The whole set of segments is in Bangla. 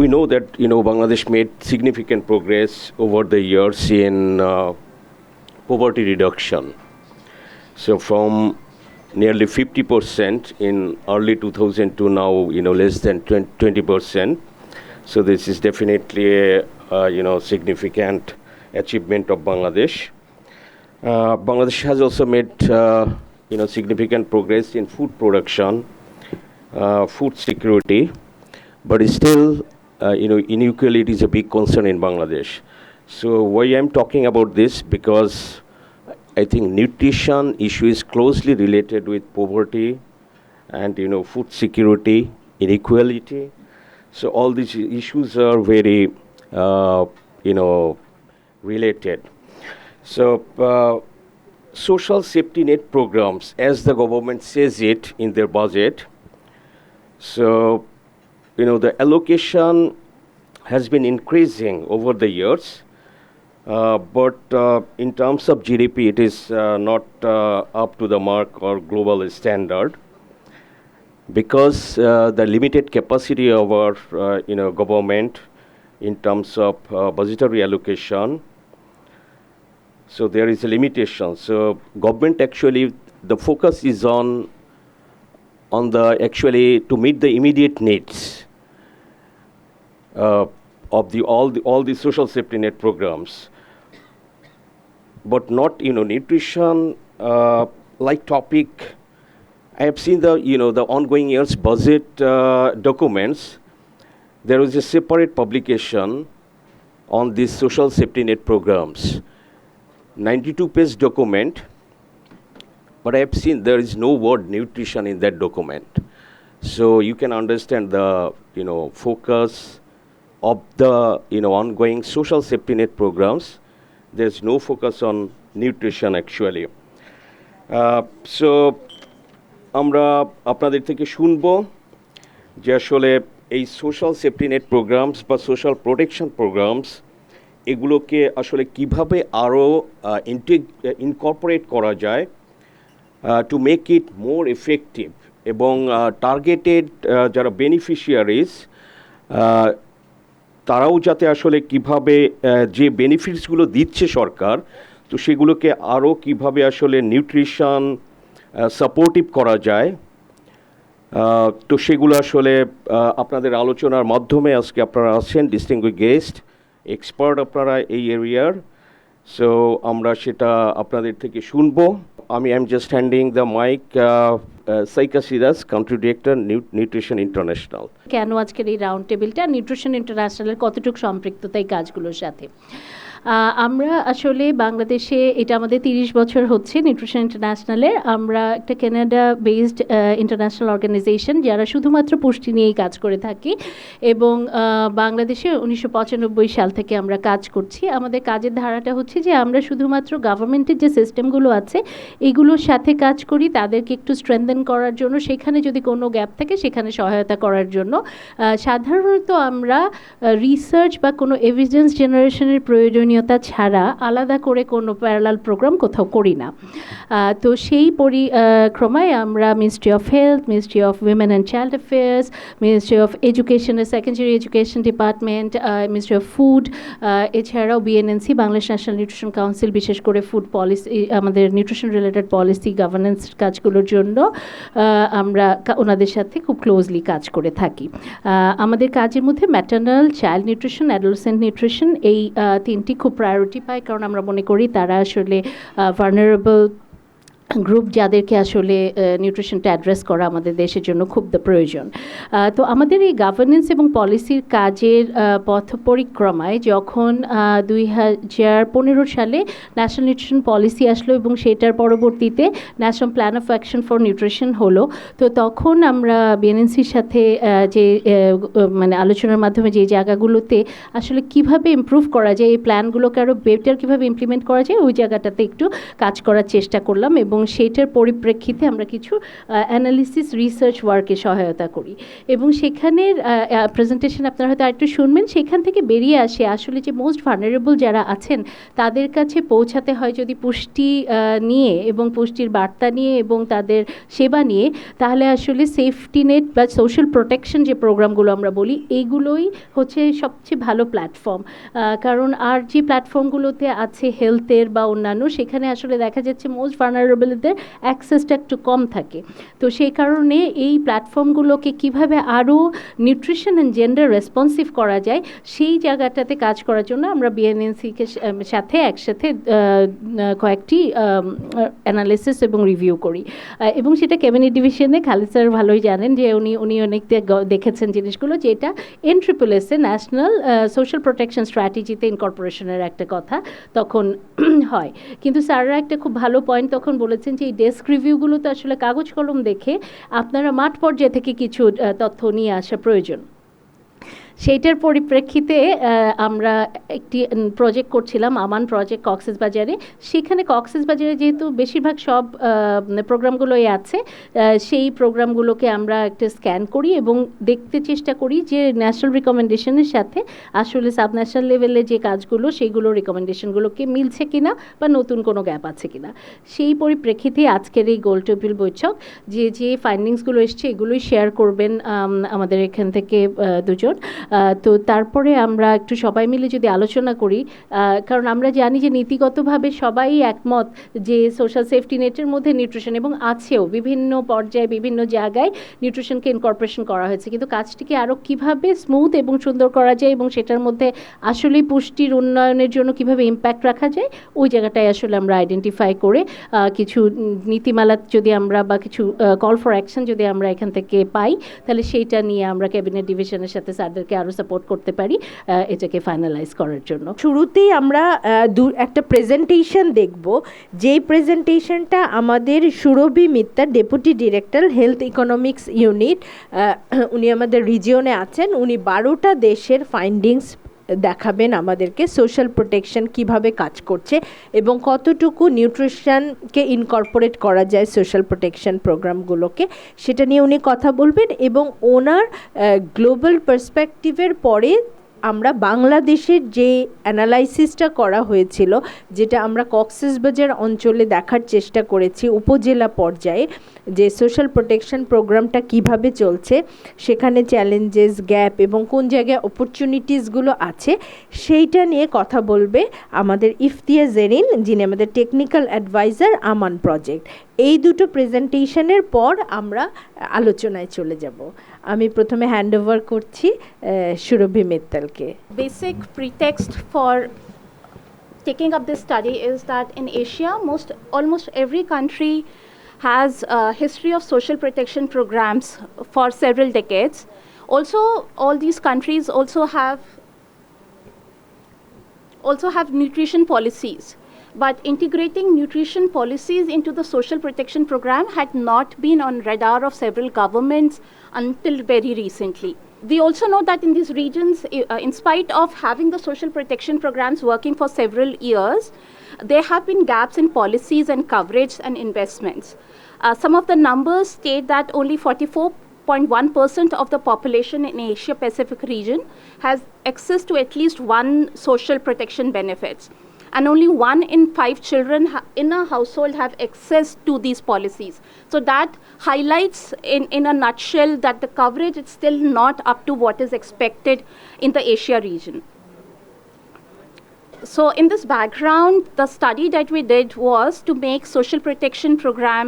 we know that Bangladesh made significant progress over the years in poverty reduction. So from nearly 50% in early 2000 to now, less than 20%. So this is definitely a significant achievement of Bangladesh. Bangladesh has also made significant progress in food production, food security, but still inequality is a big concern in Bangladesh. So why I'm talking about this, because I think nutrition issue is closely related with poverty and food security, inequality. So all these issues are very related. So social safety net programs, as the government says it in their budget, so the allocation has been increasing over the years, but in terms of GDP, it is not up to the mark or global standard, because the limited capacity of our government in terms of budgetary allocation. So there is a limitation. So government actually, the focus is on the actually to meet the immediate needs of all the social safety net programs, but not nutrition like topic. I have seen the ongoing years budget documents. There is a separate publication on these social safety net programs, 92-page document, but I have seen there is no word nutrition in that document. So you can understand the focus of the ongoing social safety net programs. There's no focus on nutrition actually. So আমরা আপনাদের থেকে শুনবো যে আসলে এই সোশ্যাল সেফটি নেট প্রোগ্রামস বা সোশ্যাল প্রোটেকশন প্রোগ্রামস এগুলোকে আসলে কিভাবে আরও ইনকর্পোরেট করা যায় to make it more effective, এবং টার্গেটেড যারা বেনিফিশিয়ারিজ তারাও যাতে আসলে কিভাবে যে বেনিফিটসগুলো দিচ্ছে সরকার, তো সেগুলোকে আরও কিভাবে আসলে নিউট্রিশন সাপোর্টিভ করা যায়, তো সেগুলো আসলে আপনাদের আলোচনার মাধ্যমে আজকে আপনারা আছেন ডিস্টিংগুইশড গেস্ট, এক্সপার্ট আপনারা এই এরিয়ার। সো আমরা সেটা আপনাদের থেকে শুনবো। আমি I am just handing the mike Saika Siraj, country director Nutrition International. কেন আজকের এই রাউন্ড টেবিলটা নিউট্রিশন ইন্টারন্যাশনালের কতটুকু সম্পৃক্ততা এই কাজগুলোর সাথে? আমরা আসলে বাংলাদেশে, এটা আমাদের 30 বছর হচ্ছে নিউট্রিশন ইন্টারন্যাশনালের। আমরা একটা কানাডা বেসড ইন্টারন্যাশনাল অর্গানাইজেশন যারা শুধুমাত্র পুষ্টি নিয়েই কাজ করে থাকি, এবং বাংলাদেশে 1995 সাল থেকে আমরা কাজ করছি। আমাদের কাজের ধারাটা হচ্ছে যে আমরা শুধুমাত্র গভর্নমেন্টের যে সিস্টেমগুলো আছে এগুলোর সাথে কাজ করি, তাদেরকে একটু স্ট্রেংথেন করার জন্য, সেখানে যদি কোনো গ্যাপ থাকে সেখানে সহায়তা করার জন্য। সাধারণত আমরা রিসার্চ বা কোনো এভিডেন্স জেনারেশনের প্রয়োজনীয়তা ছাড়া আলাদা করে কোনো প্যারালাল প্রোগ্রাম কোথাও করি না। তো সেই পরিক্রমায় আমরা ministry of health, ministry of women and child affairs, ministry of এডুকেশনের secondary education department, ministry of food, এছাড়াও BNNC Bangladesh national nutrition council, বিশেষ করে ফুড পলিসি, আমাদের নিউট্রিশন রিলেটেড পলিসি গভর্নেন্স কাজগুলোর জন্য আমরা ওনাদের সাথে খুব ক্লোজলি কাজ করে থাকি। আমাদের কাজের মধ্যে maternal, child nutrition, adolescent nutrition, এই তিনটি খুব প্রায়োরিটি পায়, কারণ আমরা মনে করি তারা আসলে ভালনারেবল গ্রুপ, যাদেরকে আসলে নিউট্রিশনটা অ্যাড্রেস করা আমাদের দেশের জন্য খুব প্রয়োজন। তো আমাদের এই গভর্নেন্স এবং পলিসির কাজের পথ পরিক্রমায় যখন 2015 সালে ন্যাশনাল নিউট্রিশন পলিসি আসলো এবং সেটার পরবর্তীতে national plan of action for nutrition হলো, তো তখন আমরা বিএনএনসির সাথে যে মানে আলোচনার মাধ্যমে যে জায়গাগুলোতে আসলে কিভাবে ইমপ্রুভ করা যায়, এই প্ল্যানগুলোকে আরও বেটার কীভাবে ইমপ্লিমেন্ট করা যায়, ওই জায়গাটাতে একটু কাজ করার চেষ্টা করলাম। এবং সেটার পরিপ্রেক্ষিতে আমরা কিছু অ্যানালিসিস রিসার্চ ওয়ার্কে সহায়তা করি এবং সেখানের প্রেজেন্টেশন আপনারা হয়তো আরেকটু শুনবেন। সেখান থেকে বেরিয়ে আসে আসলে যে মোস্ট ভালনারেবল যারা আছেন তাদের কাছে পৌঁছাতে হয় যদি পুষ্টি নিয়ে এবং পুষ্টির বার্তা নিয়ে এবং তাদের সেবা নিয়ে, তাহলে আসলে সেফটি নেট বা সোশ্যাল প্রোটেকশন যে প্রোগ্রামগুলো আমরা বলি এইগুলোই হচ্ছে সবচেয়ে ভালো প্ল্যাটফর্ম। কারণ আর যে প্ল্যাটফর্মগুলোতে আছে হেলথের বা অন্যান্য, সেখানে আসলে দেখা যাচ্ছে মোস্ট ভালনারেবলদের অ্যাক্সেসটা একটু কম থাকে। তো সেই কারণে এই প্ল্যাটফর্মগুলোকে কিভাবে আরও নিউট্রিশন অ্যান্ড জেন্ডার রেসপন্সিভ করা যায় সেই জায়গাটাতে কাজ করার জন্য আমরা বিএনএনসিকে সাথে একসাথে কয়েকটি অ্যানালিসিস এবং রিভিউ করি এবং সেটা ক্যাবিনেট ডিভিশনে খালিদ স্যার ভালোই জানেন যে উনি অনেক দেখেছেন জিনিসগুলো, যে এটা এনট্রিপলএসে ন্যাশনাল সোশ্যাল প্রোটেকশন স্ট্র্যাটেজিতে ইনকর্পোরেশনের একটা কথা তখন হয়। কিন্তু স্যাররা একটা খুব ভালো পয়েন্ট তখন বলেছেন যে এই ডেস্ক রিভিউগুলো তো আসলে কাগজ কলম দেখে আপনারা মাঠ পর্যায়ে থেকে কিছু তথ্য নিয়ে আসা প্রয়োজন। সেইটার পরিপ্রেক্ষিতে আমরা একটি প্রজেক্ট করছিলাম, আমান প্রজেক্ট কক্সবাজারে। সেখানে কক্সবাজারে যেহেতু বেশিরভাগ সব প্রোগ্রামগুলোই আছে, সেই প্রোগ্রামগুলোকে আমরা একটা স্ক্যান করি এবং দেখতে চেষ্টা করি যে ন্যাশনাল রিকমেন্ডেশনের সাথে আসলে সাবন্যাশনাল লেভেলে যে কাজগুলো সেইগুলো রিকমেন্ডেশনগুলোকে মিলছে কিনা বা নতুন কোনো গ্যাপ আছে কিনা। সেই পরিপ্রেক্ষিতে আজকের এই গোল টেবিল বৈঠক, যে ফাইন্ডিংসগুলো এসছে এগুলোই শেয়ার করবেন আমাদের এখান থেকে দুজন। তো তারপরে আমরা একটু সবাই মিলে যদি আলোচনা করি, কারণ আমরা জানি যে নীতিগতভাবে সবাই একমত যে সোশ্যাল সেফটি নেটের মধ্যে নিউট্রিশন এবং আছেও বিভিন্ন পর্যায়ে বিভিন্ন জায়গায় নিউট্রিশনকে ইনকর্পোরেশন করা হয়েছে, কিন্তু কাজটিকে আরও কীভাবে স্মুথ এবং সুন্দর করা যায় এবং সেটার মধ্যে আসলেই পুষ্টির উন্নয়নের জন্য কীভাবে ইম্প্যাক্ট রাখা যায় ওই জায়গাটায় আসলে আমরা আইডেন্টিফাই করে কিছু নীতিমালা যদি আমরা বা কিছু কল ফর অ্যাকশন যদি আমরা এখান থেকে পাই, তাহলে সেইটা নিয়ে আমরা ক্যাবিনেট ডিভিশনের সাথে স্যারদেরকে আরও সাপোর্ট করতে পারি এটাকে ফাইনালাইজ করার জন্য। শুরুতেই আমরা একটা প্রেজেন্টেশন দেখব, যেই প্রেজেন্টেশনটা আমাদের Surabhi Mittar, deputy director health economics unit, উনি আমাদের রিজিয়নে আছেন। উনি 12টা দেশের ফাইন্ডিংস দেখাবেন আমাদেরকে, সোশ্যাল প্রোটেকশন কিভাবে কাজ করছে এবং কতটুকু নিউট্রিশনকে ইনকর্পোরেট করা যায় সোশ্যাল প্রোটেকশন প্রোগ্রামগুলোকে, সেটা নিয়ে উনি কথা বলবেন। এবং ওনার গ্লোবাল পার্সপেক্টিভের পরে আমরা বাংলাদেশের যে অ্যানালাইসিসটা করা হয়েছিল, যেটা আমরা কক্সবাজার অঞ্চলে দেখার চেষ্টা করেছি উপজেলা পর্যায়ে, যে সোশ্যাল প্রোটেকশন প্রোগ্রামটা কিভাবে চলছে, সেখানে চ্যালেঞ্জেস, গ্যাপ এবং কোন জায়গায় অপরচুনিটিসগুলো আছে, সেইটা নিয়ে কথা বলবে আমাদের ইফতিয়া জেরিন, যিনি আমাদের টেকনিক্যাল অ্যাডভাইজার আমান প্রজেক্ট। এই দুটো প্রেজেন্টেশনের পর আমরা আলোচনায় চলে যাব। আমি প্রথমে হ্যান্ড ওভার করছি সুরভি মিত্তালকে। Basic pretext for taking up this study is that in Asia, almost every country has a history of social protection programs for several decades. Also, all these countries also have nutrition policies. But integrating nutrition policies into the social protection program had not been on radar of several governments until very recently. We also know that in these regions, in spite of having the social protection programs working for several years, there have been gaps in policies and coverage and investments. Some of the numbers state that only 44.1% of the population in Asia Pacific region has access to at least one social protection benefits. And only 1 in 5 children in a household have access to these policies. So that highlights in a nutshell that the coverage is still not up to what is expected in the Asia region. So in this background, the study that we did was to make social protection program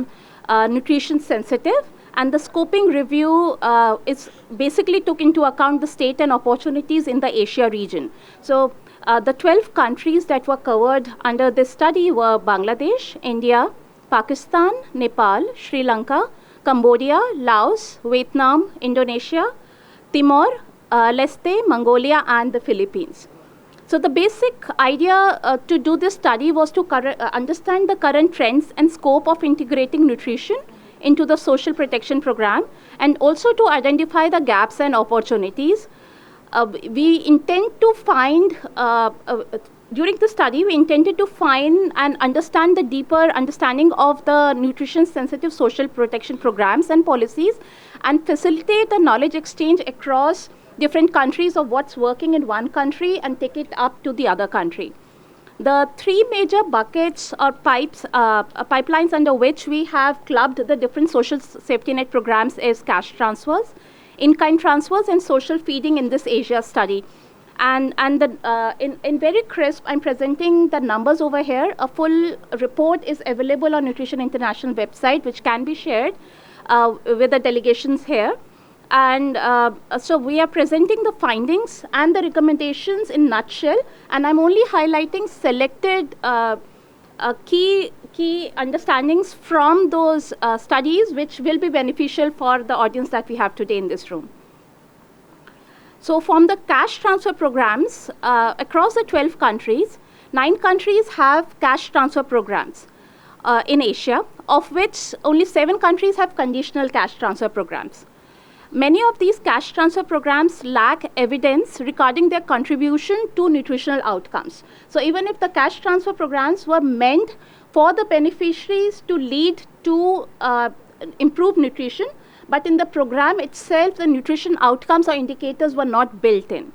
nutrition sensitive, and the scoping review is basically took into account the state and opportunities in the Asia region. So the 12 countries that were covered under this study were Bangladesh, India, Pakistan, Nepal, Sri Lanka, Cambodia, Laos, Vietnam, Indonesia, Timor, Leste, Mongolia, and the Philippines. So the basic idea to do this study was to understand the current trends and scope of integrating nutrition into the social protection program, and also to identify the gaps and opportunities. We intend to find during the study, we intended to find and understand the deeper understanding of the nutrition-sensitive social protection programs and policies, and facilitate the knowledge exchange across different countries of what's working in one country and take it up to the other country. The three major buckets or pipelines under which we have clubbed the different social safety net programs is cash transfers, in-kind transfers, and social feeding in this Asia study. And in very crisp, I'm presenting the numbers over here. A full report is available on Nutrition International website, which can be shared with the delegations here. And so we are presenting the findings and the recommendations in nutshell, and I'm only highlighting selected key understandings from those studies, which will be beneficial for the audience that we have today in this room. So from the cash transfer programs, across the 12 countries, 9 countries have cash transfer programs in Asia, of which only 7 countries have conditional cash transfer programs. Many of these cash transfer programs lack evidence regarding their contribution to nutritional outcomes. So even if the cash transfer programs were meant for the beneficiaries to lead to improved nutrition, but in the program itself, the nutrition outcomes or indicators were not built in.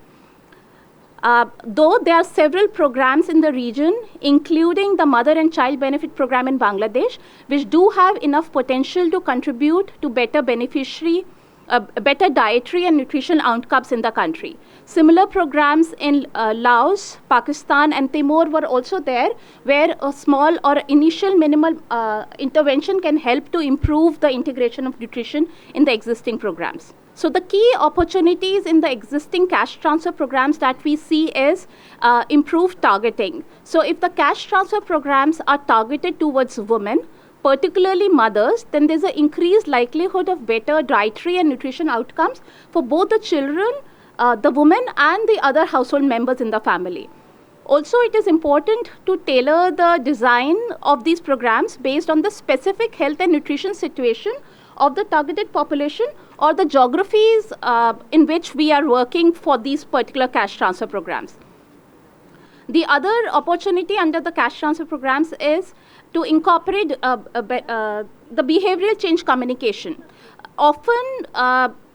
Though there are several programs in the region, including the Mother and Child Benefit Program in Bangladesh, which do have enough potential to contribute to better better dietary and nutrition outcomes in the country. Similar programs in Laos, Pakistan, and Timor were also there, where a small or initial minimal intervention can help to improve the integration of nutrition in the existing programs. So the key opportunities in the existing cash transfer programs that we see is improved targeting. So if the cash transfer programs are targeted towards women, particularly mothers, then there's an increased likelihood of better dietary and nutrition outcomes for both the children, the women, and the other household members in the family. Also, it is important to tailor the design of these programs based on the specific health and nutrition situation of the targeted population or the geographies in which we are working for these particular cash transfer programs. The other opportunity under the cash transfer programs is to incorporate the behavioral change communication. Often,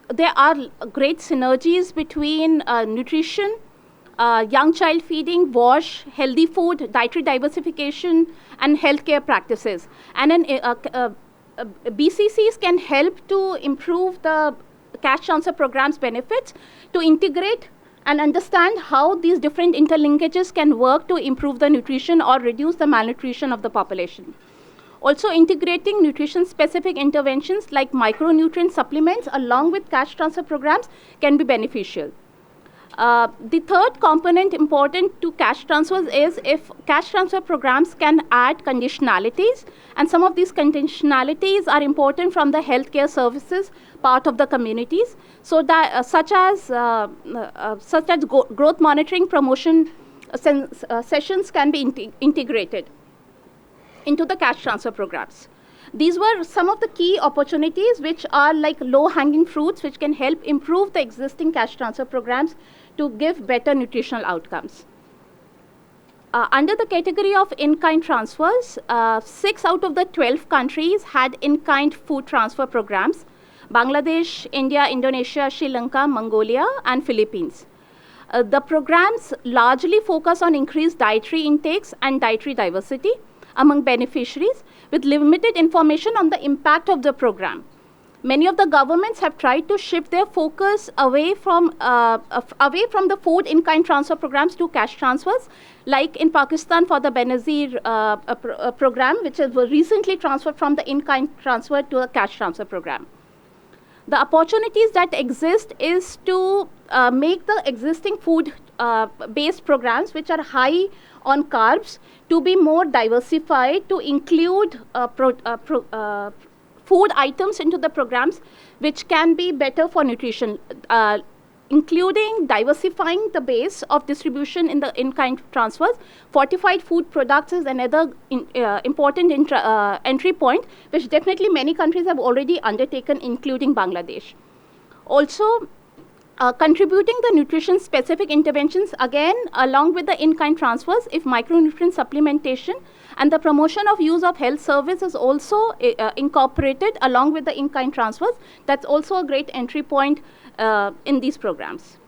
there are great synergies between nutrition, young child feeding, wash, healthy food, dietary diversification, and healthcare practices. And BCCs can help to improve the cash transfer programs benefits to integrate and understand how these different interlinkages can work to improve the nutrition or reduce the malnutrition of the population. Also, integrating nutrition-specific interventions like micronutrient supplements along with cash transfer programs can be beneficial. The third component important to cash transfers is if cash transfer programs can add conditionalities, and some of these conditionalities are important from the healthcare services part of the communities, so that such as growth monitoring promotion sessions can be integrated into the cash transfer programs. These were some of the key opportunities which are like low-hanging fruits which can help improve the existing cash transfer programs to give better nutritional outcomes. Under the category of in-kind transfers, 6 out of the 12 countries had in-kind food transfer programs: Bangladesh, India, Indonesia, Sri Lanka, Mongolia, and Philippines. The programs largely focus on increased dietary intakes and dietary diversity among beneficiaries, with limited information on the impact of the program. Many of the governments have tried to shift their focus away from the food in-kind transfer programs to cash transfers, like in Pakistan for the Benazir program, which was recently transferred from the in-kind transfer to a cash transfer program. The opportunities that exist is to make the existing food-based programs, which are high on carbs, to be more diversified, to include food items into the programs which can be better for nutrition, including diversifying the base of distribution in the in-kind transfers. Fortified food products is another important entry point, which definitely many countries have already undertaken, including Bangladesh. Also, contributing the nutrition-specific interventions, again, along with the in-kind transfers, if micronutrient supplementation and the promotion of use of health service is also incorporated along with the in-kind transfers, that's also a great entry point in these programs.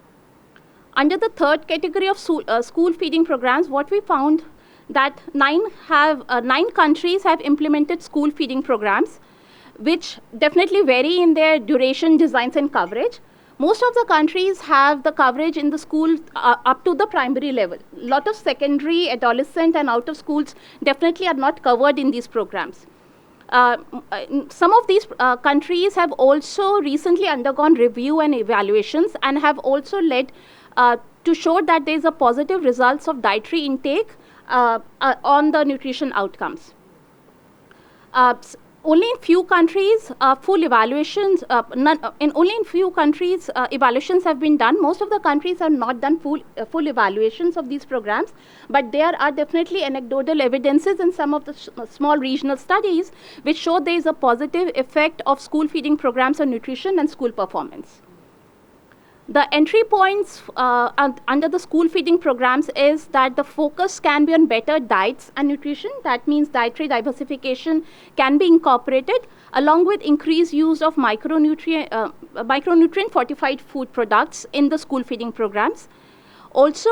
Under the third category of school feeding programs, what we found that 9 countries have implemented school feeding programs, which definitely vary in their duration, designs, and coverage. Most of the countries have the coverage in the school up to the primary level. A lot of secondary, adolescent, and out of schools definitely are not covered in these programs. Some of these countries have also recently undergone review and evaluations and have also led to show that there is a positive results of dietary intake on the nutrition outcomes. Only in few countries full evaluations, only in few countries evaluations have been done. Most of the countries have not done full evaluations of these programs, but there are definitely anecdotal evidences in some of the small regional studies which show there is a positive effect of school feeding programs on nutrition and school performance. The entry points under the school feeding programs is that the focus can be on better diets and nutrition. That means dietary diversification can be incorporated along with increased use of micronutrient fortified food products in the school feeding programs. Also,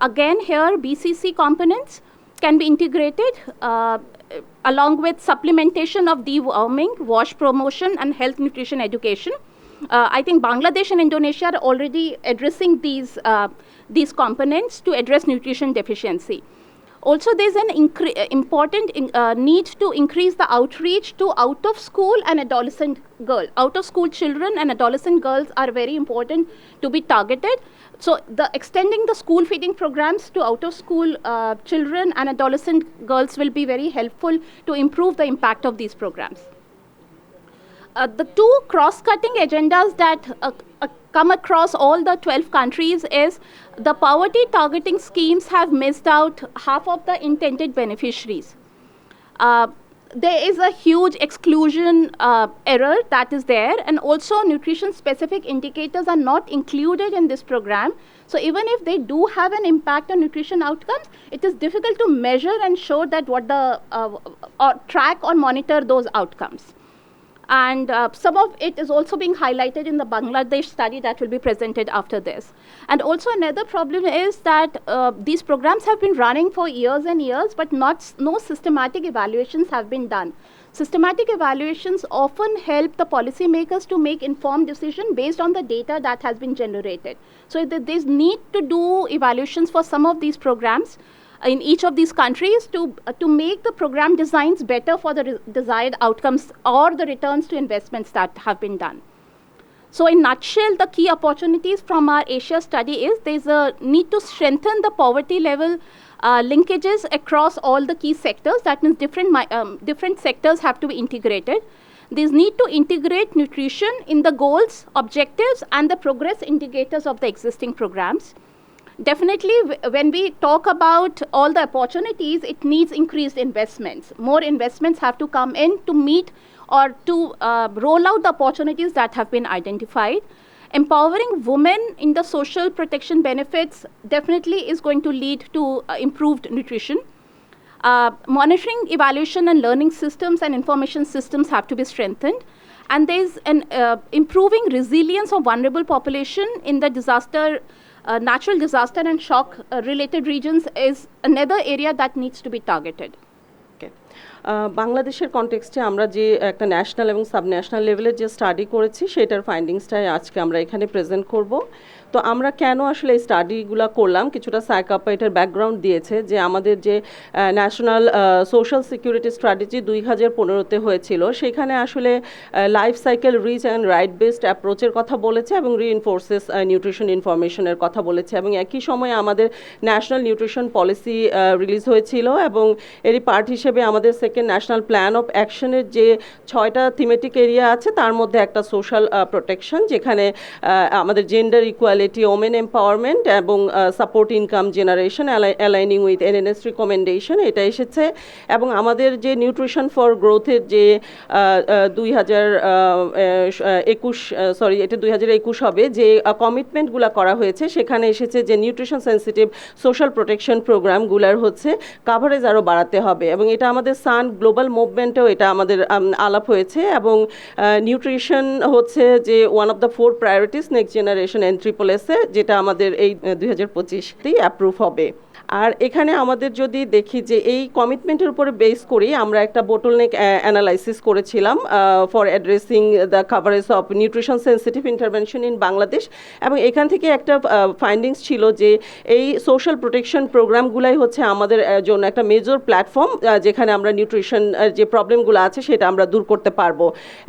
again here BCC components can be integrated along with supplementation of deworming, wash promotion, and health nutrition education. I think Bangladesh and Indonesia are already addressing these components to address nutrition deficiency. Also, there's an important need to increase the outreach to out-of-school and adolescent girls. Out-of-school children and adolescent girls are very important to be targeted. So, extending the school feeding programs to out-of-school children and adolescent girls will be very helpful to improve the impact of these programs. The two cross-cutting agendas that come across all the 12 countries is the poverty targeting schemes have missed out half of the intended beneficiaries. There is a huge exclusion error that is there, and also nutrition-specific indicators are not included in this program. So even if they do have an impact on nutrition outcomes, it is difficult to measure and show that what the track or monitor those outcomes. And some of it is also being highlighted in the Bangladesh study that will be presented after this. And also another problem is that these programs have been running for years and years, but no systematic evaluations have been done. Systematic evaluations often help the policymakers to make informed decisions based on the data that has been generated. So there's need to do evaluations for some of these programs in each of these countries to make the program designs better for the desired outcomes or the returns to investments that have been done. So in nutshell, the key opportunities from our Asia study is there's a need to strengthen the poverty level linkages across all the key sectors. That means different sectors have to be integrated. There's need to integrate nutrition in the goals, objectives, and the progress indicators of the existing programs. Definitely, when we talk about all the opportunities, it needs increased investments. More investments have to come in to meet or to roll out the opportunities that have been identified. Empowering women in the social protection benefits definitely is going to lead to improved nutrition. Monitoring, evaluation, and learning systems and information systems have to be strengthened. And there's an improving resilience of vulnerable population in the natural disaster and shock related regions is another area that needs to be targeted. বাংলাদেশের কনটেক্সটে আমরা যে একটা ন্যাশনাল এবং সাবন্যাশনাল লেভেলের যে স্টাডি করেছি সেটার ফাইন্ডিংসটাই আজকে আমরা এখানে প্রেজেন্ট করব। তো আমরা কেন আসলে এই স্টাডিগুলো করলাম, কিছুটা সাইকাপা এটার ব্যাকগ্রাউন্ড দিয়েছে যে আমাদের যে ন্যাশনাল সোশ্যাল সিকিউরিটি স্ট্র্যাটেজি 2015-তে হয়েছিল, সেখানে আসলে life cycle reach and right based অ্যাপ্রোচের কথা বলেছে এবং রিইনফোর্সেস নিউট্রিশন ইনফরমেশনের কথা বলেছে, এবং একই সময়ে আমাদের ন্যাশনাল নিউট্রিশন পলিসি রিলিজ হয়েছিল এবং এরই পার্ট হিসেবে আমাদের থেকে ন্যাশনাল প্ল্যান অফ অ্যাকশনের যে 6টা থিমেটিক এরিয়া আছে তার মধ্যে একটা সোশ্যাল প্রোটেকশন, যেখানে আমাদের জেন্ডার ইকুয়ালিটি, ওমেন এম্পাওয়ারমেন্ট এবং support income generation aligning with NNS recommendation এটা এসেছে। এবং আমাদের যে নিউট্রিশন ফর গ্রোথের যে 2021 হবে যে কমিটমেন্টগুলো করা হয়েছে, সেখানে এসেছে যে নিউট্রিশন সেন্সিটিভ সোশ্যাল প্রোটেকশন প্রোগ্রামগুলোর হচ্ছে কাভারেজ আরও বাড়াতে হবে। এবং এটা আমাদের সান গ্লোবাল মুভমেন্টেও এটা আমাদের আলাপ হয়েছে। এবং নিউট্রিশন হচ্ছে যে one of the 4 priorities next generation এনট্রিপলেসে, যেটা আমাদের এই 2025তেই অ্যাপ্রুভ হবে। আর এখানে আমাদের যদি দেখি যে এই কমিটমেন্টের উপরে বেস করেই আমরা একটা বোটলনেক অ্যানালাইসিস করেছিলাম for addressing the coverage of nutrition sensitive intervention in Bangladesh. এবং এখান থেকে একটা ফাইন্ডিংস ছিল যে এই সোশ্যাল প্রোটেকশন প্রোগ্রামগুলাই হচ্ছে আমাদের জন্য একটা মেজর প্ল্যাটফর্ম, যেখানে আমরা নিউট্রিশন যে প্রবলেমগুলো আছে সেটা আমরা দূর করতে পারবো।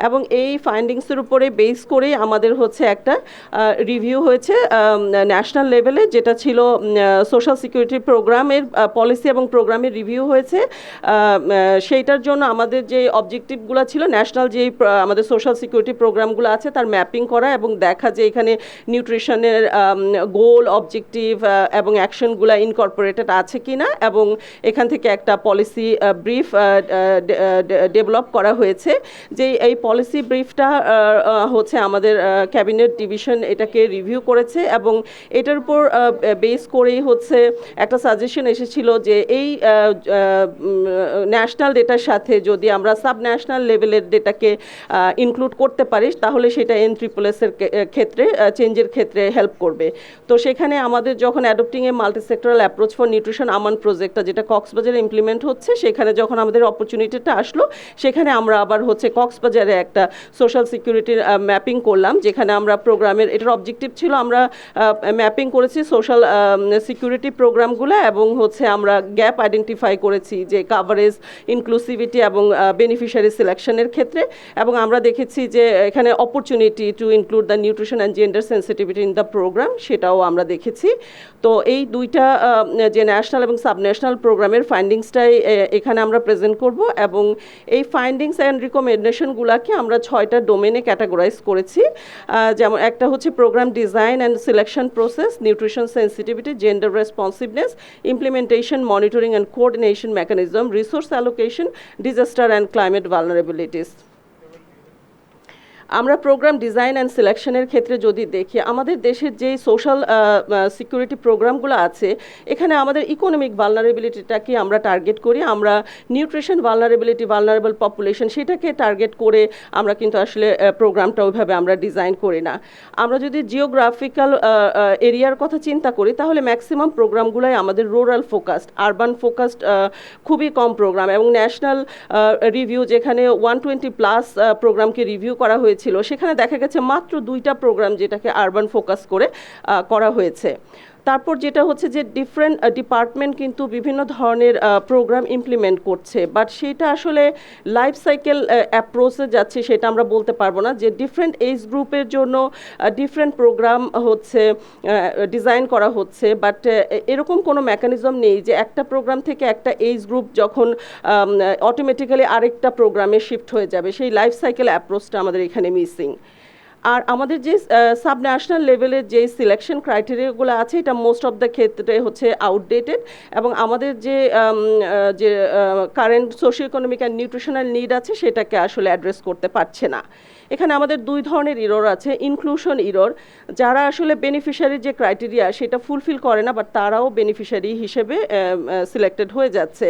এবং এই ফাইন্ডিংসের উপরে বেস করেই আমাদের হচ্ছে একটা রিভিউ হয়েছে ন্যাশনাল লেভেলে, যেটা ছিল সোশ্যাল সিকিউরিটি প্রোগ্রামের পলিসি এবং প্রোগ্রামের রিভিউ হয়েছে। সেইটার জন্য আমাদের যে অবজেক্টিভগুলো ছিল, ন্যাশনাল যে আমাদের সোশ্যাল সিকিউরিটি প্রোগ্রামগুলো আছে তার ম্যাপিং করা এবং দেখা যে এখানে নিউট্রিশনের গোল, অবজেক্টিভ এবং অ্যাকশনগুলো ইনকর্পোরেটেড আছে কিনা, এবং এখান থেকে একটা পলিসি ব্রিফ ডেভেলপ করা হয়েছে। যে এই পলিসি ব্রিফটা হচ্ছে আমাদের ক্যাবিনেট ডিভিশন এটাকে রিভিউ করেছে এবং এটার উপর বেস করেই হচ্ছে একটা সাজেশন এসেছিল যে এই ন্যাশনাল ডেটার সাথে যদি আমরা সাব ন্যাশনাল লেভেলের ডেটাকে ইনক্লুড করতে পারি তাহলে সেটা এনট্রিপলেসের ক্ষেত্রে চেঞ্জের ক্ষেত্রে হেল্প করবে। তো সেখানে আমাদের যখন adopting a multi sectoral approach for nutrition Aman প্রজেক্টটা যেটা কক্সবাজারে ইমপ্লিমেন্ট হচ্ছে, সেখানে যখন আমাদের অপরচুনিটিটা আসলো সেখানে আমরা আবার হচ্ছে কক্সবাজারে একটা সোশ্যাল সিকিউরিটির ম্যাপিং করলাম, যেখানে আমরা প্রোগ্রামের এটার অবজেক্টিভ ছিল আমরা ম্যাপিং করেছি সোশ্যাল সিকিউরিটি প্রোগ্রামগুলো এবং হচ্ছে আমরা গ্যাপ আইডেন্টিফাই করেছি যে কাভারেজ, ইনক্লুসিভিটি এবং বেনিফিশিয়ারি সিলেকশনের ক্ষেত্রে। এবং আমরা দেখেছি যে এখানে opportunity to include the nutrition and gender sensitivity in the program, সেটাও আমরা দেখেছি। তো এই দুইটা যে ন্যাশনাল এবং সাবন্যাশনাল প্রোগ্রামের ফাইন্ডিংসটাই এখানে আমরা প্রেজেন্ট করব। এবং এই ফাইন্ডিংস অ্যান্ড রিকমেন্ডেশনগুলোকে আমরা 6টা ডোমেনে ক্যাটাগরাইজ করেছি। যেমন একটা হচ্ছে program design and selection process, nutrition sensitivity, gender responsiveness, implementation, monitoring and coordination mechanism, resource allocation, disaster and climate vulnerabilities. আমরা প্রোগ্রাম ডিজাইন অ্যান্ড সিলেকশনের ক্ষেত্রে যদি দেখি আমাদের দেশের যেই সোশ্যাল সিকিউরিটি প্রোগ্রামগুলো আছে এখানে আমাদের ইকোনমিক ভালনারেবিলিটিটাকে আমরা টার্গেট করি। আমরা নিউট্রিশন ভালনারেবল পপুলেশন সেটাকে টার্গেট করে আমরা কিন্তু আসলে প্রোগ্রামটা ওইভাবে আমরা ডিজাইন করি না। আমরা যদি জিওগ্রাফিক্যাল এরিয়ার কথা চিন্তা করি তাহলে ম্যাক্সিমাম প্রোগ্রামগুলোই আমাদের রুরাল ফোকাসড, আরবান ফোকাসড খুবই কম প্রোগ্রাম। এবং ন্যাশনাল রিভিউ যেখানে 120+ প্রোগ্রামকে রিভিউ করা হয়েছে ছিল সেখানে দেখা গেছে মাত্র 2টা প্রোগ্রাম যেটাকে আরবান ফোকাস করে করা হয়েছে। তারপর যেটা হচ্ছে যে ডিফারেন্ট ডিপার্টমেন্ট কিন্তু বিভিন্ন ধরনের প্রোগ্রাম ইমপ্লিমেন্ট করছে, বাট সেটা আসলে লাইফ সাইকেল অ্যাপ্রোচে যাচ্ছে সেটা আমরা বলতে পারবো না যে ডিফারেন্ট এজ গ্রুপের জন্য ডিফারেন্ট প্রোগ্রাম হচ্ছে ডিজাইন করা হচ্ছে। বাট এরকম কোনো মেকানিজম নেই যে একটা প্রোগ্রাম থেকে একটা এজ গ্রুপ যখন অটোমেটিক্যালি আরেকটা প্রোগ্রামে শিফট হয়ে যাবে, সেই লাইফ সাইকেল অ্যাপ্রোচটা আমাদের এখানে মিসিং। আর আমাদের যে সাব ন্যাশনাল লেভেলের যে সিলেকশন ক্রাইটেরিয়াগুলো আছে এটা মোস্ট অফ দ্য ক্ষেত্রে হচ্ছে আউটডেটেড এবং আমাদের যে current socio economic and nutritional need আছে সেটাকে আসলে অ্যাড্রেস করতে পারছে না। এখানে আমাদের 2 ধরনের ইরর আছে। ইনক্লুশন ইরর, যারা আসলে বেনিফিশিয়ারির যে ক্রাইটেরিয়া সেটা ফুলফিল করে না বাট তারাও বেনিফিশিয়ারি হিসেবে সিলেক্টেড হয়ে যাচ্ছে।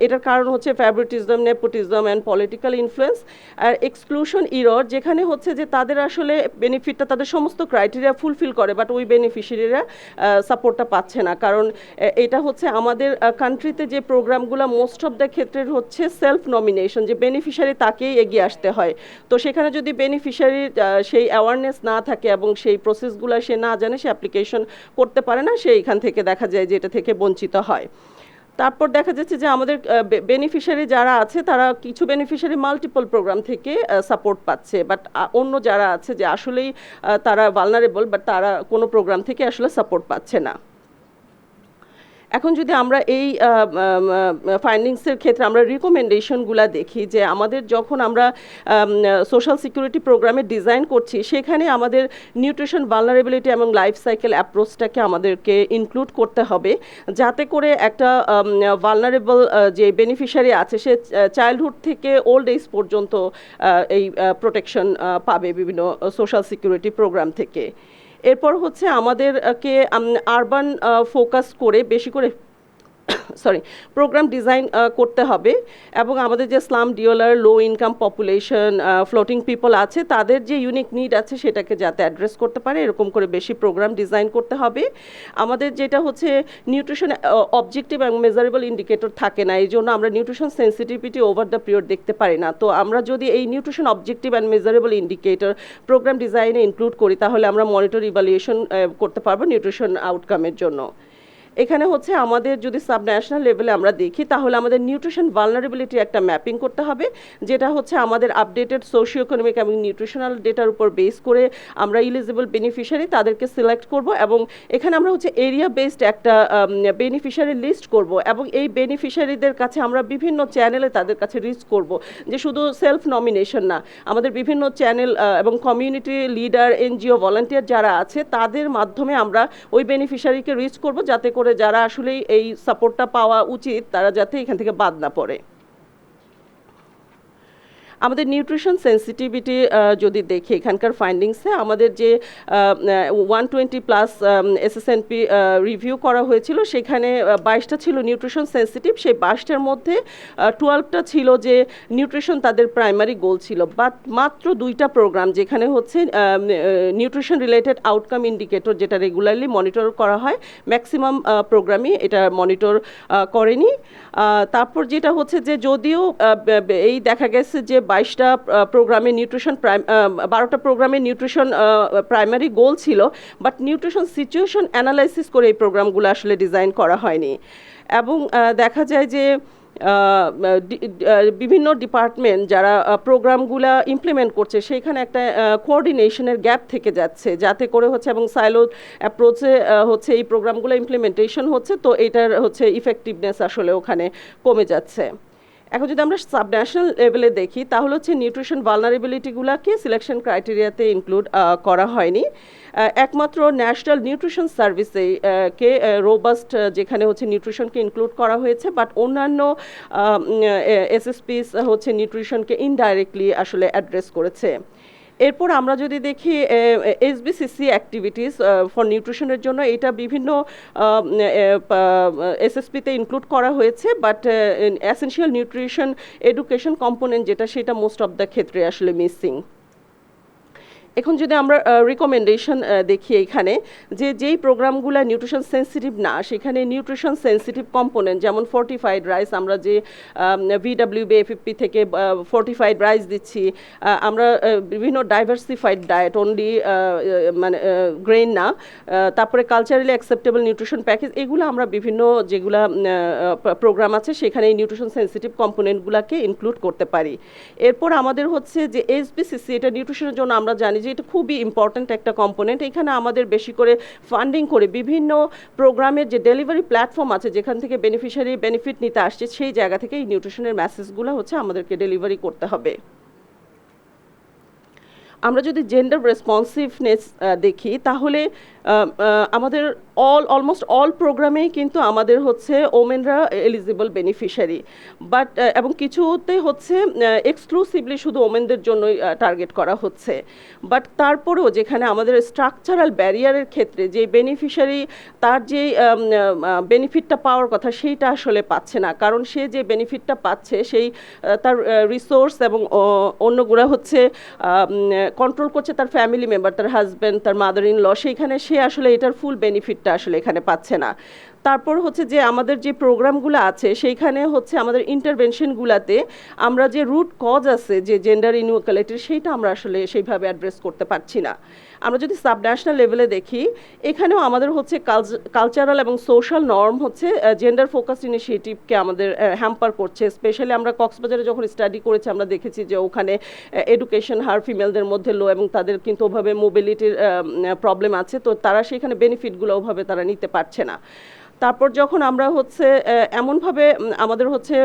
এটার কারণ হচ্ছে favouritism, nepotism and political influence. আর এক্সক্লুশন ইরর, যেখানে হচ্ছে যে তাদের আসলে বেনিফিটটা তাদের সমস্ত ক্রাইটেরিয়া ফুলফিল করে বাট ওই বেনিফিশিয়ারিরা সাপোর্টটা পাচ্ছে না। কারণ এটা হচ্ছে আমাদের কান্ট্রিতে যে প্রোগ্রামগুলো মোস্ট অফ দ্য ক্ষেত্রে হচ্ছে সেলফ নমিনেশন, যে বেনিফিশিয়ারি তাকেই এগিয়ে আসতে হয়। তো সেখানে যদি বেনিফিশিয়ারির সেই অ্যাওয়ারনেস না থাকে এবং সেই প্রসেসগুলো সে না জানে, সে অ্যাপ্লিকেশন করতে পারে না, সে এখান থেকে দেখা যায় যে এটা থেকে বঞ্চিত হয়। তারপর দেখা যাচ্ছে যে আমাদের বেনিফিশিয়ারি যারা আছে তারা কিছু বেনিফিশিয়ারি মাল্টিপল প্রোগ্রাম থেকে সাপোর্ট পাচ্ছে, বাট অন্য যারা আছে যে আসলেই তারা ভালনারেবল বাট তারা কোনো প্রোগ্রাম থেকে আসলে সাপোর্ট পাচ্ছে না। এখন যদি আমরা এই ফাইন্ডিংসের ক্ষেত্রে আমরা রিকমেন্ডেশনগুলো দেখি যে আমাদের যখন আমরা সোশ্যাল সিকিউরিটি প্রোগ্রামে ডিজাইন করছি সেখানে আমাদের নিউট্রিশন ভালনারেবিলিটি এবং লাইফ সাইকেল অ্যাপ্রোচটাকে আমাদেরকে ইনক্লুড করতে হবে, যাতে করে একটা ভালনারেবল যে বেনিফিশিয়ারি আছে সে চাইল্ডহুড থেকে ওল্ড এজ পর্যন্ত এই প্রোটেকশন পাবে বিভিন্ন সোশ্যাল সিকিউরিটি প্রোগ্রাম থেকে। এরপর হচ্ছে আমাদেরকে আরবান ফোকাস করে বেশি করে প্রোগ্রাম ডিজাইন করতে হবে, এবং আমাদের যে slum dweller, low income population, floating people আছে তাদের যে ইউনিক নিড আছে সেটাকে যাতে অ্যাড্রেস করতে পারে এরকম করে বেশি প্রোগ্রাম ডিজাইন করতে হবে। আমাদের যেটা হচ্ছে নিউট্রিশন অবজেক্টিভ এবং মেজারেবল ইন্ডিকেটর থাকে না, এই জন্য আমরা nutrition sensitivity over the period দেখতে পারি না। তো আমরা যদি এই nutrition objective and measurable indicator program ডিজাইনে ইনক্লুড করি তাহলে আমরা মনিটর ইভ্যালুয়েশন করতে পারবো নিউট্রিশন আউটকামের জন্য। এখানে হচ্ছে আমাদের যদি সাবন্যাশনাল লেভেলে আমরা দেখি তাহলে আমাদের নিউট্রিশন ভালনারেবিলিটি একটা ম্যাপিং করতে হবে, যেটা হচ্ছে আমাদের আপডেটেড সোশিও ইকোনমিক এবং নিউট্রিশনাল ডেটার উপর বেস করে আমরা ইলিজিবল বেনিফিশিয়ারি তাদেরকে সিলেক্ট করব, এবং এখানে আমরা হচ্ছে এরিয়া বেসড একটা বেনিফিশিয়ারি লিস্ট করব, এবং এই বেনিফিশিয়ারিদের কাছে আমরা বিভিন্ন চ্যানেলে তাদের কাছে রিচ করব, যে শুধু সেলফ নমিনেশন না, আমাদের বিভিন্ন চ্যানেল এবং কমিউনিটি লিডার, এনজিও, ভলান্টিয়ার যারা আছে তাদের মাধ্যমে আমরা ওই বেনিফিশিয়ারিকে রিচ করব, যাতে করে যারা আসলে এই সাপোর্টটা পাওয়া উচিত তারা যাতে এখান থেকে বাদ না পড়ে। আমাদের নিউট্রিশন সেন্সিটিভিটি যদি দেখি এখানকার ফাইন্ডিংসে আমাদের যে 120+ এসএসএনপি রিভিউ করা হয়েছিল সেখানে 22টা ছিল নিউট্রিশন সেন্সিটিভ, সেই 22টার মধ্যে 12টা ছিল যে নিউট্রিশন তাদের প্রাইমারি গোল ছিল, বাট মাত্র 2টা প্রোগ্রাম যেখানে হচ্ছে নিউট্রিশন রিলেটেড আউটকাম ইন্ডিকেটর যেটা রেগুলারলি মনিটর করা হয়, ম্যাক্সিমাম প্রোগ্রামই এটা মনিটর করেনি। তারপর যেটা হচ্ছে যে যদিও এই দেখা গেছে যে 22টা প্রোগ্রামে নিউট্রিশন 12টা প্রোগ্রামে নিউট্রিশন প্রাইমারি গোল ছিল, বাট নিউট্রিশন সিচুয়েশন অ্যানালাইসিস করে এই প্রোগ্রামগুলো আসলে ডিজাইন করা হয়নি। এবং দেখা যায় যে বিভিন্ন ডিপার্টমেন্ট যারা প্রোগ্রামগুলো ইমপ্লিমেন্ট করছে সেইখানে একটা কোঅর্ডিনেশনের গ্যাপ থেকে যাচ্ছে, যাতে করে হচ্ছে এবং সাইলো অ্যাপ্রোচে হচ্ছে এই প্রোগ্রামগুলো ইমপ্লিমেন্টেশন হচ্ছে, তো এটার হচ্ছে ইফেক্টিভনেস আসলে ওখানে কমে যাচ্ছে। এখন যদি আমরা সাবন্যাশনাল লেভেলে দেখি তাহলে হচ্ছে নিউট্রিশন ভালনারেবিলিটিগুলোকে সিলেকশন ক্রাইটেরিয়াতে ইনক্লুড করা হয়নি, একমাত্র ন্যাশনাল নিউট্রিশন সার্ভিসে কে রোবাস্ট যেখানে হচ্ছে নিউট্রিশনকে ইনক্লুড করা হয়েছে, বাট অন্যান্য এসএসপিস হচ্ছে নিউট্রিশনকে ইনডাইরেক্টলি আসলে অ্যাড্রেস করেছে। এরপর আমরা যদি দেখি এসবিসিসি অ্যাক্টিভিটিস ফর নিউট্রিশনের জন্য এটা বিভিন্ন এসএসপিতে ইনক্লুড করা হয়েছে, but essential nutrition education component যেটা সেটা মোস্ট অফ দ্য ক্ষেত্রে আসলে মিসিং। এখন যদি আমরা রিকমেন্ডেশন দেখি এখানে যেই প্রোগ্রামগুলো নিউট্রিশন সেন্সিটিভ না সেখানে নিউট্রিশন সেন্সিটিভ কম্পোনেন্ট যেমন ফর্টিফাইড রাইস, আমরা যে VWBFP থেকে ফর্টিফাইড রাইস দিচ্ছি, আমরা বিভিন্ন ডাইভার্সিফাইড ডায়েট অনলি মানে গ্রেন না, তারপরে কালচারালি অ্যাকসেপ্টেবল নিউট্রিশন প্যাকেজ, এগুলো আমরা বিভিন্ন যেগুলা প্রোগ্রাম আছে সেখানে এই নিউট্রিশন সেন্সিটিভ কম্পোনেন্টগুলোকে ইনক্লুড করতে পারি। এরপর আমাদের হচ্ছে যে এসবিসিসি, এটা নিউট্রিশনের জন্য আমরা জানি যে এটা খুবই ইম্পর্ট্যান্ট একটা কম্পোনেন্ট, এখানে আমাদের বেশি করে ফান্ডিং করে বিভিন্ন প্রোগ্রামের যে ডেলিভারি প্ল্যাটফর্ম আছে যেখান থেকে বেনিফিশিয়ারি বেনিফিট নিতে আসছে সেই জায়গা থেকে এই নিউট্রিশনের মেসেজগুলো হচ্ছে আমাদেরকে ডেলিভারি করতে হবে। আমরা যদি জেন্ডার রেসপন্সিভনেস দেখি তাহলে আমাদের অলমোস্ট অল প্রোগ্রামেই কিন্তু আমাদের হচ্ছে ওমেনরা এলিজিবল বেনিফিশিয়ারি, বাট এবং কিছুতে হচ্ছে এক্সক্লুসিভলি শুধু ওমেনদের জন্যই টার্গেট করা হচ্ছে, বাট তারপরেও যেখানে আমাদের স্ট্রাকচারাল ব্যারিয়ারের ক্ষেত্রে যে বেনিফিশিয়ারি তার যে বেনিফিটটা পাওয়ার কথা সেইটা আসলে পাচ্ছে না, কারণ সে যে বেনিফিটটা পাচ্ছে সেই তার রিসোর্স এবং অন্যগুলো হচ্ছে কন্ট্রোল করছে তার ফ্যামিলি মেম্বার, তার হাজব্যান্ড, তার মাদার ইন ল, সেইখানে সে আসলে এটার ফুল বেনিফিটটা আসলে এখানে পাচ্ছে না। তারপর হচ্ছে যে আমাদের যে প্রোগ্রামগুলো আছে সেইখানে হচ্ছে আমাদের ইন্টারভেনশনগুলোতে আমরা যে রুট কজ আছে যে জেন্ডার ইনইকুয়ালিটির সেইটা আমরা আসলে সেইভাবে অ্যাড্রেস করতে পারছি না। আমরা যদি সাবন্যাশনাল লেভেলে দেখি এখানেও আমাদের হচ্ছে কালচারাল এবং সোশ্যাল নর্ম হচ্ছে জেন্ডার ফোকাস ইনিশিয়েটিভকে আমাদের হ্যাম্পার করছে। স্পেশালি আমরা কক্সবাজারে যখন স্টাডি করেছি আমরা দেখেছি যে ওখানে এডুকেশন হার ফিমেলদের মধ্যে লো এবং তাদের কিন্তু ওভাবে মোবিলিটির প্রবলেম আছে, তো তারা সেখানে বেনিফিটগুলো ওভাবে তারা নিতে পারছে না। তারপর যখন আমরা হচ্ছে এমনভাবে আমাদের হচ্ছে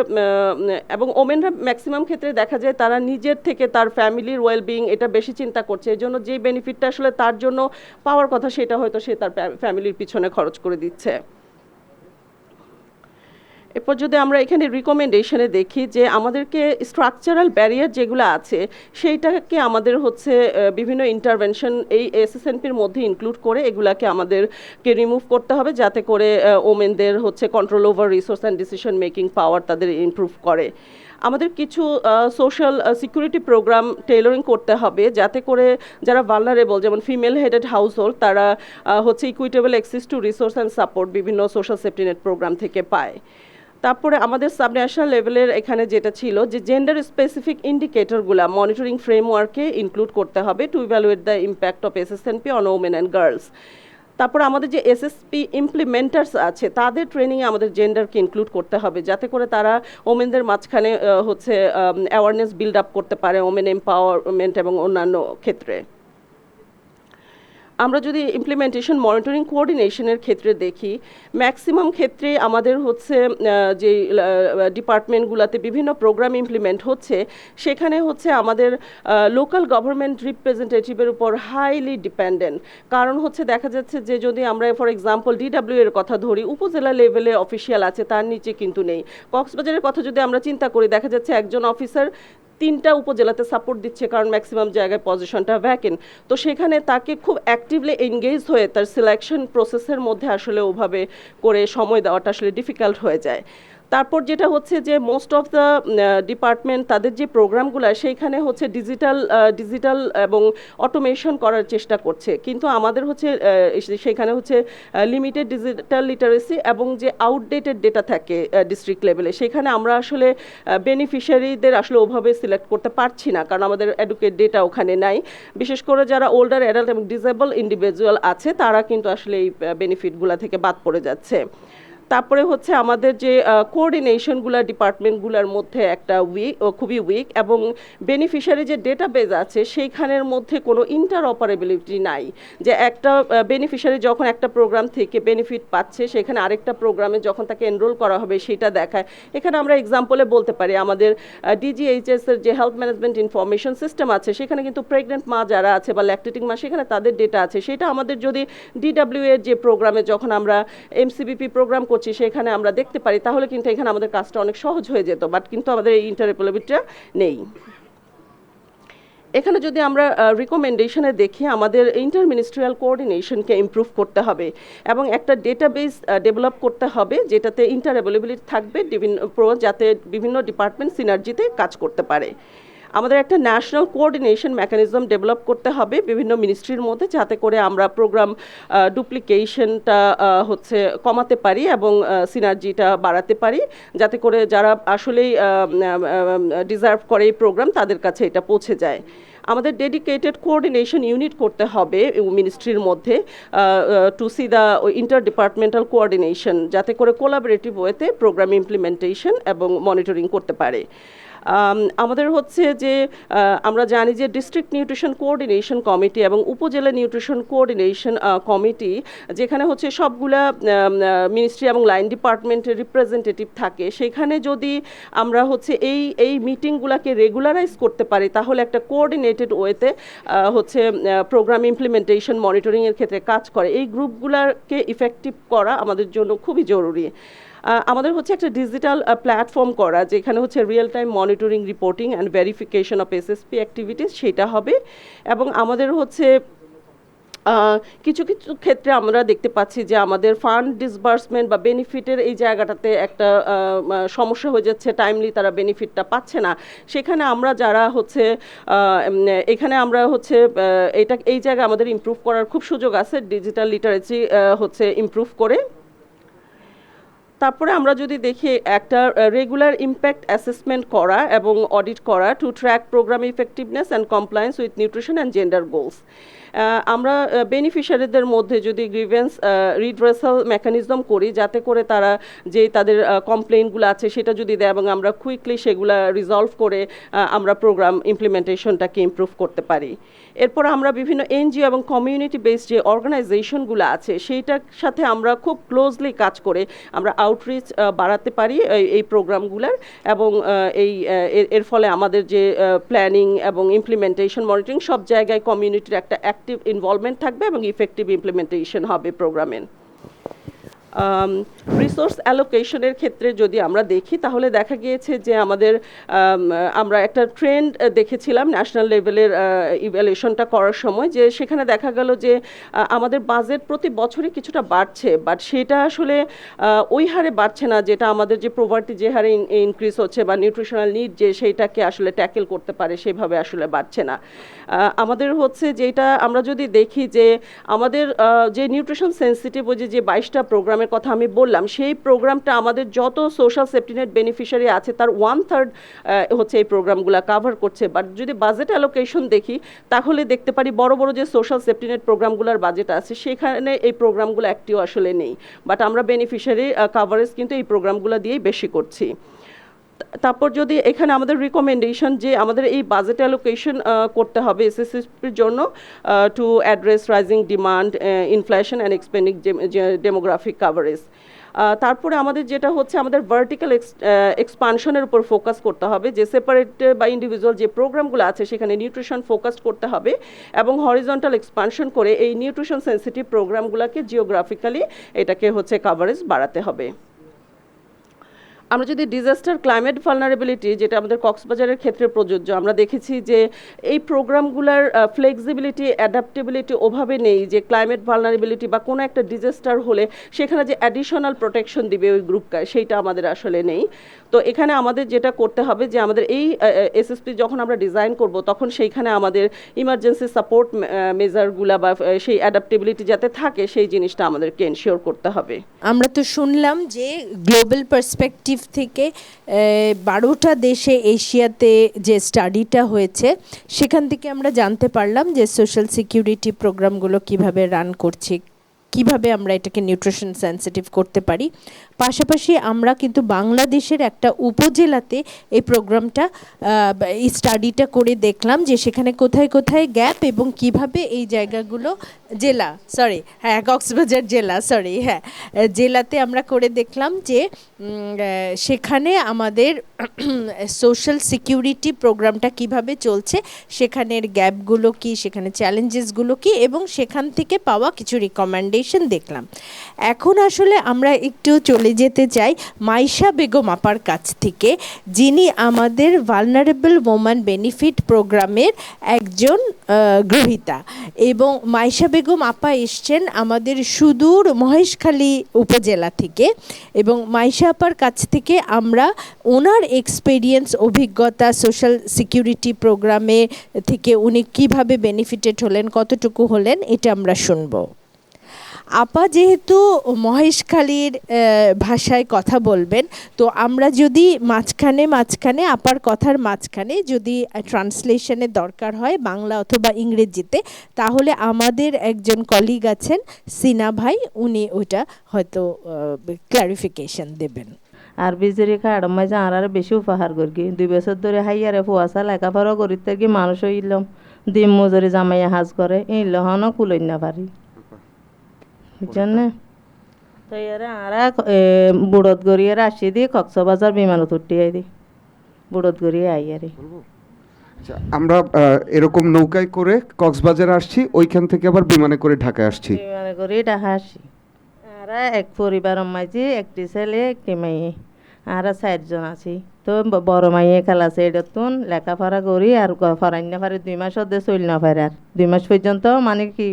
এবং ওমেনরা ম্যাক্সিমাম ক্ষেত্রে দেখা যায় তারা নিজের থেকে তার ফ্যামিলির ওয়েলবিং এটা বেশি চিন্তা করছে, এই জন্য যেই বেনিফিটটা আসলে তার জন্য পাওয়ার কথা সেটা হয়তো সে তার ফ্যামিলির পিছনে খরচ করে দিচ্ছে। এরপর যদি আমরা এখানে রিকমেন্ডেশনে দেখি যে আমাদেরকে স্ট্রাকচারাল ব্যারিয়ার যেগুলো আছে সেইটাকে আমাদের হচ্ছে বিভিন্ন ইন্টারভেনশন এই এসএসএনপির মধ্যে ইনক্লুড করে এগুলাকে আমাদেরকে রিমুভ করতে হবে, যাতে করে ওমেনদের হচ্ছে control over resource and decision making power তাদের ইমপ্রুভ করে। আমাদের কিছু সোশ্যাল সিকিউরিটি প্রোগ্রাম টেইলরিং করতে হবে, যাতে করে যারা ভালনারেবল যেমন ফিমেল হেডেড হাউসহোল্ড তারা হচ্ছে equitable access to resource and support বিভিন্ন সোশ্যাল সেফটি নেট প্রোগ্রাম থেকে পায়। তারপরে আমাদের সাবন্যাশনাল লেভেলের এখানে যেটা ছিল যে জেন্ডার স্পেসিফিক ইন্ডিকেটরগুলা মনিটরিং ফ্রেমওয়ার্কে ইনক্লুড করতে হবে to evaluate the impact of SSNP on women and girls. তারপর আমাদের যে এসএসপি ইমপ্লিমেন্টার্স আছে তাদের ট্রেনিংয়ে আমাদের জেন্ডারকে ইনক্লুড করতে হবে, যাতে করে তারা ওমেনদের মাঝখানে হচ্ছে অ্যাওয়ারনেস বিল্ড আপ করতে পারে ওমেন এম্পাওয়ারমেন্ট এবং অন্যান্য ক্ষেত্রে। আমরা যদি ইমপ্লিমেন্টেশন মনিটরিং কোঅর্ডিনেশনের ক্ষেত্রে দেখি, ম্যাক্সিমাম ক্ষেত্রে আমাদের হচ্ছে যে ডিপার্টমেন্টগুলোতে বিভিন্ন প্রোগ্রাম ইমপ্লিমেন্ট হচ্ছে সেখানে হচ্ছে আমাদের লোকাল গভর্নমেন্ট রিপ্রেজেন্টেটিভের উপর হাইলি ডিপেন্ডেন্ট। কারণ হচ্ছে দেখা যাচ্ছে যে যদি আমরা ফর এক্সাম্পল ডিডাব্লিউ এর কথা ধরি, উপজেলা লেভেলে অফিসিয়াল আছে, তার নিচে কিন্তু নেই। কক্সবাজারের কথা যদি আমরা চিন্তা করি, দেখা যাচ্ছে একজন অফিসার 3টা উপজেলাতে সাপোর্ট দিচ্ছে, কারণ ম্যাক্সিমাম জায়গায় পজিশনটা ভ্যাকেন্ট। তো সেখানে তাকে খুব অ্যাক্টিভলি এনগেজ হয়ে তার সিলেকশন প্রসেসের মধ্যে আসলে ওভাবে করে সময় দেওয়াটা আসলে ডিফিকাল্ট হয়ে যায়। তারপর যেটা হচ্ছে যে মোস্ট অফ দ্য ডিপার্টমেন্ট তাদের যে প্রোগ্রামগুলো সেইখানে হচ্ছে ডিজিটাল এবং অটোমেশন করার চেষ্টা করছে, কিন্তু আমাদের হচ্ছে সেখানে হচ্ছে লিমিটেড ডিজিটাল লিটারেসি এবং যে আউটডেটেড ডেটা থাকে ডিস্ট্রিক্ট লেভেলে, সেখানে আমরা আসলে বেনিফিশিয়ারিদের আসলে ওভাবে সিলেক্ট করতে পারছি না, কারণ আমাদের অ্যাডুকেট ডেটা ওখানে নাই। বিশেষ করে যারা ওল্ডার অ্যাডাল্ট এবং ডিসেবল ইন্ডিভিজুয়াল আছে তারা কিন্তু আসলে এই বেনিফিটগুলো থেকে বাদ পড়ে যাচ্ছে। তারপরে হচ্ছে আমাদের যে কোঅর্ডিনেশনগুলো ডিপার্টমেন্টগুলোর মধ্যে একটা খুবই উইক, এবং বেনিফিশিয়ারি যে ডেটাবেজ আছে সেইখানের মধ্যে কোনো ইন্টারঅপারেবিলিটি নাই, যে একটা বেনিফিশিয়ারি যখন একটা প্রোগ্রাম থেকে বেনিফিট পাচ্ছে সেখানে আরেকটা প্রোগ্রামে যখন তাকে এনরোল করা হবে সেটা দেখায়। এখানে আমরা এক্সাম্পলে বলতে পারি আমাদের ডিজিএইচএস এর যে হেলথ ম্যানেজমেন্ট ইনফরমেশন সিস্টেম আছে সেখানে কিন্তু প্রেগনেন্ট মা যারা আছে বা ল্যাকটেটিং মা সেখানে তাদের ডেটা আছে, সেটা আমাদের যদি ডিডাব্লিউ এর যে প্রোগ্রামে যখন আমরা এমসিবিপি প্রোগ্রাম করছি সেখানে আমরা দেখতে পারি, তাহলে কিন্তু এখানে আমাদের কাজটা অনেক সহজ হয়ে যেত, বাট কিন্তু আমাদের এই ইন্টারঅপারেবিলিটিটা নেই। এখানে যদি আমরা রিকমেন্ডেশনে দেখি, আমাদের ইন্টার মিনিস্ট্রিয়াল কোঅর্ডিনেশনকে ইমপ্রুভ করতে হবে এবং একটা ডেটাবেস ডেভেলপ করতে হবে যেটাতে ইন্টারঅপারেবিলিটি থাকবে যাতে বিভিন্ন ডিপার্টমেন্ট সিনার্জিতে কাজ করতে পারে। আমাদের একটা ন্যাশনাল কোঅর্ডিনেশন মেকানিজম ডেভেলপ করতে হবে বিভিন্ন মিনিস্ট্রির মধ্যে, যাতে করে আমরা প্রোগ্রাম ডুপ্লিকেশনটা হচ্ছে কমাতে পারি এবং সিনার্জিটা বাড়াতে পারি, যাতে করে যারা আসলেই ডিজার্ভ করে এই প্রোগ্রাম তাদের কাছে এটা পৌঁছে যায়। আমাদের ডেডিকেটেড কোঅর্ডিনেশন ইউনিট করতে হবে মিনিস্ট্রির মধ্যে to see the inter departmental coordination, যাতে করে কোলাবোরেটিভ ওয়েতে প্রোগ্রাম ইমপ্লিমেন্টেশন এবং মনিটরিং করতে পারে। আমাদের হচ্ছে যে আমরা জানি যে ডিস্ট্রিক্ট নিউট্রিশন কোঅর্ডিনেশন কমিটি এবং উপজেলা নিউট্রিশন কোঅর্ডিনেশন কমিটি, যেখানে হচ্ছে সবগুলা মিনিস্ট্রি এবং লাইন ডিপার্টমেন্টের রিপ্রেজেন্টেটিভ থাকে, সেখানে যদি আমরা হচ্ছে এই মিটিংগুলোকে রেগুলারাইজ করতে পারি তাহলে একটা কোঅর্ডিনেটেড ওয়েতে হচ্ছে প্রোগ্রাম ইমপ্লিমেন্টেশন মনিটরিংয়ের ক্ষেত্রে কাজ করে। এই গ্রুপগুলোকে ইফেক্টিভ করা আমাদের জন্য খুবই জরুরি। আমাদের হচ্ছে একটা ডিজিটাল প্ল্যাটফর্ম করা, যেখানে হচ্ছে real time monitoring, reporting and verification of SSP activities সেটা হবে। এবং আমাদের হচ্ছে কিছু কিছু ক্ষেত্রে আমরা দেখতে পাচ্ছি যে আমাদের ফান্ড ডিসবার্সমেন্ট বা বেনিফিটের এই জায়গাটাতে একটা সমস্যা হয়ে যাচ্ছে, টাইমলি তারা বেনিফিটটা পাচ্ছে না। সেখানে আমরা যারা হচ্ছে এখানে আমরা হচ্ছে এই জায়গায় আমাদের ইমপ্রুভ করার খুব সুযোগ আছে, ডিজিটাল লিটারেসি হচ্ছে ইমপ্রুভ করে। তারপরে আমরা যদি দেখি একটা রেগুলার ইম্প্যাক্ট অ্যাসেসমেন্ট করা এবং অডিট করা to track program effectiveness and compliance with nutrition and gender goals. আমরা বেনিফিশিয়ারিদের মধ্যে যদি গ্রিভেন্স রিড্রেসাল মেকানিজম করি, যাতে করে তারা যে তাদের কমপ্লেইনগুলো আছে সেটা যদি দেয় এবং আমরা কুইকলি সেগুলো রিজলভ করে আমরা প্রোগ্রাম ইমপ্লিমেন্টেশনটাকে ইমপ্রুভ করতে পারি। এরপর আমরা বিভিন্ন এনজিও এবং কমিউনিটি বেসড যে অর্গানাইজেশনগুলো আছে সেইটার সাথে আমরা খুব ক্লোজলি কাজ করে আমরা আউটরিচ বাড়াতে পারি এই প্রোগ্রামগুলোর, এবং এর ফলে আমাদের যে প্ল্যানিং এবং ইমপ্লিমেন্টেশন মনিটরিং সব জায়গায় কমিউনিটির একটা অ্যাক্টিভ ইনভলভমেন্ট থাকবে এবং ইফেক্টিভ ইমপ্লিমেন্টেশন হবে প্রোগ্রামের। রিসোর্স অ্যালোকেশনের ক্ষেত্রে যদি আমরা দেখি তাহলে দেখা গিয়েছে যে আমরা একটা ট্রেন্ড দেখেছিলাম ন্যাশনাল লেভেলের ইভ্যালুয়েশনটা করার সময়, যে সেখানে দেখা গেল যে আমাদের বাজেট প্রতি বছরই কিছুটা বাড়ছে, বাট সেটা আসলে ওই হারে বাড়ছে না যেটা আমাদের যে প্রভার্টি যে হারে ইনক্রিজ হচ্ছে বা নিউট্রিশনাল নিড যে সেইটাকে আসলে ট্যাকেল করতে পারে সেভাবে আসলে বাড়ছে না। আমাদের হচ্ছে যেটা আমরা যদি দেখি যে আমাদের যে নিউট্রিশন সেন্সিটিভ ওই যে 22টা প্রোগ্রামের কথা আমি বললাম, সেই প্রোগ্রামটা আমাদের যত সোশ্যাল সেফটিনেট বেনিফিশিয়ারি আছে তার 1/3 হচ্ছে এই প্রোগ্রামগুলো কাভার করছে। বাট যদি বাজেট অ্যালোকেশন দেখি তাহলে দেখতে পারি বড় বড় যে সোশ্যাল সেফটিনেট প্রোগ্রামগুলোর বাজেট আছে সেখানে এই প্রোগ্রামগুলো একটিও আসলে নেই, বাট আমরা বেনিফিশিয়ারি কাভারেজ কিন্তু এই প্রোগ্রামগুলো দিয়েই বেশি করছি। তারপর যদি এখানে আমাদের রিকমেন্ডেশন যে আমাদের এই বাজেট অ্যালোকেশন করতে হবে এসএসসির জন্য to address rising demand, inflation and expanding demographic coverage. তারপরে আমাদের যেটা হচ্ছে আমাদের ভার্টিক্যাল এক্সপানশনের উপর ফোকাস করতে হবে, যে সেপারেট বা ইন্ডিভিজুয়াল যে প্রোগ্রামগুলো আছে সেখানে নিউট্রিশন ফোকাস করতে হবে এবং হরিজন্টাল এক্সপানশন করে এই নিউট্রিশন সেন্সিটিভ প্রোগ্রামগুলোকে জিওগ্রাফিক্যালি এটাকে হচ্ছে কাভারেজ বাড়াতে হবে। আমরা যদি ডিজাস্টার ক্লাইমেট ভালনারেবিলিটি যেটা আমাদের কক্সবাজারের ক্ষেত্রে প্রযোজ্য, আমরা দেখেছি যে এই প্রোগ্রামগুলোর ফ্লেক্সিবিলিটি অ্যাডাপ্টেবিলিটি ওভাবে নেই যে ক্লাইমেট ভালনারেবিলিটি বা কোনো একটা ডিজাস্টার হলে সেখানে যে অ্যাডিশনাল প্রোটেকশন দিবে ওই গ্রুপকে সেইটা আমাদের আসলে নেই। তো এখানে আমাদের যেটা করতে হবে যে আমাদের এই এসএসপি যখন আমরা ডিজাইন করব তখন সেইখানে আমাদের ইমার্জেন্সি সাপোর্ট মেজারগুলা বা সেই অ্যাডাপ্টেবিলিটি যাতে থাকে সেই জিনিসটা আমাদেরকে এনশিওর করতে হবে। আমরা তো শুনলাম যে গ্লোবাল পার্সপেক্টিভ থেকে 12টা দেশে এশিয়াতে যে স্টাডিটা হয়েছে সেখান থেকে আমরা জানতে পারলাম যে সোশ্যাল সিকিউরিটি প্রোগ্রামগুলো কিভাবে রান করছে, কিভাবে আমরা এটাকে নিউট্রিশন সেন্সিটিভ করতে পারি। পাশাপাশি আমরা কিন্তু বাংলাদেশের একটা উপজেলাতে এই প্রোগ্রামটা এই স্টাডিটা করে দেখলাম যে সেখানে কোথায় কোথায় গ্যাপ এবং কিভাবে এই জায়গাগুলো কক্সবাজার জেলাতে আমরা করে দেখলাম যে সেখানে আমাদের সোশ্যাল সিকিউরিটি প্রোগ্রামটা কিভাবে চলছে, সেখানের গ্যাপগুলো কি, সেখানে চ্যালেঞ্জেসগুলো কি, এবং সেখান থেকে পাওয়া কিছু রিকমেন্ডেশন দেখলাম। এখন আসলে আমরা একটু চলে যেতে চাই মাইশা বেগম আপার কাছ থেকে, যিনি আমাদের ভালনারেবল ওম্যান বেনিফিট প্রোগ্রামের একজন গ্রহীতা, এবং মাইশা বেগম আপা এসছেন আমাদের সুদূর মহেশখালী উপজেলা থেকে, এবং মাইশা আপার কাছ থেকে আমরা ওনার এক্সপেরিয়েন্স, অভিজ্ঞতা, সোশ্যাল সিকিউরিটি প্রোগ্রামে থেকে উনি কিভাবে বেনিফিটেড হলেন, কতটুকু হলেন, এটা আমরা শুনবো। আপা যেহেতু মহেশখালীর ভাষায় কথা বলবেন, তো আমরা যদি মাঝখানে আপার কথার মাঝখানে যদি ট্রান্সলেশনের দরকার হয় বাংলা অথবা ইংরেজিতে, তাহলে আমাদের একজন কলিগ আছেন সিনা ভাই, উনি ওইটা হয়তো ক্লারিফিকেশন দেবেন। আর বিজেরি খাড়মাই যে আর বেশি উপহার করি 2 বছর ধরে হাইয়ারে ফুয়াশা লেখাপড়া করি থাকি মানুষ ইলম দিন মজুরি জামাইয়া হাজ করে ইলহনও কুলই না পারি বুঝছেন। তো ইয়ারে আর বুড়ত গড়িয়ে আসি দি কক্সবাজার বিমানত উঠিয়ে দি বুড়ত গড়িয়ে আইয়ারে। আমরা এরকম নৌকায় করে কক্সবাজার আসছি, ওইখান থেকে আবার বিমানে করে ঢাকায় আসছি। বিমানে করে ঢাকা আসি। আর এক পরিবার মাঝে একটি ছেলে একটি মেয়ে, আর 4 জন আছি। তো বড় মাইয়ে খেলাছে এটাতুন লেখাপড়া করি আর ফরাইন না পারে 2 মাস অধ্যে চল না পারে, আর 2 মাস পর্যন্ত মানে কি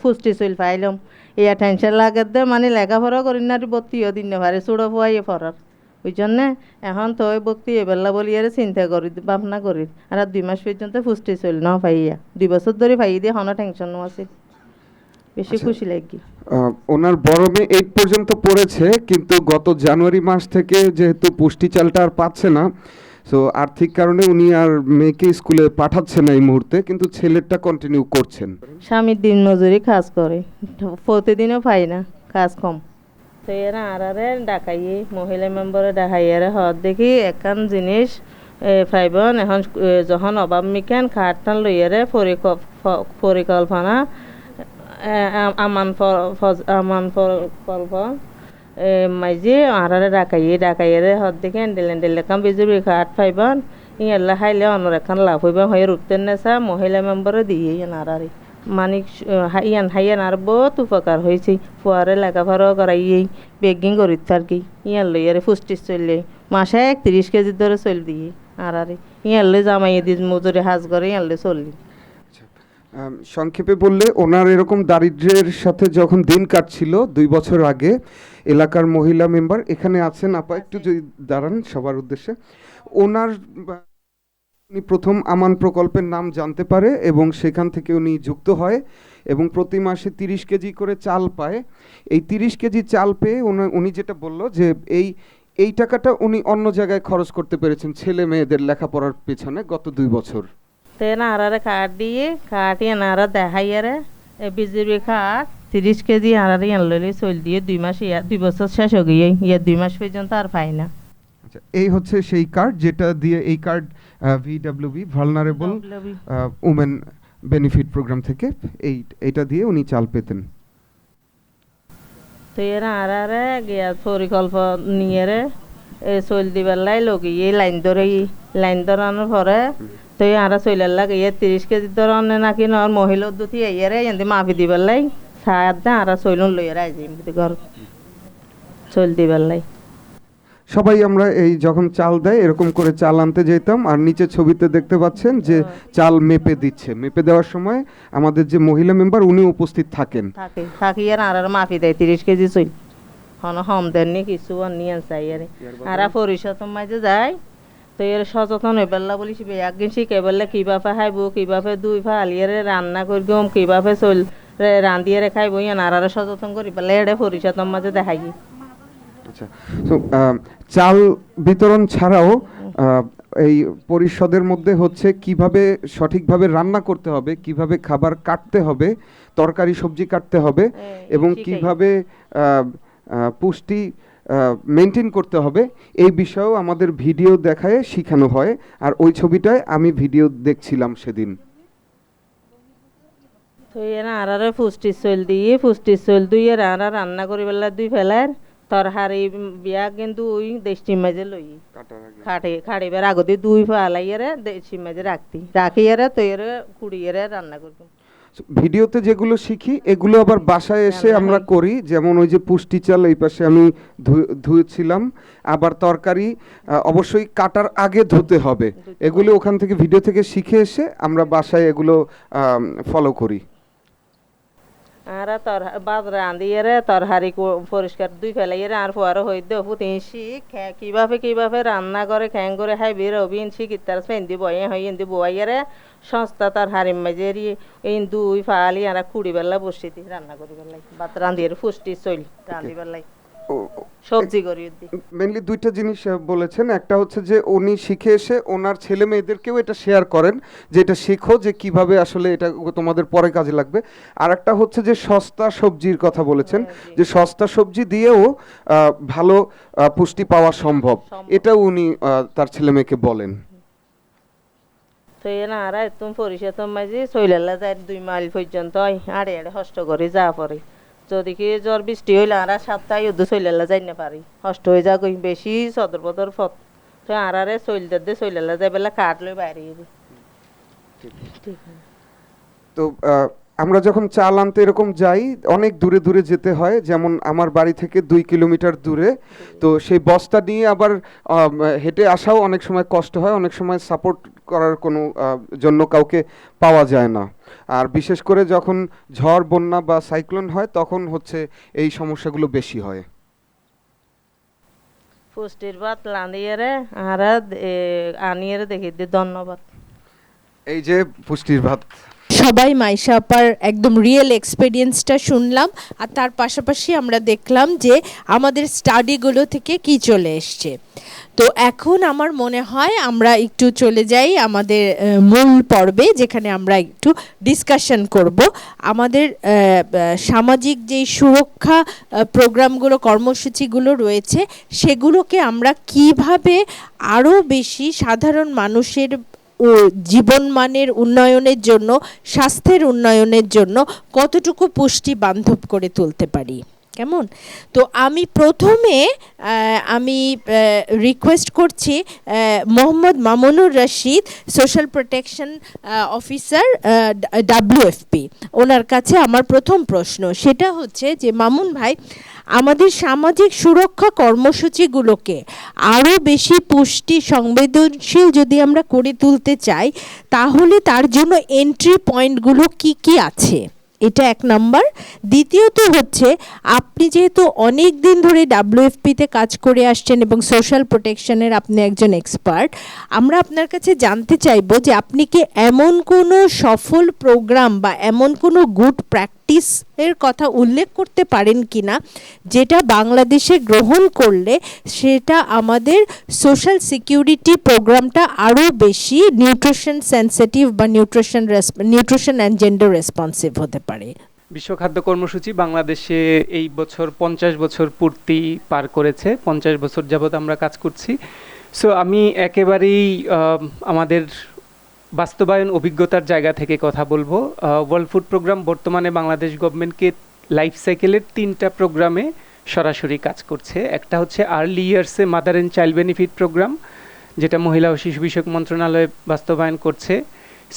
ফুষ্টি চল পাইলাম ইয়া টেনশন লাগে দে মানে লেখাপড়া করি না বত্তিও দিন না পারে চুড়ো পোয়াইয়ে পড়ার ওই জন্যে এখন তো ওই বক্তি এবেলা বলি আর চিন্তা করি ভাবনা করি আর 2 মাস পর্যন্ত ফুষ্টি চল না পাইয়া 2 বছর ধরে পাই দিয়ে হনো টেনশনও আছে। বেশি আচ্ছা। খুশি লাগি। ওনার বড় মেয়ে 8 পর্যন্ত পড়েছে, কিন্তু গত জানুয়ারি মাস থেকে যেহেতু পুষ্টি চালটা আর পাচ্ছে না, সো আর্থিক কারণে উনি আর মেয়েকে স্কুলে পাঠাচ্ছেন না এই মুহূর্তে, কিন্তু ছেলেরটা কন্টিনিউ করছেন। স্বামীর দিন মজুরি কাজ করে, প্রতিদিনও পাই না, কাজ কম। তো এরা আরারে ডাকাইয়ে মহিলা মেম্বারে ডাকাইয়ারে হওয়ার দেখি একান জিনিস ফাইবন এখন যখন অভাব মিকেন খাটটান লইয়ারে পরিকল্পনা আমান প্রকল্প মাইজি আরারে ডাকাইয়ারে হওয়ার দেখি এন্ডেল একান বিজুরি খাট ফাইবন ইয়াল্লা খাইলে অন্য এখান লাভ হইবা হয়ে উঠতেন নেশা মহিলা মেম্বারে দিয়ে আরারে মানিক হাইয়ান আর বহুত উপকার হয়েছে। ফুয়ারে লেখাপড়াও করাইয়েই বেগিং করিত আর কি ইয়ার লই আরে ফুস্টিস চললে মাসে 31 কেজি ধরে চল দিয়ে আরে ইয়ার লই জামাইয়ে দিস মজুরি হাজ করে ইয়ার লই চললি। সংক্ষেপে বললে ওনার এরকম দারিদ্র্যের সাথে যখন দিন কাটছিল 2 বছর আগে, এলাকার মহিলা মেম্বার এখানে আছেন, আপা একটু যদি দাঁড়ান সবার উদ্দেশ্যে। ওনার উনি প্রথম আমান প্রকল্পের নাম জানতে পারে এবং সেখান থেকে উনি যুক্ত হয় এবং প্রতি মাসে 30 কেজি করে চাল পায়। এই 30 কেজি চাল পেয়ে উনি যেটা বলল যে এই টাকাটা উনি অন্য জায়গায় খরচ করতে পেরেছেন ছেলে মেয়েদের লেখাপড়ার পেছনে গত 2 বছর। তেন আরারে কার্ড দিয়ে কাটিয়ে নারা দেখাইয়ারে বিজেপি কার্ড 30 কেজি আরারে ইয়ান লইলে চল দিয়ে 2 মাস 2 বছর শেষ হয়ে গিয়ে 2 মাস পর্যন্ত আর পাই না। আচ্ছা, এই হচ্ছে সেই কার্ড যেটা দিয়ে এই card VWB vulnerable women benefit program থেকে এইটা দিয়ে উনি চাল পেতেন। তো এরা আরারে গিয়া পরিকল্পনা নিয়ে রে চল দিবার লাই লগিয়ে লাইন ধরানোর পরে তো আরা চইলার লাগে 30 কেজি ধরনে নাকি নর মহিলা দুটি এয়ারে এন্দি মাফি দিবার লাই সাত দা আরা চইলন লইয়ারা আইজি ঘর চল দিবার লাই। সবাই আমরা এই যখন চাল দেয় এরকম করে চাল আনতে যেতাম, আর নিচে ছবিতে দেখতে পাচ্ছেন যে চাল মেপে দিচ্ছে। মেপে দেওয়ার সময় আমাদের যে মহিলা মেম্বার উনি উপস্থিত থাকেন। থাকি আর মাফি দেয় 30 কেজি চইল হন হম দেননি কিছু নিয়ে চাই আর পরিষদ মাঝে যায়। তো এর সচেতন হইবেলা বলি একদিন শিখে বললে কিভাবে খাইব, কিভাবে দুই ফা আলিয়ারে রান্না করবো, কিভাবে চল রান্ধিয়ে খাইব, আর সচেতন করি পেলে এটা পরিষদ মাঝে দেখাই। আচ্ছা, তো চাল বিতরণ ছাড়াও এই পরিষদের মধ্যে হচ্ছে কিভাবে সঠিকভাবে রান্না করতে হবে, কিভাবে খাবার কাটতে হবে, তরকারি সবজি কাটতে হবে এবং কিভাবে পুষ্টি মেনটেন করতে হবে, এই বিষয়েও আমাদের ভিডিও দেখায় শেখানো হয়। আর ওই ছবিটায় আমি ভিডিও দেখছিলাম সেদিন। তো এরা আরারে পুষ্টি চল দিয়ে রান্না করি বেলা দুই ফেলার তরহারি বিয়া কিন্তু ওই দেশটির মাঝে লই খাড়িবার আগতে দুই ফালাইয়ারে দেশটির মাঝে রাখিয়ারে তো এর কুড়িয়ারে রান্না করবো। ভিডিওতে যেগুলো শিখি এগুলো আবার বাসায় এসে আমরা করি, যেমন ওই যে পুষ্টি চাল এই পাশে আমি ধুয়েছিলাম, আবার তরকারি অবশ্যই কাটার আগে ধুতে হবে, এগুলো ওখান থেকে ভিডিও থেকে শিখে এসে আমরা বাসায় এগুলো ফলো করি। আর বাদ রাঁধিয়ে তরহারি পরিষ্কার দুই ফেলাইয়ে আর ফুয়ারো হই দেখু তিনশি কিভাবে রান্না করে খ্যাং করে হাই বের হবি শিখ ইতার পেন্দি বয়ে হই এন্দি বয়ারে সস্তা তরহারি মাঝেরি এই দুই ফালি আর কুড়ি বেলা বসিতি রান্না করি বেলাই ভাত রাঁধিয়ে পুষ্টি চল রাঁধি বেলাই সবজি করি। মেইনলি দুইটা জিনিস বলেছেন, একটা হচ্ছে যে উনি শিখে এসে ওনার ছেলে মেয়েদেরকেও এটা শেয়ার করেন যে এটা শেখো যে কিভাবে আসলে এটা তোমাদের পরে কাজে লাগবে। আর একটা হচ্ছে যে সস্তা সবজির কথা বলেছেন, যে সস্তা সবজি দিয়েও ভালো পুষ্টি পাওয়া সম্ভব, এটাও উনি তার ছেলে মেয়েকে বলেন। তো এরা আর তুমি পরিষদ মাঝে চইলালা যায় 2 মাইল পর্যন্ত আড়ে কষ্ট করে যা পরে যদি কি জ্বর বৃষ্টি হইলে আর সপ্তাহে উদ্দ চইলালা যাই না পারি কষ্ট হয়ে যা কই বেশি সদর বদর ফত তো আরে চইলালা যাই বেলা কাট লই বাইরে। তো আমরা যখন চাল আনতে এরকম যাই অনেক দূরে দূরে যেতে হয়, যেমন আমার বাড়ি থেকে 2 কিলোমিটার দূরে, তো সেই বস্তা নিয়ে আবার হেঁটে আসাও অনেক সময় কষ্ট হয়, অনেক সময় সাপোর্ট করার কোনো জন্য কাউকে পাওয়া যায় না। আর বিশেষ করে যখন ঝড় বন্যা বা সাইক্লোন হয় তখন হচ্ছে এই সমস্যাগুলো বেশি হয়। পুষ্টির ভাত রাঁধিয়ে আর আনিয়ে দেখি ধন্যবাদ। এই যে পুষ্টির ভাত সবাই মাইশা আপার একদম রিয়েল এক্সপেরিয়েন্সটা শুনলাম, আর তার পাশাপাশি আমরা দেখলাম যে আমাদের স্টাডিগুলো থেকে কি চলে এসছে। তো এখন আমার মনে হয় আমরা একটু চলে যাই আমাদের মূল পর্বে, যেখানে আমরা একটু ডিসকাশন করব আমাদের সামাজিক যেই সুরক্ষা প্রোগ্রামগুলো, কর্মসূচিগুলো রয়েছে, সেগুলোকে আমরা কিভাবে আরও বেশি সাধারণ মানুষের ও জীবনমানের উন্নয়নের জন্য, স্বাস্থ্যের উন্নয়নের জন্য কতটুকু পুষ্টি বান্ধব করে তুলতে পারি। কেমন? তো আমি প্রথমে আমি রিকোয়েস্ট করছি Mohammad Mamunur Rashid, social protection officer WFP, ওনার কাছে আমার প্রথম প্রশ্ন সেটা হচ্ছে যে মামুন ভাই, আমাদের সামাজিক সুরক্ষা কর্মসূচিগুলোকে আরও বেশি পুষ্টি সংবেদনশীল যদি আমরা করে তুলতে চাই, তাহলে তার জন্য এন্ট্রি পয়েন্টগুলো কি কি আছে, এটা এক নাম্বার। দ্বিতীয়ত হচ্ছে, আপনি যেহেতু অনেক দিন ধরে WFP-তে কাজ করে আসছেন এবং সোশ্যাল প্রোটেকশনের আপনি একজন এক্সপার্ট, আমরা আপনার কাছে জানতে চাইবো যে আপনি কি এমন কোনো সফল প্রোগ্রাম বা এমন কোনো গুড প্র্যাকটিসের কথা উল্লেখ করতে পারেন কিনা, যেটা বাংলাদেশে গ্রহণ করলে সেটা আমাদের সোশ্যাল সিকিউরিটি প্রোগ্রামটা আরও বেশি নিউট্রিশন সেন্সিটিভ বা নিউট্রিশন অ্যান্ড জেন্ডার রেসপন্সিভ হতে পারে। বিশ্ব খাদ্য কর্মসূচি বাংলাদেশে এই বছর 50 বছর পূর্তি পার করেছে। 50 বছর যাবৎ আমরা কাজ করছি। সো আমি একেবারেই আমাদের বাস্তবায়ন অভিজ্ঞতার জায়গা থেকে কথা বলবো। ওয়ার্ল্ড ফুড প্রোগ্রাম বর্তমানে বাংলাদেশ গভর্নমেন্টকে লাইফ সাইকেলের 3টা প্রোগ্রামে সরাসরি কাজ করছে। একটা হচ্ছে আর্লি ইয়ার্সে mother and child benefit programme, যেটা মহিলা ও শিশু বিষয়ক মন্ত্রণালয় বাস্তবায়ন করছে।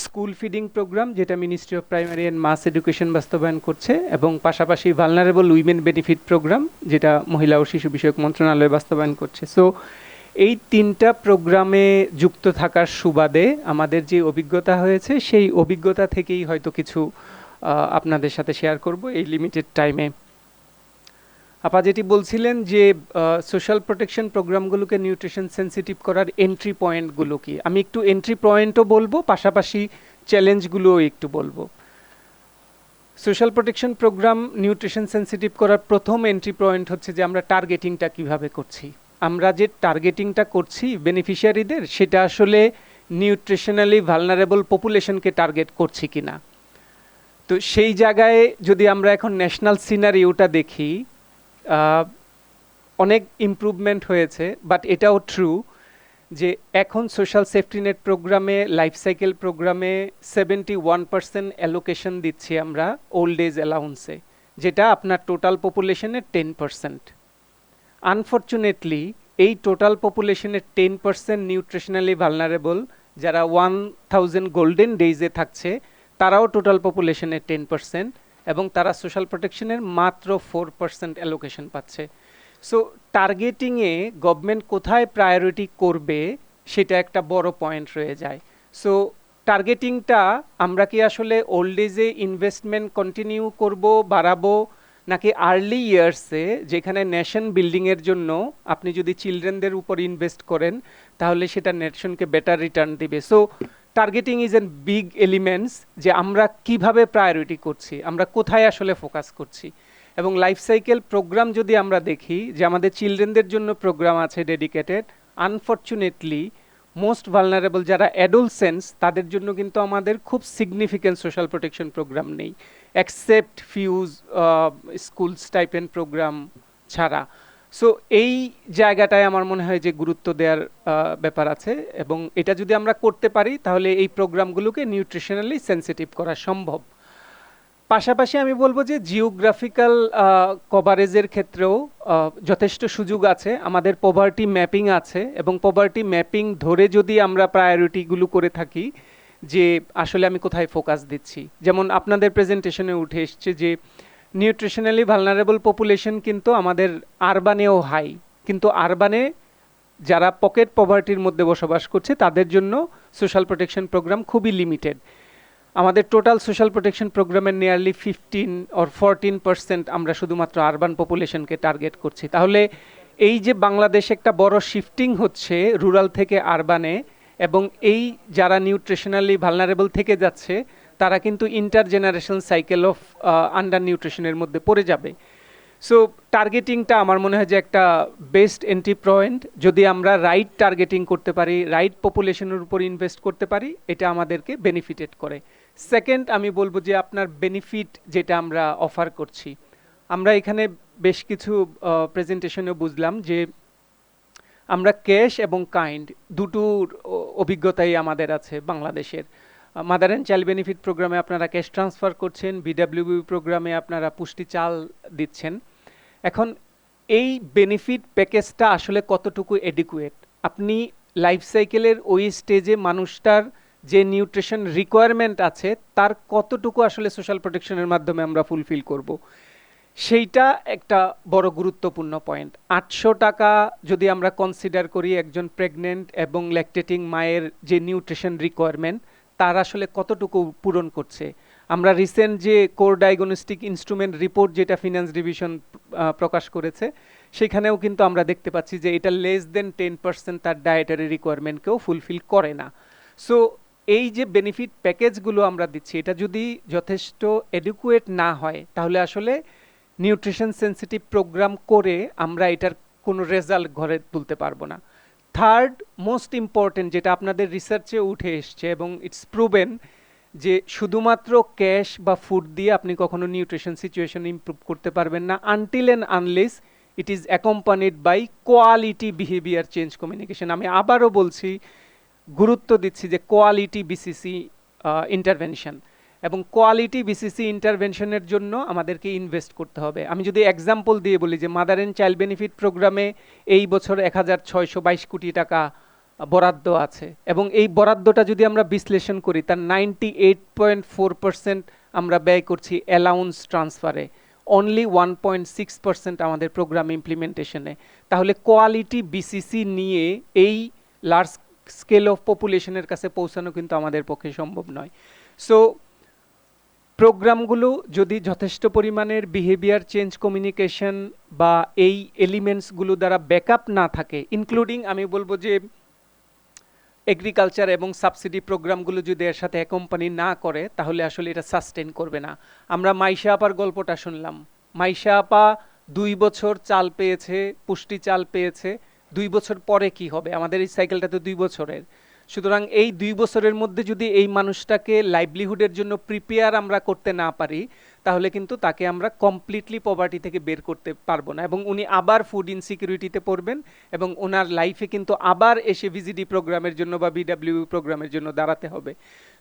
স্কুল ফিডিং প্রোগ্রাম, যেটা ministry of primary and mass education বাস্তবায়ন করছে, এবং পাশাপাশি ভালনারেবল উইমেন বেনিফিট প্রোগ্রাম, যেটা মহিলা ও শিশু বিষয়ক মন্ত্রণালয় বাস্তবায়ন করছে। সো এই 3টা প্রোগ্রামে যুক্ত থাকার সুবাদে আমাদের যে অভিজ্ঞতা হয়েছে, সেই অভিজ্ঞতা থেকেই হয়তো কিছু আপনাদের সাথে শেয়ার করব এই লিমিটেড টাইমে। আপা যেটি বলছিলেন যে সোশ্যাল প্রোটেকশন প্রোগ্রামগুলোকে নিউট্রিশন সেন্সিটিভ করার এন্ট্রি পয়েন্টগুলো কি, আমি একটু এন্ট্রি পয়েন্টও বলবো, পাশাপাশি চ্যালেঞ্জগুলোও একটু বলবো। Social protection program nutrition sensitive করার প্রথম এন্ট্রি পয়েন্ট হচ্ছে যে আমরা টার্গেটিংটা কিভাবে করছি। আমরা যে টার্গেটিংটা করছি বেনিফিশিয়ারিদের, সেটা আসলে নিউট্রিশনালি ভালনারেবল পপুলেশনকে টার্গেট করছি কিনা। তো সেই জায়গায় যদি আমরা এখন ন্যাশনাল সিনারিওটা দেখি, অনেক ইমপ্রুভমেন্ট হয়েছে, বাট এটাও ট্রু যে এখন সোশ্যাল সেফটি নেট প্রোগ্রামে, লাইফ সাইকেল প্রোগ্রামে 71% অ্যালোকেশন দিচ্ছি আমরা ওল্ড এজ অ্যালাউন্সে, যেটা আপনার টোটাল পপুলেশনের 10%। আনফর্চুনেটলি এই টোটাল পপুলেশনের 10% নিউট্রিশনালি ভালনারেবল, যারা 1000 গোল্ডেন ডেইজে থাকছে, তারাও টোটাল পপুলেশনের 10%, এবং তারা সোশ্যাল প্রোটেকশনের মাত্র 4% অ্যালোকেশন পাচ্ছে। সো টার্গেটিংয়ে গভর্নমেন্ট কোথায় প্রায়োরিটি করবে, সেটা একটা বড় পয়েন্ট রয়ে যায়। সো টার্গেটিংটা আমরা কি আসলে ওল্ড এজে ইনভেস্টমেন্ট কন্টিনিউ করব, বাড়াবো, নাকি আর্লি ইয়ার্সে, যেখানে নেশন বিল্ডিংয়ের জন্য আপনি যদি চিলড্রেনদের উপর ইনভেস্ট করেন, তাহলে সেটা নেশনকে বেটার রিটার্ন দিবে। So targeting is an big elements, যে আমরা কিভাবে প্রায়োরিটি করছি, আমরা কোথায় আসলে ফোকাস করছি। এবং লাইফ সাইকেল প্রোগ্রাম যদি আমরা দেখি, যে আমাদের চিলড্রেনদের জন্য প্রোগ্রাম আছে ডেডিকেটেড, আনফর্চুনেটলি মোস্ট ভালনারেবল যারা অ্যাডোলসেন্টস, তাদের জন্য কিন্তু আমাদের খুব সিগনিফিক্যান্ট সোশ্যাল প্রোটেকশন প্রোগ্রাম নেই, এক্সেপ্ট ফিউজ স্কুলস টাইপের প্রোগ্রাম ছাড়া। সো এই জায়গাটায় আমার মনে হয় যে গুরুত্ব দেওয়ার ব্যাপার আছে, এবং এটা যদি আমরা করতে পারি, তাহলে এই প্রোগ্রামগুলোকে নিউট্রিশনালি সেন্সিটিভ করা সম্ভব। পাশাপাশি আমি বলবো যে জিওগ্রাফিক্যাল কভারেজের ক্ষেত্রেও যথেষ্ট সুযোগ আছে। আমাদের পভার্টি ম্যাপিং আছে, এবং পভার্টি ম্যাপিং ধরে যদি আমরা প্রায়োরিটিগুলো করে থাকি, যে আসলে আমি কোথায় ফোকাস দিচ্ছি। যেমন আপনাদের প্রেজেন্টেশনে উঠে এসছে যে নিউট্রিশনালি ভালনারেবল পপুলেশন কিন্তু আমাদের আরবানেও হাই, কিন্তু আরবানে যারা পকেট পভার্টির মধ্যে বসবাস করছে, তাদের জন্য সোশ্যাল প্রোটেকশন প্রোগ্রাম খুবই লিমিটেড। আমাদের টোটাল সোশ্যাল প্রোটেকশন প্রোগ্রামের নিয়ারলি 14% আমরা শুধুমাত্র আরবান পপুলেশনকে টার্গেট করছি। তাহলে এই যে বাংলাদেশে একটা বড় শিফটিং হচ্ছে রুরাল থেকে আরবানে, এবং এই যারা নিউট্রিশনালি ভালনারেবল থেকে যাচ্ছে, তারা কিন্তু ইন্টারজেনারেশন সাইকেল অফ আন্ডার নিউট্রিশনের মধ্যে পড়ে যাবে। সো টার্গেটিংটা আমার মনে হয় যে একটা বেস্ট এন্ট্রি পয়েন্ট। যদি আমরা রাইট টার্গেটিং করতে পারি, রাইট পপুলেশনের উপর ইনভেস্ট করতে পারি, এটা আমাদেরকে বেনিফিটেড করে। সেকেন্ড, আমি বলবো যে আপনার বেনিফিট যেটা আমরা অফার করছি, আমরা এখানে বেশ কিছু প্রেজেন্টেশনে বুঝলাম যে আমরা ক্যাশ এবং কাইন্ড দুটোর অভিজ্ঞতাই আমাদের আছে বাংলাদেশের। মাদার অ্যান্ড চাইল্ড বেনিফিট প্রোগ্রামে আপনারা ক্যাশ ট্রান্সফার করছেন, বিডাব্লিউবি প্রোগ্রামে আপনারা পুষ্টি চাল দিচ্ছেন। এখন এই বেনিফিট প্যাকেজটা আসলে কতটুকু এডিকুয়েট, আপনি লাইফ সাইকেলের ওই স্টেজে মানুষটার যে নিউট্রিশন রিকোয়ারমেন্ট আছে তার কতটুকু আসলে সোশ্যাল প্রোটেকশনের মাধ্যমে আমরা ফুলফিল করব, সেইটা একটা বড় গুরুত্বপূর্ণ পয়েন্ট। 800 টাকা যদি আমরা কনসিডার করি একজন প্রেগনেন্ট এবং ল্যাকটেটিং মায়ের যে নিউট্রিশন রিকোয়ারমেন্ট, তার আসলে কতটুকু পূরণ করছে। আমরা রিসেন্ট যে কোর ডায়াগনস্টিক ইনস্ট্রুমেন্ট রিপোর্ট যেটা ফিনান্স ডিভিশন প্রকাশ করেছে, সেখানেও কিন্তু আমরা দেখতে পাচ্ছি যে এটা লেস দেন 10% তার ডায়েটারি রিকোয়ারমেন্টকেও ফুলফিল করে না। সো এই যে বেনিফিট প্যাকেজগুলো আমরা দিচ্ছি, এটা যদি যথেষ্ট এডুকুয়েট না হয়, তাহলে আসলে নিউট্রিশন সেন্সিটিভ প্রোগ্রাম করে আমরা এটার কোনো রেজাল্ট ঘরে তুলতে পারবো না। থার্ড মোস্ট ইম্পর্টেন্ট, যেটা আপনাদের রিসার্চে উঠে এসছে এবং ইটস প্রুভেন, যে শুধুমাত্র ক্যাশ বা ফুড দিয়ে আপনি কখনো নিউট্রিশন সিচুয়েশন ইমপ্রুভ করতে পারবেন না until and unless it is accompanied by quality behaviour change communication. আমি আবারও বলছি, গুরুত্ব দিচ্ছি যে কোয়ালিটি বিসিসি ইন্টারভেনশন, এবং কোয়ালিটি বিসিসি ইন্টারভেনশনের জন্য আমাদেরকে ইনভেস্ট করতে হবে। আমি যদি এক্সাম্পল দিয়ে বলি যে মাদার অ্যান্ড চাইল্ড বেনিফিট প্রোগ্রামে এই বছর 1622 কোটি টাকা বরাদ্দ আছে, এবং এই বরাদ্দটা যদি আমরা বিশ্লেষণ করি, তার 98.4% আমরা ব্যয় করছি অ্যালাউন্স ট্রান্সফারে, অনলি 1.6% আমাদের প্রোগ্রাম ইমপ্লিমেন্টেশনে। তাহলে কোয়ালিটি বিসিসি নিয়ে এই লার্জ স্কেল অফ পপুলেশনের কাছে পৌঁছানো কিন্তু আমাদের পক্ষে সম্ভব নয়। সো প্রোগ্রামগুলো যদি যথেষ্ট পরিমাণের বিহেভিয়ার চেঞ্জ কমিউনিকেশন বা এই এলিমেন্টসগুলো দ্বারা ব্যাকআপ না থাকে, ইনক্লুডিং আমি বলবো যে এগ্রিকালচার এবং সাবসিডি প্রোগ্রামগুলো যদি এর সাথে অ্যাকম্পানি না করে, তাহলে আসলে এটা সাস্টেন করবে না। আমরা মাইশা আপার গল্পটা শুনলাম, মাইশা আপা 2 বছর চাল পেয়েছে, পুষ্টি চাল পেয়েছে, 2 বছর পরে কি হবে? আমাদের এই সাইকেলটা তো 2 বছরের। সুতরাং এই 2 বছরের মধ্যে যদি এই মানুষটাকে লাইভলিহুডের জন্য প্রিপেয়ার আমরা করতে না পারি, তাহলে কিন্তু তাকে আমরা কমপ্লিটলি পভার্টি থেকে বের করতে পারবো না, এবং উনি আবার ফুড ইনসিকিউরিটিতে পড়বেন, এবং ওনার লাইফে কিন্তু আবার এসে ভিজিডি প্রোগ্রামের জন্য বা বিডাব্লিউ প্রোগ্রামের জন্য দাঁড়াতে হবে।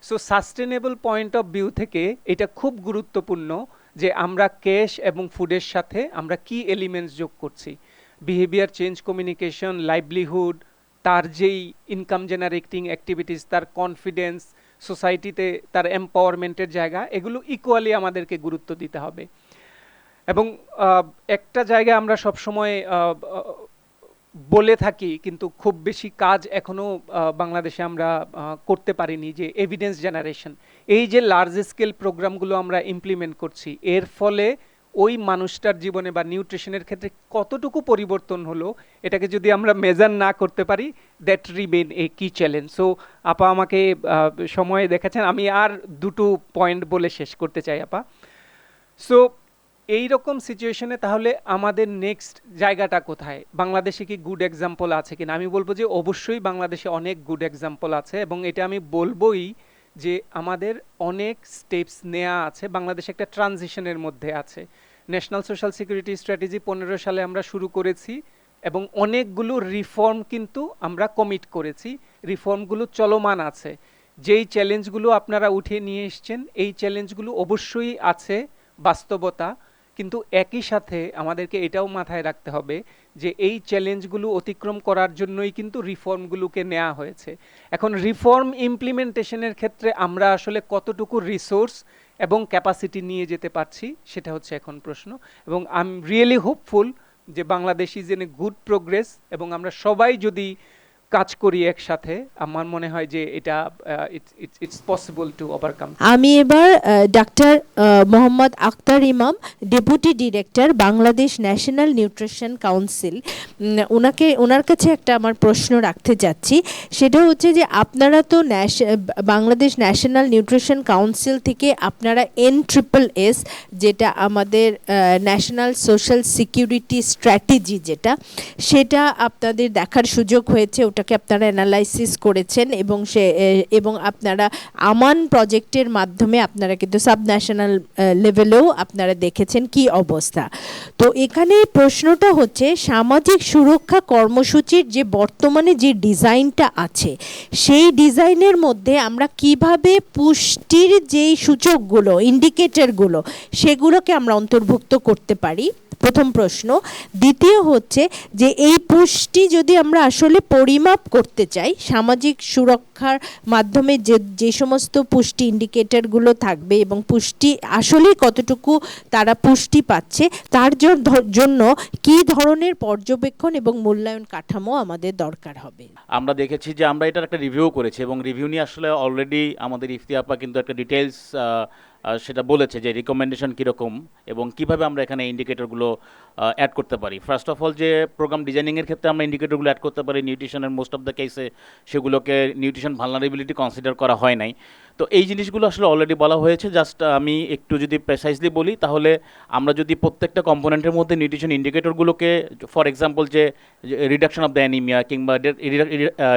So sustainable point of view থেকে এটা খুব গুরুত্বপূর্ণ যে আমরা ক্যাশ এবং ফুডের সাথে আমরা কি এলিমেন্টস যোগ করছি। বিহেভিয়ার চেঞ্জ কমিউনিকেশন, লাইভলিহুড, তার যেই ইনকাম জেনারেটিং অ্যাক্টিভিটিস, তার কনফিডেন্স, সোসাইটিতে তার এম্পাওয়ারমেন্টের জায়গা, এগুলো ইকুয়ালি আমাদেরকে গুরুত্ব দিতে হবে। এবং একটা জায়গায় আমরা সবসময় বলে থাকি, কিন্তু খুব বেশি কাজ এখনও বাংলাদেশে আমরা করতে পারিনি, যে এভিডেন্স জেনারেশন। এই যে লার্জ স্কেল প্রোগ্রামগুলো আমরা ইমপ্লিমেন্ট করছি, এর ফলে ওই মানুষটার জীবনে বা নিউট্রিশনের ক্ষেত্রে কতটুকু পরিবর্তন হলো, এটাকে যদি আমরা মেজার না করতে পারি, দ্যাট রিমেন এ কি চ্যালেঞ্জ। সো আপা আমাকে সময় দেখাচ্ছেন, আমি আর 2টো পয়েন্ট বলে শেষ করতে চাই আপা। সো এই রকম সিচুয়েশনে তাহলে আমাদের নেক্সট জায়গাটা কোথায়? বাংলাদেশে কি গুড এক্সাম্পল আছে কিনা? আমি বলবো যে অবশ্যই বাংলাদেশে অনেক গুড এক্সাম্পল আছে, এবং এটা আমি বলবোই যে আমাদের অনেক স্টেপস নেওয়া আছে। বাংলাদেশ একটা ট্রানজিশনের মধ্যে আছে। ন্যাশনাল সোশ্যাল সিকিউরিটি স্ট্র্যাটেজি 15 সালে আমরা শুরু করেছি, এবং অনেকগুলো রিফর্ম কিন্তু আমরা কমিট করেছি, রিফর্মগুলো চলমান আছে। যেই চ্যালেঞ্জগুলো আপনারা উঠে নিয়ে এসছেন, এই চ্যালেঞ্জগুলো অবশ্যই আছে বাস্তবতা, কিন্তু একই সাথে আমাদেরকে এটাও মাথায় রাখতে হবে যে এই চ্যালেঞ্জগুলো অতিক্রম করার জন্যই কিন্তু রিফর্মগুলোকে নেওয়া হয়েছে। এখন রিফর্ম ইমপ্লিমেন্টেশনের ক্ষেত্রে আমরা আসলে কতটুকু রিসোর্স এবং ক্যাপাসিটি নিয়ে যেতে পারছি, সেটা হচ্ছে এখন প্রশ্ন। এবং আই এম রিয়েলি হোপফুল যে Bangladesh is in a good progress, এবং আমরা সবাই যদি কাজ করি একসাথে, আমার মনে হয় যে এটা ইটস পসিবল টু ওভারকাম। আমি এবার doctor Mohammad Akhtar Imam, deputy director Bangladesh national nutrition council, ওনার কাছে একটা আমার প্রশ্ন রাখতে চাচ্ছি। সেটা হচ্ছে যে আপনারা তো বাংলাদেশ ন্যাশনাল নিউট্রিশন কাউন্সিল থেকে আপনারা NSSS, যেটা আমাদের ন্যাশনাল সোশ্যাল সিকিউরিটি স্ট্র্যাটেজি, সেটা আপনাদের দেখার সুযোগ হয়েছে, ওটাকে আপনারা অ্যানালাইসিস করেছেন এবং আপনারা আমান প্রজেক্টের মাধ্যমে আপনারা কিন্তু সাবন্যাশনাল লেভেলেও আপনারা দেখেছেন কি অবস্থা। তো এখানে প্রশ্নটা হচ্ছে সামাজিক সুরক্ষা কর্মসূচির যে বর্তমানে যে ডিজাইনটা আছে, সেই ডিজাইনের মধ্যে আমরা কিভাবে পুষ্টির যেই সূচকগুলো, ইন্ডিকেটরগুলো, সেগুলোকে আমরা অন্তর্ভুক্ত করতে পারি, প্রথম প্রশ্ন। দ্বিতীয় হচ্ছে যে এই পুষ্টি যদি আমরা আসলে পরিমাপ করতে চাই, সামাজিক সুরক্ষার মাধ্যমে যে সমস্ত পুষ্টি ইন্ডিকেটরগুলো থাকবে এবং পুষ্টি আসলে কতটুকু তারা পুষ্টি পাচ্ছে, তার জন্য কি ধরনের পর্যবেক্ষণ এবং মূল্যায়ন কাঠামো আমাদের দরকার হবে। আমরা দেখেছি যে আমরা এটার একটা রিভিউ করেছি এবং রিভিউ নিয়ে আসলে অলরেডি আমাদের ইফতি আপা কিন্তু একটা ডিটেলস সেটা বলেছে যে রিকমেন্ডেশন কীরকম এবং কিভাবে আমরা এখানে ইন্ডিকেটরগুলো অ্যাড করতে পারি। ফার্স্ট অফ অল, যে প্রোগ্রাম ডিজাইনিংয়ের ক্ষেত্রে আমরা ইন্ডিকেটরগুলো অ্যাড করতে পারি নিউট্রিশনের মোস্ট অফ দ্য কেসে সেগুলোকে নিউট্রিশন ভালনারেবিলিটি কনসিডার করা হয় নাই। তো এই জিনিসগুলো আসলে অলরেডি বলা হয়েছে। জাস্ট আমি একটু যদি প্রেসাইজলি বলি, তাহলে আমরা যদি প্রত্যেকটা কম্পোনেন্টের মধ্যে নিউট্রিশন ইন্ডিকেটরগুলোকে, ফর এক্সাম্পল যে রিডাকশন অফ দ্য অ্যানিমিয়া কিংবা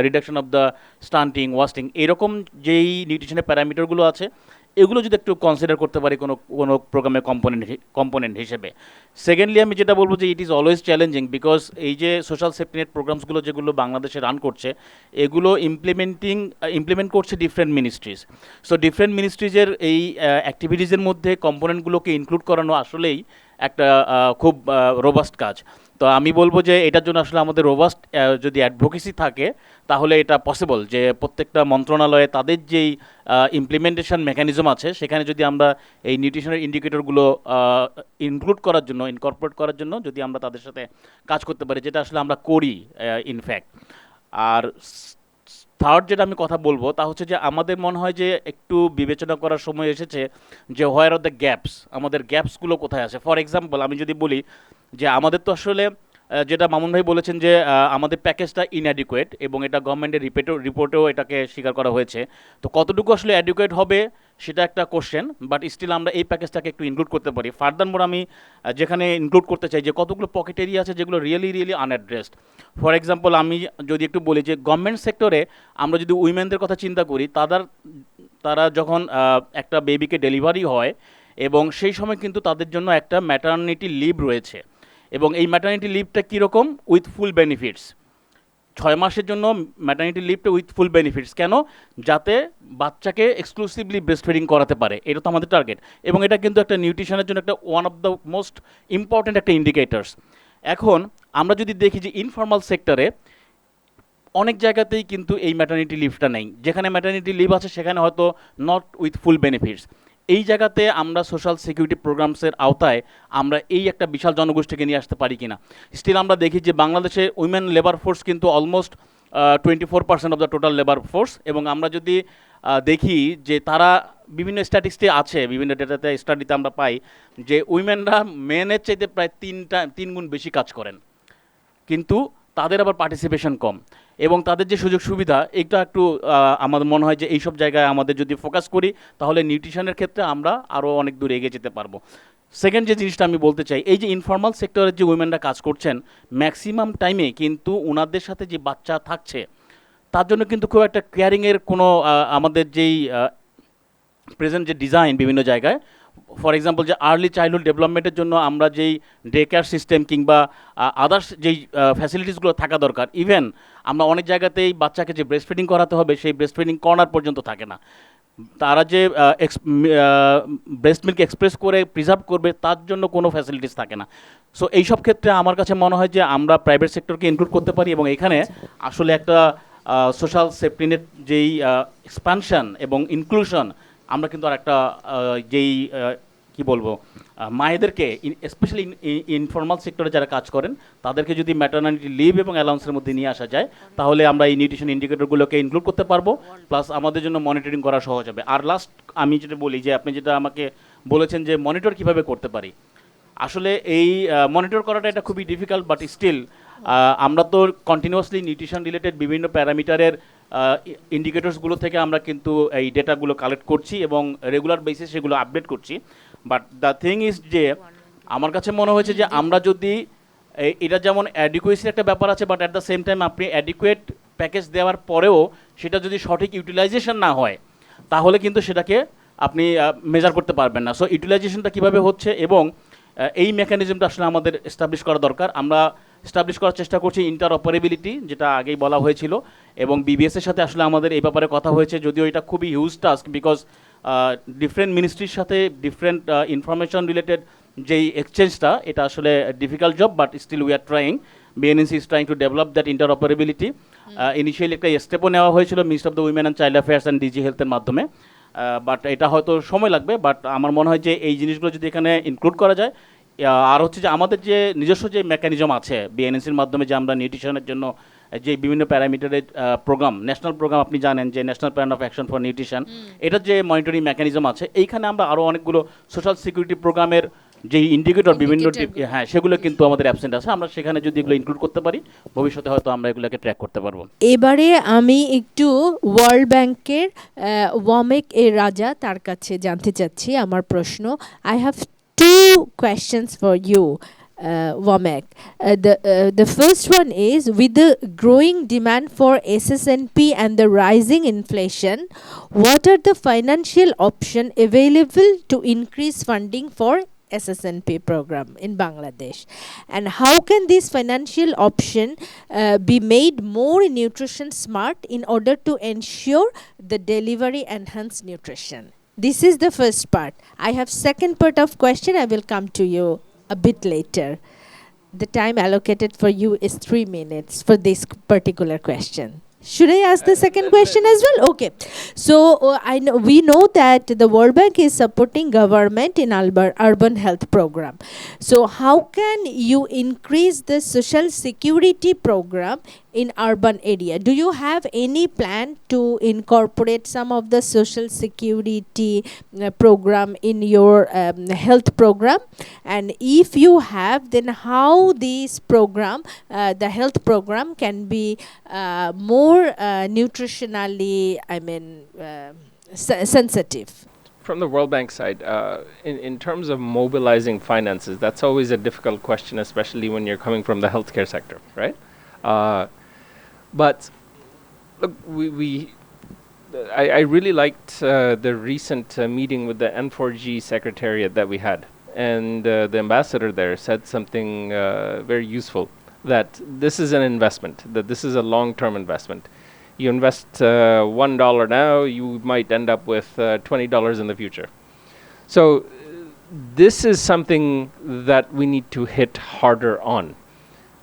রিডাকশন অফ দ্য স্টান্টিং, ওয়াস্টিং, এরকম যেই নিউট্রিশনের প্যারামিটারগুলো আছে, এগুলো যদি একটু কনসিডার করতে পারি কোনো প্রোগ্রামের কম্পোনেন্ট হিসেবে। সেকেন্ডলি আমি যেটা বলবো যে it is always challenging, because এই যে সোশ্যাল সেফটি নেট প্রোগ্রামসগুলো যেগুলো বাংলাদেশে রান করছে, এগুলো ইমপ্লিমেন্ট করছে ডিফারেন্ট মিনিস্ট্রিজ। সো ডিফারেন্ট মিনিস্ট্রিজের এই অ্যাক্টিভিটিসের মধ্যে কম্পোনেন্টগুলোকে ইনক্লুড করানো আসলেই একটা খুব রোবাস্ট কাজ। তো আমি বলবো যে এটার জন্য আসলে আমাদের রোবাস্ট যদি অ্যাডভোকেসি থাকে, তাহলে এটা পসিবল যে প্রত্যেকটা মন্ত্রণালয়ে তাদের যেই ইমপ্লিমেন্টেশন মেকানিজম আছে, সেখানে যদি আমরা এই নিউট্রিশনের ইন্ডিকেটরগুলো ইনকর্পোরেট করার জন্য যদি আমরা তাদের সাথে কাজ করতে পারি, যেটা আসলে আমরা করি ইনফ্যাক্ট। আর থার্ড যেটা আমি কথা বলবো তা হচ্ছে যে আমাদের মনে হয় যে একটু বিবেচনা করার সময় এসেছে যে হোয়ার আর দ্য গ্যাপস, আমাদের গ্যাপসগুলো কোথায় আছে। ফর এক্সাম্পল আমি যদি বলি যে আমাদের তো আসলে যেটা মামুন ভাই বলেছেন যে আমাদের প্যাকেজটা ইনঅ্যাডিকুয়েট এবং এটা গভর্নমেন্টের রিপোর্টেও এটাকে স্বীকার করা হয়েছে। তো কতটুকু আসলে অ্যাডিকুয়েট হবে সেটা একটা কোশ্চেন, বাট স্টিল আমরা এই প্যাকেজটাকে একটু ইনক্লুড করতে পারি। ফার্দার মোর আমি যেখানে ইনক্লুড করতে চাই যে কতগুলো পকেট এরিয়া আছে যেগুলো রিয়েলি আনঅ্যাড্রেসড। ফর এক্সাম্পল আমি যদি একটু বলি যে গভর্নমেন্ট সেক্টরে আমরা যদি উইমেনদের কথা চিন্তা করি, তারা যখন একটা বেবিকে ডেলিভারি হয় এবং সেই সময় কিন্তু তাদের জন্য একটা ম্যাটারনিটি লিভ রয়েছে এবং এই ম্যাটারনিটি লিভটা কীরকম, উইথ ফুল বেনিফিটস। 6 মাসের জন্য ম্যাটারনিটি লিভটা উইথ ফুল বেনিফিটস। কেন? যাতে বাচ্চাকে এক্সক্লুসিভলি ব্রেস্ট ফিডিং করাতে পারে, এটা তো আমাদের টার্গেট। এবং এটা কিন্তু একটা নিউট্রিশনের জন্য একটা one of the most important একটা ইন্ডিকেটার্স। এখন আমরা যদি দেখি যে ইনফর্মাল সেক্টরে অনেক জায়গাতেই কিন্তু এই ম্যাটারনিটি লিভটা নেই, যেখানে ম্যাটারনিটি লিভ আছে সেখানে হয়তো নট উইথ ফুল বেনিফিটস। এই জায়গাতে আমরা সোশ্যাল সিকিউরিটি প্রোগ্রামসের আওতায় আমরা এই একটা বিশাল জনগোষ্ঠীকে নিয়ে আসতে পারি কিনা। স্টিল আমরা দেখি যে বাংলাদেশে উইমেন লেবার ফোর্স কিন্তু almost 24% of the total labour force, এবং আমরা যদি দেখি যে তারা বিভিন্ন স্ট্যাটিস্টিক্সে আছে, বিভিন্ন ডেটাতে স্টাডিতে আমরা পাই যে উইমেনরা মেনের চাইতে প্রায় 3 গুণ বেশি কাজ করেন, কিন্তু তাদের আবার পার্টিসিপেশন কম এবং তাদের যে সুযোগ সুবিধা, এটা একটু আমাদের মনে হয় যে এইসব জায়গায় আমাদের যদি ফোকাস করি তাহলে নিউট্রিশনের ক্ষেত্রে আমরা আরও অনেক দূর এগিয়ে যেতে পারবো। সেকেন্ড যে জিনিসটা আমি বলতে চাই, এই যে ইনফর্মাল সেক্টরের যে উইমেনরা কাজ করছেন, ম্যাক্সিমাম টাইমে কিন্তু ওনাদের সাথে যে বাচ্চা থাকছে তার জন্য কিন্তু খুব একটা কেয়ারিংয়ের কোনো আমাদের যেই প্রেজেন্ট যে ডিজাইন বিভিন্ন জায়গায়, ফর এক্সাম্পল যে আর্লি চাইল্ডহুড ডেভেলপমেন্টের জন্য আমরা যেই ডে কেয়ার সিস্টেম কিংবা আদার্স যেই ফ্যাসিলিটিসগুলো থাকা দরকার, ইভেন আমরা অনেক জায়গাতেই বাচ্চাকে যে ব্রেস্ট ফিডিং করাতে হবে সেই ব্রেস্ট ফিডিং কর্নার পর্যন্ত থাকে না। তারা যে ব্রেস্ট মিল্ক এক্সপ্রেস করে প্রিজার্ভ করবে তার জন্য কোনো ফ্যাসিলিটিস থাকে না। সো এইসব ক্ষেত্রে আমার কাছে মনে হয় যে আমরা প্রাইভেট সেক্টরকে ইনক্লুড করতে পারি এবং এখানে আসলে একটা সোশ্যাল সেফটি নেট যেই এক্সপানশন এবং ইনক্লুশন আমরা কিন্তু আর একটা যেই কি বলবো মায়েদেরকে স্পেশালি ইনফর্মাল সেক্টরে যারা কাজ করেন তাদেরকে যদি ম্যাটারনিটি লিভ এবং অ্যালাউন্সের মধ্যে নিয়ে আসা যায় তাহলে আমরা এই নিউট্রিশন ইন্ডিকেটরগুলোকে ইনক্লুড করতে পারবো, প্লাস আমাদের জন্য মনিটরিং করা সহজ হবে। আর লাস্ট আমি যেটা বলি যে আপনি যেটা আমাকে বলেছেন যে মনিটর কিভাবে করতে পারি, আসলে এই মনিটর করাটা এটা খুবই ডিফিকাল্ট, বাট স্টিল আমরা তো কন্টিনিউয়াসলি নিউট্রিশন রিলেটেড বিভিন্ন প্যারামিটারের ইন্ডিকেটরসগুলো থেকে আমরা কিন্তু এই ডেটাগুলো কালেক্ট করছি এবং রেগুলার বেসিস সেগুলো আপডেট করছি। বাট দ্য থিং ইজ যে আমার কাছে মনে হয়েছে যে আমরা যদি এটা যেমন অ্যাডিকুয়েসির একটা ব্যাপার আছে, but at the same time আপনি অ্যাডিকুয়েট প্যাকেজ দেওয়ার পরেও সেটা যদি সঠিক ইউটিলাইজেশন না হয় তাহলে কিন্তু সেটাকে আপনি মেজার করতে পারবেন না। সো ইউটিলাইজেশনটা কীভাবে হচ্ছে এবং এই মেকানিজমটা আসলে আমাদের এস্টাবলিশ করা দরকার। আমরা এস্টাবলিশ করার চেষ্টা করছি ইন্টারঅপারেবিলিটি, যেটা আগেই বলা হয়েছিল, এবং বিবিএসের সাথে আসলে আমাদের এই ব্যাপারে কথা হয়েছে, যদিও এটা খুবই হিউজ টাস্ক বিকজ ডিফারেন্ট মিনিস্ট্রির সাথে ডিফারেন্ট ইনফরমেশন রিলেটেড যেই এক্সচেঞ্জটা এটা আসলে difficult job, but still we are trying. BNAC is trying to develop that interoperability. Initially একটা স্টেপও নেওয়া হয়েছিল minister of the women and child affairs and DG হেলথের মাধ্যমে, বাট এটা হয়তো সময় লাগবে। বাট আমার মনে হয় যে এই জিনিসগুলো যদি এখানে ইনক্লুড করা যায়, আর হচ্ছে যে আমাদের যে নিজস্ব যে মেকানিজম আছে বিএনএসির মাধ্যমে যে আমরা নিউট্রিশনের জন্য যে বিভিন্ন প্যারামিটারের প্রোগ্রাম, ন্যাশনাল প্রোগ্রাম আপনি জানেন যে national plan of action for nutrition, এটার যে মনিটরিং মেকানিজম আছে, এইখানে আমরা আরও অনেকগুলো সোশ্যাল সিকিউরিটি প্রোগ্রামের যে ইন্ডিকেটর বিভিন্ন হ্যাঁ সেগুলো কিন্তু আমাদের অ্যাবসেন্ট আছে। আমরা সেখানে যদি এগুলো ইনক্লুড করতে পারি ভবিষ্যতে হয়তো আমরা এগুলোকে ট্র্যাক করতে পারবো। এবারে আমি একটু ওয়ার্ল্ড ব্যাংকের ওয়ামেক এর রাজা তার কাছে জানতে চাচ্ছি আমার প্রশ্ন। I have two questions for you, Wamek. The first one is, with the growing demand for SSNP and the rising inflation, what are the financial options available to increase funding for SSNP program in Bangladesh, and how can this financial option be made more nutrition smart in order to ensure the delivery enhanced nutrition? This is the first part. I have second part of question. I will come to you a bit later. The time allocated for you is 3 minutes for this particular question. Should I ask the second question as well? Okay. So we know that the World Bank is supporting government in urban health program. So how can you increase the social security program in urban area? Do you have any plan to incorporate some of the social security program in your health program? And if you have, then how this program, the health program, can be more nutritionally, sensitive? From the World Bank side, in terms of mobilizing finances, that's always a difficult question, especially when you're coming from the healthcare sector, right? But look, I really liked the recent meeting with the N4G secretariat that we had, and the ambassador there said something very useful, that this is an investment, that this is a long-term investment. You invest $1 now, you might end up with $20 in the future. So this is something that we need to hit harder on.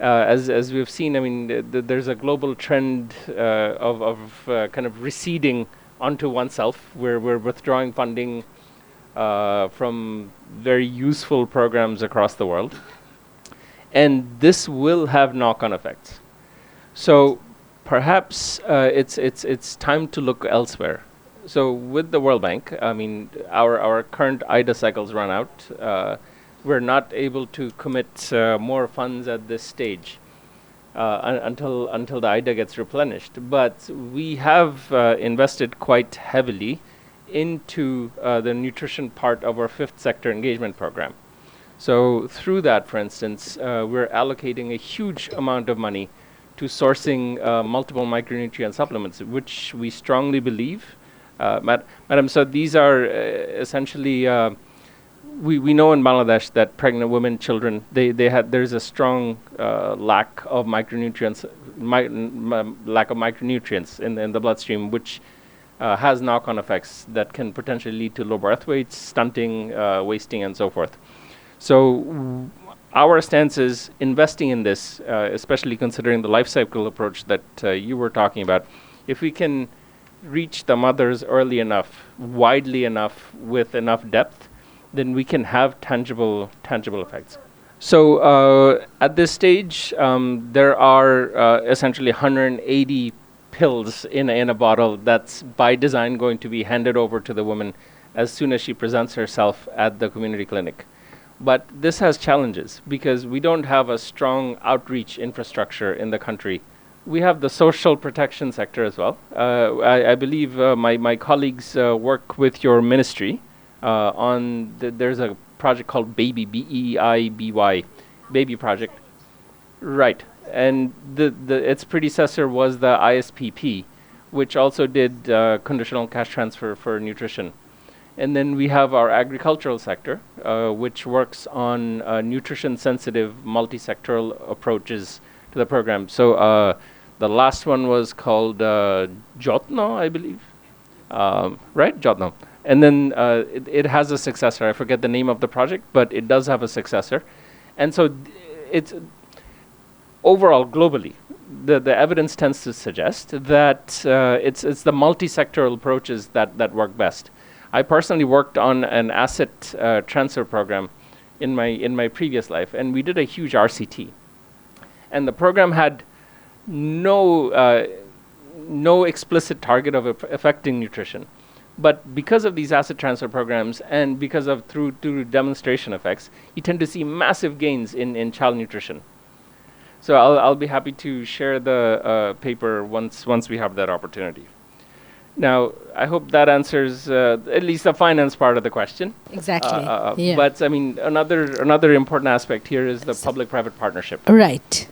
As we've seen, I mean, there's a global trend of kind of receding onto oneself, where we're withdrawing funding from very useful programs across the world. And this will have knock-on effects. So perhaps it's time to look elsewhere. So with the World Bank, I mean, our current IDA cycles run out. We're not able to commit more funds at this stage until the IDA gets replenished. But we have invested quite heavily into the nutrition part of our 5th sector engagement program. So through that, for instance, we're allocating a huge amount of money to sourcing multiple micronutrient supplements, which we strongly believe. Madam, so these are essentially, we know in Bangladesh that pregnant women, children, there's a strong lack of micronutrients in the bloodstream, which has knock-on effects that can potentially lead to low birth weights, stunting, wasting, and so forth. So our stance is investing in this, especially considering the life cycle approach that you were talking about. If we can reach the mothers early enough, widely enough, with enough depth, then we can have tangible effects. So at this stage, there are essentially 180 pills in a bottle that's by design going to be handed over to the woman as soon as she presents herself at the community clinic. But this has challenges because we don't have a strong outreach infrastructure in the country. We have the social protection sector as well. I believe my colleagues work with your ministry on there's a project called Baby, BEIBY, Baby Project. Right. And its predecessor was the ISPP, which also did conditional cash transfer for nutrition. And then we have our agricultural sector, which works on nutrition-sensitive, multi-sectoral approaches to the program. So the last one was called Jotno, I believe. Right? Jotno. And then it has a successor. I forget the name of the project, but it does have a successor. And so it's overall, globally, the evidence tends to suggest that it's the multi-sectoral approaches that work best. I personally worked on an asset transfer program in my previous life, and we did a huge RCT. And the program had no explicit target of affecting nutrition. But because of these asset transfer programs and because of through demonstration effects, you tend to see massive gains in child nutrition. So I'll be happy to share the paper once we have that opportunity. Now, I hope that answers at least the finance part of the question. Exactly. Yeah. But I mean, another important aspect here is the public-private partnership. Right.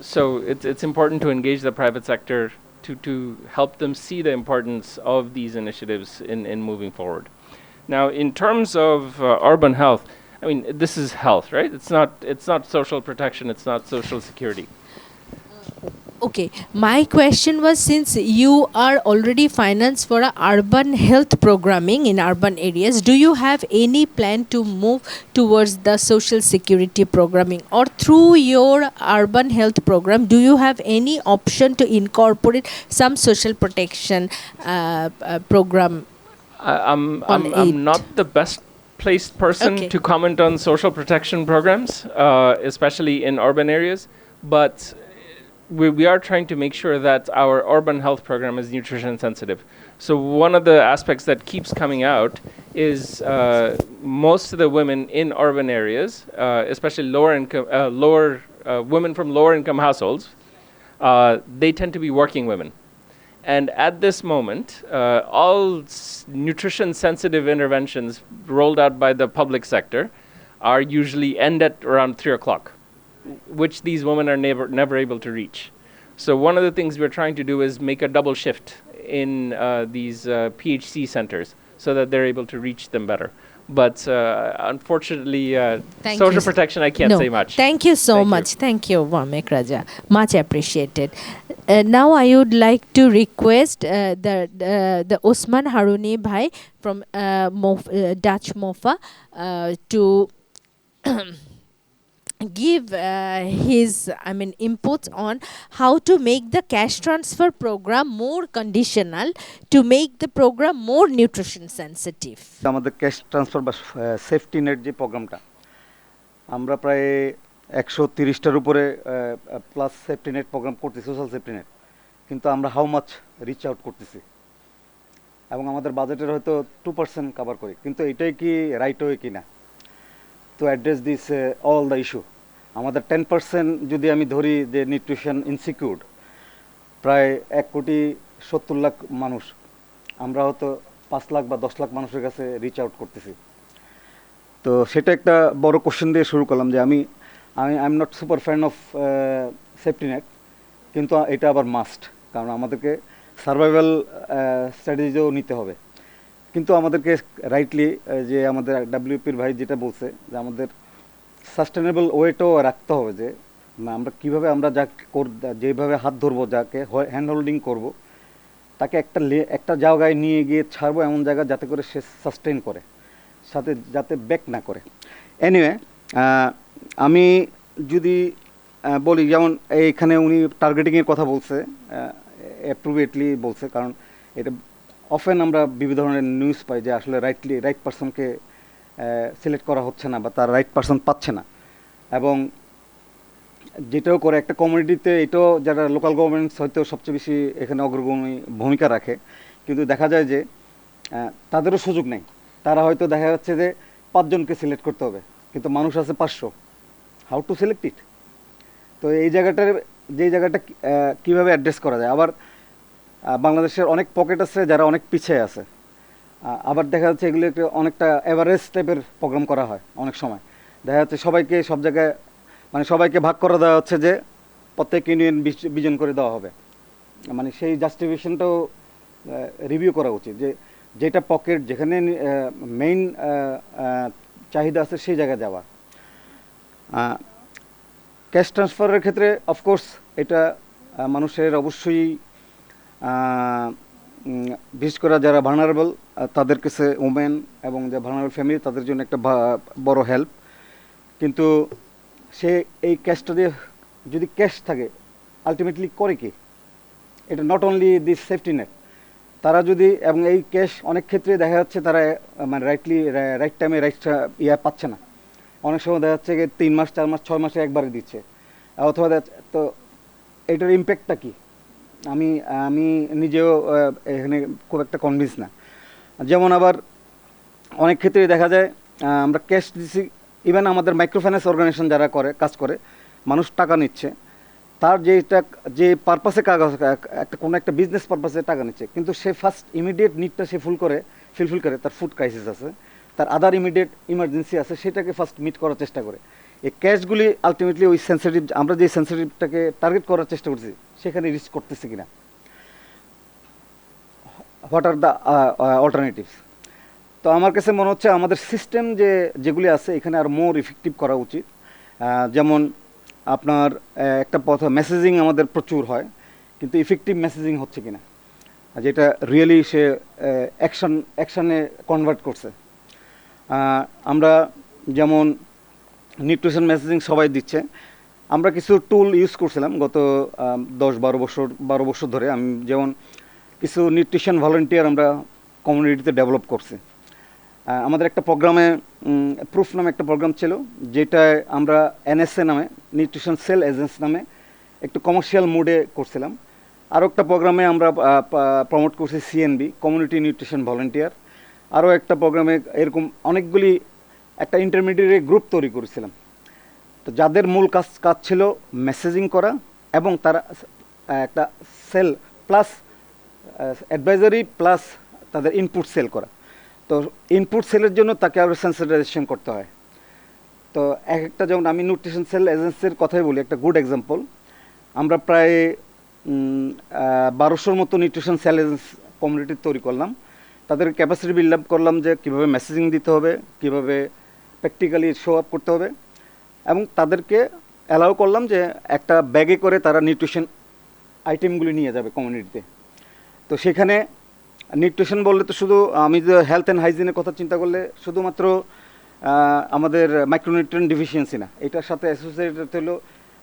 So it's important to engage the private sector to help them see the importance of these initiatives in moving forward. Now, in terms of urban health, I mean, this is health, right? It's not social protection. It's not social security. Okay, my question was, since you are already financed for a urban health programming in urban areas, do you have any plan to move towards the social security programming, or through your urban health program, do you have any option to incorporate some social protection program? I'm not the best placed person to comment on social protection programs, especially in urban areas, but we are trying to make sure that our urban health program is nutrition sensitive. So one of the aspects that keeps coming out is most of the women in urban areas, especially women from lower income households, they tend to be working women. And at this moment, all nutrition sensitive interventions rolled out by the public sector are usually end at around 3 o'clock, which these women are never able to reach. So one of the things we're trying to do is make a double shift in these PHC centers so that they're able to reach them better. But unfortunately, social protection, I can't say much. Thank you so much. Thank you, Vamek Raja. Much appreciated. Now I would like to request the Osman Haruni Bhai from Dutch MOFA to give his inputs on how to make the cash transfer program more conditional to make the program more nutrition sensitive. আমাদের ক্যাশ ট্রান্সফার বা সেফটি নেট যে প্রোগ্রামটা আমরা প্রায় 130টার উপরে প্লাস সেফটি নেট প্রোগ্রাম করতেছি, সোশ্যাল সেফটি নেট, কিন্তু আমরা হাউ মাচ রিচ আউট করতেছি এবং আমাদের বাজেটের হয়তো 2% কভার করি, কিন্তু এটাই কি রাইট ওয়ে কিনা to address this all the issue. আমাদের 10% যদি আমি ধরি যে নিউট্রিশন ইনসিকিউর, প্রায় 1,70,00,000 মানুষ, আমরা হয়তো 5 লাখ বা 10 লাখ মানুষের কাছে রিচ আউট করতেছি। তো সেটা একটা বড় কোশ্চেন দিয়ে শুরু করলাম যে আমি am not super fan of safety net, কিন্তু এটা আবার মাস্ট, কারণ আমাদেরকে সার্ভাইভাল স্ট্র্যাটেজিও নিতে হবে। কিন্তু আমাদেরকে রাইটলি যে আমাদের ডাব্লিউপির ভাই যেটা বলছে যে আমাদের সাস্টেনেবল ওয়েটাও রাখতে হবে, যে আমরা কীভাবে আমরা যেভাবে হাত ধরবো, যাকে হ্যান্ড হোল্ডিং করবো, তাকে একটা জায়গায় নিয়ে গিয়ে ছাড়বো এমন জায়গা যাতে করে সে সাস্টেন করে, সাথে যাতে ব্যাক না করে। এনিওয়ে, আমি যদি বলি, যেমন এইখানে উনি টার্গেটিংয়ের কথা বলছে, অ্যাপ্রোপ্রিয়েটলি বলছে, কারণ এটা অফেন আমরা বিভিন্ন ধরনের নিউজ পাই যে আসলে রাইট পারসনকে সিলেক্ট করা হচ্ছে না বা তার রাইট পারসন পাচ্ছে না। এবং যেটাও করে একটা কমিউনিটিতে এটাও যারা লোকাল গভর্নমেন্টস হয়তো সবচেয়ে বেশি এখানে অগ্রগামী ভূমিকা রাখে, কিন্তু দেখা যায় যে তাদেরও সুযোগ নেই। তারা হয়তো দেখা যাচ্ছে যে 5 জনকে সিলেক্ট করতে হবে, কিন্তু মানুষ আছে 500, হাউ টু সিলেক্ট ইট? তো এই জায়গাটা কীভাবে অ্যাড্রেস করা যায়? আবার বাংলাদেশের অনেক পকেট আছে যারা অনেক পিছিয়ে আছে, আবার দেখা যাচ্ছে এগুলো একটু অনেকটা এভারেজ টাইপের প্রোগ্রাম করা হয়। অনেক সময় দেখা যাচ্ছে সবাইকে সব জায়গায় মানে সবাইকে ভাগ করে দেওয়া হচ্ছে যে প্রত্যেক ইউনিয়ন 20 জন করে দেওয়া হবে। মানে সেই জাস্টিফিকেশনটাও রিভিউ করা উচিত যে যেটা পকেট যেখানে মেইন চাহিদা আছে সেই জায়গায় যাওয়া। ক্যাশ ট্রান্সফারের ক্ষেত্রে অফকোর্স এটা মানুষের অবশ্যই বিশেষ করে যারা ভার্নারেবল তাদের কাছে, ওমেন এবং যে ভার্নারেবল ফ্যামিলি তাদের জন্য একটা বড় হেল্প। কিন্তু সে এই ক্যাশটা দিয়ে যদি ক্যাশ থাকে আলটিমেটলি করে কি? এটা not only this safety net, তারা যদি এবং এই ক্যাশ অনেক ক্ষেত্রে দেখা যাচ্ছে তারা মানে রাইট টাইমে পাচ্ছে না। অনেক সময় দেখা যাচ্ছে যে 3 মাস 4 মাস 6 মাসে একবারে দিচ্ছে, অথবা তো এটার ইম্প্যাক্টটা কি? আমি নিজেও এখানে খুব একটা কনভিন্স না। যেমন আবার অনেক ক্ষেত্রে দেখা যায় আমরা ক্যাশ দিচ্ছি, ইভেন আমাদের মাইক্রোফাইন্যান্স অর্গানাইজেশন যারা কাজ করে, মানুষ টাকা নিচ্ছে, তার যে পারপাসে কোনো একটা বিজনেস পারপাসে টাকা নিচ্ছে, কিন্তু সে ফার্স্ট ইমিডিয়েট নিডটা সে ফুলফিল করে, তার ফুড ক্রাইসিস আছে, তার আদার ইমিডিয়েট ইমার্জেন্সি আছে, সেটাকে ফার্স্ট মিট করার চেষ্টা করে। এই ক্যাশগুলি আলটিমেটলি ওই সেন্সিটিভ, আমরা যে সেন্সিটিভটাকে টার্গেট করার চেষ্টা করছি সেখানে রিচ করতেছে কিনা, হোয়াট আর দ্য অল্টারনেটিভস। তো আমার কাছে মনে হচ্ছে আমাদের সিস্টেম যেগুলি আছে এখানে আর মোর ইফেক্টিভ করা উচিত। যেমন আপনার একটা মেসেজিং আমাদের প্রচুর হয়, কিন্তু ইফেক্টিভ মেসেজিং হচ্ছে কিনা, যেটা রিয়েলি সে অ্যাকশানে কনভার্ট করছে। আমরা যেমন নিউট্রিশন মেসেজিং সবাই দিচ্ছে, আমরা কিছু টুল ইউজ করছিলাম গত 10-12 বছর ধরে। আমি যেমন কিছু নিউট্রিশন ভলান্টিয়ার আমরা কমিউনিটিতে ডেভেলপ করছি। আমাদের একটা প্রোগ্রামে প্রুফ নামে একটা প্রোগ্রাম ছিল, যেটায় আমরা NSA নামে, নিউট্রিশন সেল এজেন্সি নামে একটু কমার্শিয়াল মোডে করছিলাম। আরও একটা প্রোগ্রামে আমরা প্রমোট করছি CNB, কমিউনিটি নিউট্রিশন ভলান্টিয়ার। আরও একটা প্রোগ্রামে এরকম অনেকগুলি একটা ইন্টারমিডিয়েট গ্রুপ তৈরি করেছিলাম। তো যাদের মূল কাজ ছিল মেসেজিং করা এবং তারা একটা সেল প্লাস অ্যাডভাইজারি প্লাস তাদের ইনপুট সেল করা। তো ইনপুট সেলের জন্য তাকে আরও সেন্সিটাইজেশন করতে হয়। তো একটা যেমন আমি নিউট্রিশন সেল এজেন্সির কথাই বলি, একটা গুড এক্সাম্পল। আমরা প্রায় 1200-র মতো নিউট্রিশন সেল এজেন্স কমিউনিটি তৈরি করলাম। তাদের ক্যাপাসিটি বিল্ড আপ করলাম যে কীভাবে মেসেজিং দিতে হবে, কীভাবে প্র্যাকটিক্যালি শো আপ করতে হবে, এবং তাদেরকে অ্যালাউ করলাম যে একটা ব্যাগে করে তারা নিউট্রিশন আইটেমগুলি নিয়ে যাবে কমিউনিটিতে। তো সেখানে নিউট্রিশন বললে তো শুধু আমি যে হেলথ অ্যান্ড হাইজিনের কথা চিন্তা করলে শুধুমাত্র আমাদের মাইক্রোনিউট্রিয়েন্ট ডিফিসিয়েন্সি না, এটার সাথে অ্যাসোসিয়েটেড হলো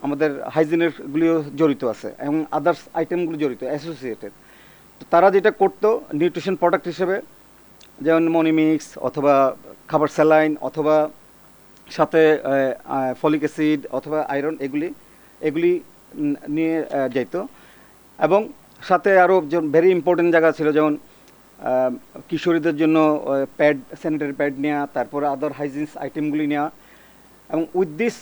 আমাদের হাইজিনেরগুলিও জড়িত আছে এবং আদার্স আইটেমগুলো জড়িত অ্যাসোসিয়েটেড। তো তারা যেটা করতো নিউট্রিশন প্রোডাক্ট হিসেবে, যেমন মনিমিক্স অথবা খাবার স্যালাইন অথবা সাথে ফলিক অ্যাসিড অথবা আয়রন, এগুলি নিয়ে যাইত। এবং সাথে আরও ভেরি ইম্পর্টেন্ট জায়গা ছিল, যেমন কিশোরীদের জন্য প্যাড, স্যানিটারি প্যাড নেওয়া, তারপরে আদার হাইজিনস আইটেমগুলি নেওয়া। এবং উইথ দিস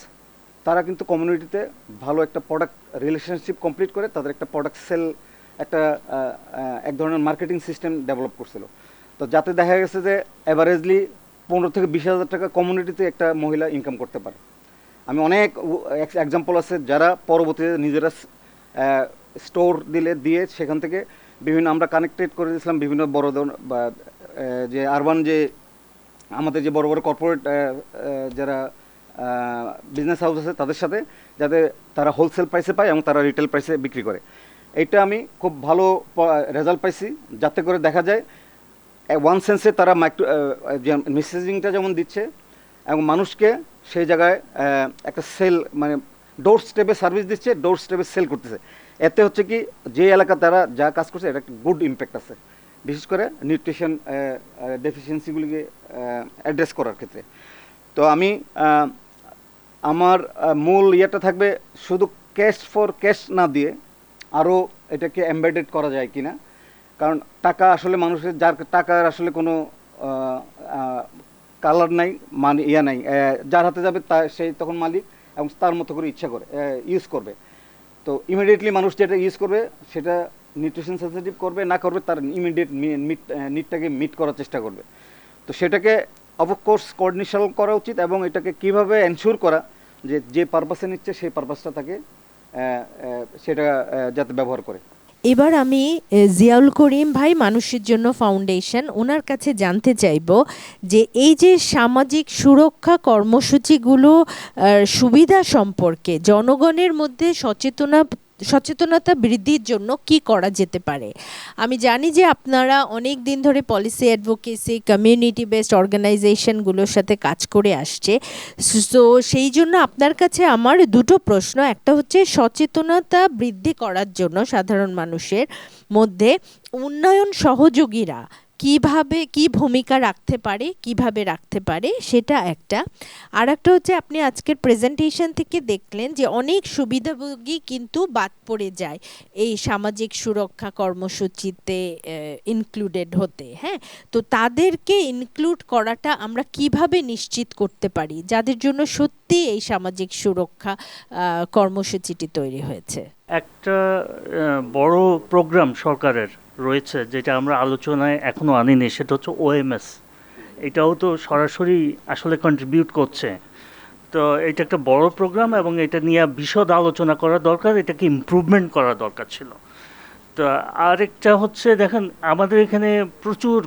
তারা কিন্তু কমিউনিটিতে ভালো একটা প্রোডাক্ট রিলেশনশিপ কমপ্লিট করে তাদের একটা প্রোডাক্ট সেল, এক ধরনের মার্কেটিং সিস্টেম ডেভেলপ করছিল। তো যাতে দেখা গেছে যে অ্যাভারেজলি 15 থেকে 20 হাজার টাকা কমিউনিটিতে একটা মহিলা ইনকাম করতে পারে। আমি অনেক এক্সাম্পল আছে যারা পরবর্তীতে নিজেরা স্টোর দিয়ে সেখান থেকে বিভিন্ন আমরা কানেক্টেড করে দিয়েছিলাম বিভিন্ন বড় বা যে আরবান যে আমাদের যে বড় বড় কর্পোরেট যারা বিজনেস হাউস আছে তাদের সাথে, যাতে তারা হোলসেল প্রাইসে পায় এবং তারা রিটেল প্রাইসে বিক্রি করে। এইটা আমি খুব ভালো রেজাল্ট পাইছি, যাতে করে দেখা যায় ওয়ান সেন্সে তারা মেসেজিংটা যেমন দিচ্ছে এবং মানুষকে সেই জায়গায় একটা সেল, মানে ডোর স্টেপে সার্ভিস দিচ্ছে, ডোর স্টেপে সেল করতেছে। এতে হচ্ছে কি যে এলাকা তারা যা কাজ করছে এটা একটা গুড ইম্প্যাক্ট আছে। বিশেষ করে নিউট্রিশন ডেফিসিয়েন্সিগুলিকে অ্যাড্রেস করার ক্ষেত্রে। তো আমি আমার মূল ইয়েটা থাকবে শুধু ক্যাশ ফর ক্যাশ না দিয়ে আরও এটাকে এমবেডেড করা যায় কিনা, কারণ টাকা আসলে মানুষের, যার টাকার আসলে কোনো কালার নাই, মানে নাই, যার হাতে যাবে সেই তখন মালিক এবং তার মতো করে ইচ্ছা করে ইউজ করবে। তো ইমিডিয়েটলি মানুষ যেটা ইউজ করবে সেটা নিউট্রিশন সেন্সিটিভ করবে না করবে তার ইমিডিয়েট নিডটাকে মিট করার চেষ্টা করবে। তো সেটাকে অফকোর্স কোঅর্ডিনেশন করা উচিত এবং এটাকে কিভাবে এনশিওর করা যে পারপাসে নিচ্ছে সেই পারপাসটা থাকে সেটা যাতে ব্যবহার করে। এবার আমি জিয়াউল করিম ভাই মানুষের জন্য ফাউন্ডেশন, ওনার কাছে জানতে চাইব যে এই যে সামাজিক সুরক্ষা কর্মসূচিগুলো সুবিধা সম্পর্কে জনগণের মধ্যে সচেতনতা বৃদ্ধির জন্য কি করা যেতে পারে। আমি জানি যে আপনারা অনেক দিন ধরে পলিসি অ্যাডভোকেসি কমিউনিটি বেসড অর্গানাইজেশনগুলোর সাথে কাজ করে আসছে। সো সেই জন্য আপনার কাছে আমার দুটো প্রশ্ন। একটা হচ্ছে সচেতনতা বৃদ্ধি করার জন্য সাধারণ মানুষের মধ্যে উন্নয়ন সহযোগীরা কি ভূমিকা রাখতে পারে, কিভাবে রাখতে পারে, সেটা একটা। আর একটা হচ্ছে আপনি আজকের প্রেজেন্টেশন থেকে দেখলেন যে অনেক সুবিধাভোগী কিন্তু বাদ পড়ে যায় এই সামাজিক সুরক্ষা কর্মসূচিতে ইনক্লুডেড হতে। হ্যাঁ, তো তাদেরকে ইনক্লুড করাটা আমরা কিভাবে নিশ্চিত করতে পারি যাদের জন্য সত্যি এই সামাজিক সুরক্ষা কর্মসূচিটি তৈরি হয়েছে? একটা বড় প্রোগ্রাম সরকারের রয়েছে যেটা আমরা আলোচনায় এখনো আনিনি, সেটা হচ্ছে ওএমএস। এটাও তো সরাসরি আসলে কন্ট্রিবিউট করছে। তো এটা একটা বড় প্রোগ্রাম এবং এটা নিয়ে বিশদ আলোচনা করা দরকার, এটাকে ইমপ্রুভমেন্ট করা দরকার ছিল। তো আরেকটা হচ্ছে দেখেন আমাদের এখানে প্রচুর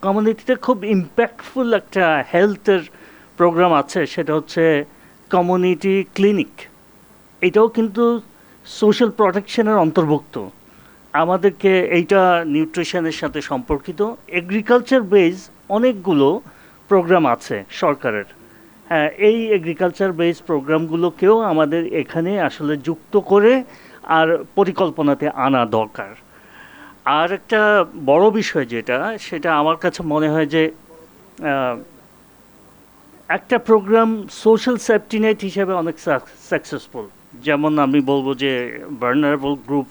কমিউনিটিতে খুব ইম্প্যাক্টফুল একটা হেলথের প্রোগ্রাম আছে, সেটা হচ্ছে কমিউনিটি ক্লিনিক। এটাও কিন্তু সোশ্যাল প্রোটেকশনের অন্তর্ভুক্ত। আমাদেরকে এইটা নিউট্রিশনের সাথে সম্পর্কিত এগ্রিকালচার বেস অনেকগুলো প্রোগ্রাম আছে সরকারের। হ্যাঁ, এই এগ্রিকালচার বেস প্রোগ্রামগুলোকেও আমাদের এখানে আসলে যুক্ত করে আর পরিকল্পনাতে আনা দরকার। আর একটা বড় বিষয় সেটা আমার কাছে মনে হয় যে একটা প্রোগ্রাম সোশ্যাল সেফটি নেট হিসেবে অনেক সাকসেসফুল। যেমন আমি বলবো যে ভালনারেবল গ্রুপ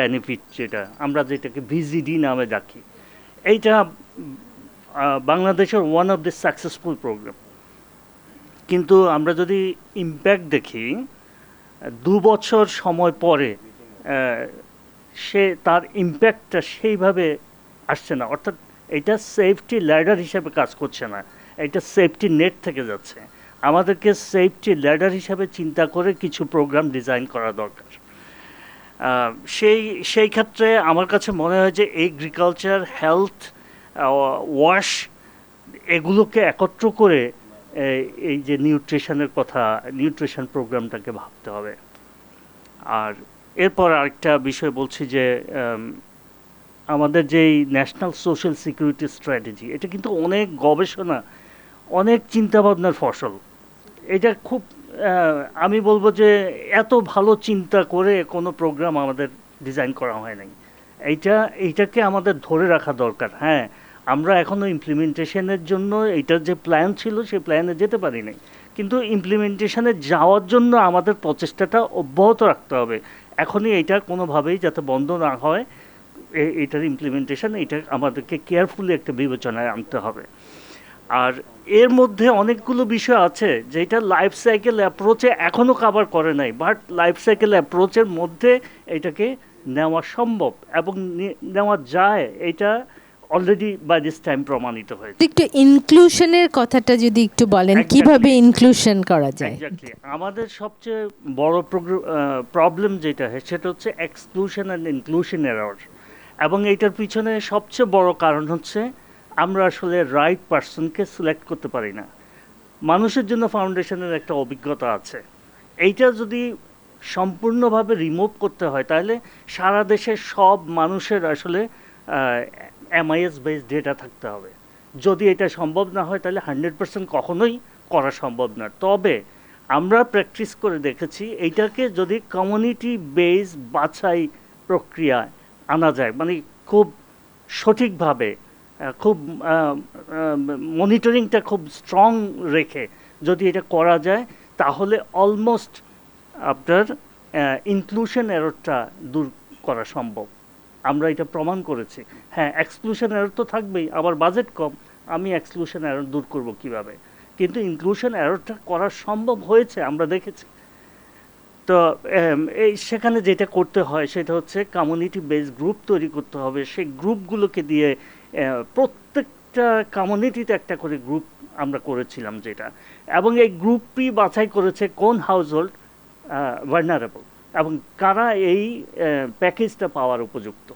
বেনিফিট, যেটাকে ভিজিডি নামে ডাকি, এইটা বাংলাদেশের one of the successful program. কিন্তু আমরা যদি ইম্প্যাক্ট দেখি 2 বছর সময় পরে তার ইম্প্যাক্টটা সেইভাবে আসছে না, অর্থাৎ এটা সেফটি ল্যাডার হিসেবে কাজ করছে না, এটা সেফটি নেট থেকে যাচ্ছে। আমাদেরকে সেফটি ল্যাডার হিসাবে চিন্তা করে কিছু প্রোগ্রাম ডিজাইন করা দরকার। সেই ক্ষেত্রে আমার কাছে মনে হয় যে এগ্রিকালচার, হেলথ, ওয়াশ এগুলোকে একত্র করে এই যে নিউট্রিশন প্রোগ্রামটাকে ভাবতে হবে। আর এরপর আরেকটা বিষয় বলছি যে আমাদের যেই ন্যাশনাল সোশ্যাল সিকিউরিটি স্ট্র্যাটেজি, এটা কিন্তু অনেক গবেষণা, অনেক চিন্তাভাবনার ফসল। এটা খুব আমি বলবো যে এত ভালো চিন্তা করে কোনো প্রোগ্রাম আমাদের ডিজাইন করা হয় নাই। এইটাকে আমাদের ধরে রাখা দরকার। হ্যাঁ, আমরা এখনও ইমপ্লিমেন্টেশনের জন্য এইটার যে প্ল্যান ছিল সেই প্ল্যানে যেতে পারি নাই, কিন্তু ইমপ্লিমেন্টেশনে যাওয়ার জন্য আমাদের প্রচেষ্টাটা অব্যাহত রাখতে হবে। এখনই এইটা কোনোভাবেই যাতে বন্ধ না হয়, এইটার ইমপ্লিমেন্টেশন, এটা আমাদেরকে কেয়ারফুলি একটা বিবেচনায় আনতে হবে। আর এর মধ্যে অনেকগুলো বিষয় আছে যেটা লাইফ সাইকেল অ্যাপ্রোচে এখনও কভার করে নাই, বাট লাইফ সাইকেল অ্যাপ্রোচের মধ্যে এটাকে নেওয়া সম্ভব এবং নেওয়া যায়, এটা অলরেডি বাই দিস টাইম প্রমাণিত হয়েছে। একটু ইনক্লুশনের কথাটা যদি একটু বলেন, কিভাবে ইনক্লুশন করা যায়? এক্স্যাক্টলি, আমাদের সবচেয়ে বড় প্রবলেম সেটা হচ্ছে এক্সক্লুশন অ্যান্ড ইনক্লুশন এরর, এবং এইটার পিছনে সবচেয়ে বড় কারণ হচ্ছে আমরা আসলে রাইট পারসনকে সিলেক্ট করতে পারি না। মানুষের জন্য ফাউন্ডেশনের একটা অভিজ্ঞতা আছে, এইটা যদি সম্পূর্ণভাবে রিমুভ করতে হয় তাহলে সারা দেশের সব মানুষের আসলে MIS বেসড ডেটা থাকতে হবে। যদি এটা সম্ভব না হয় তাহলে 100% কখনোই করা সম্ভব না। তবে আমরা প্র্যাকটিস করে দেখেছি এইটাকে যদি কমিউনিটি বেস বাছাই প্রক্রিয়ায় আনা যায়, মানে খুব সঠিকভাবে খুব মনিটরিংটা খুব স্ট্রং রেখে যদি এটা করা যায় তাহলে অলমোস্ট আপনার ইনক্লুশন এররটা দূর করা সম্ভব। আমরা এটা প্রমাণ করেছি। হ্যাঁ, এক্সক্লুশন এরর তো থাকবেই, আবার বাজেট কম, আমি এক্সক্লুশন এরর দূর করব কিভাবে, কিন্তু ইনক্লুশন এররটা করা সম্ভব হয়েছে, আমরা দেখেছি। তো এই সেখানে যেটা করতে হয় সেটা হচ্ছে কমিউনিটি বেস গ্রুপ তৈরি করতে হবে। সেই গ্রুপগুলোকে দিয়ে প্রত্যেকটা কমিউনিটিতে একটা করে গ্রুপ আমরা করেছিলাম যেটা, এবং এই গ্রুপই বাছাই করেছে কোন হাউসহোল্ড ভালনারেবল এবং কারা এই প্যাকেজটা পাওয়ার উপযুক্ত।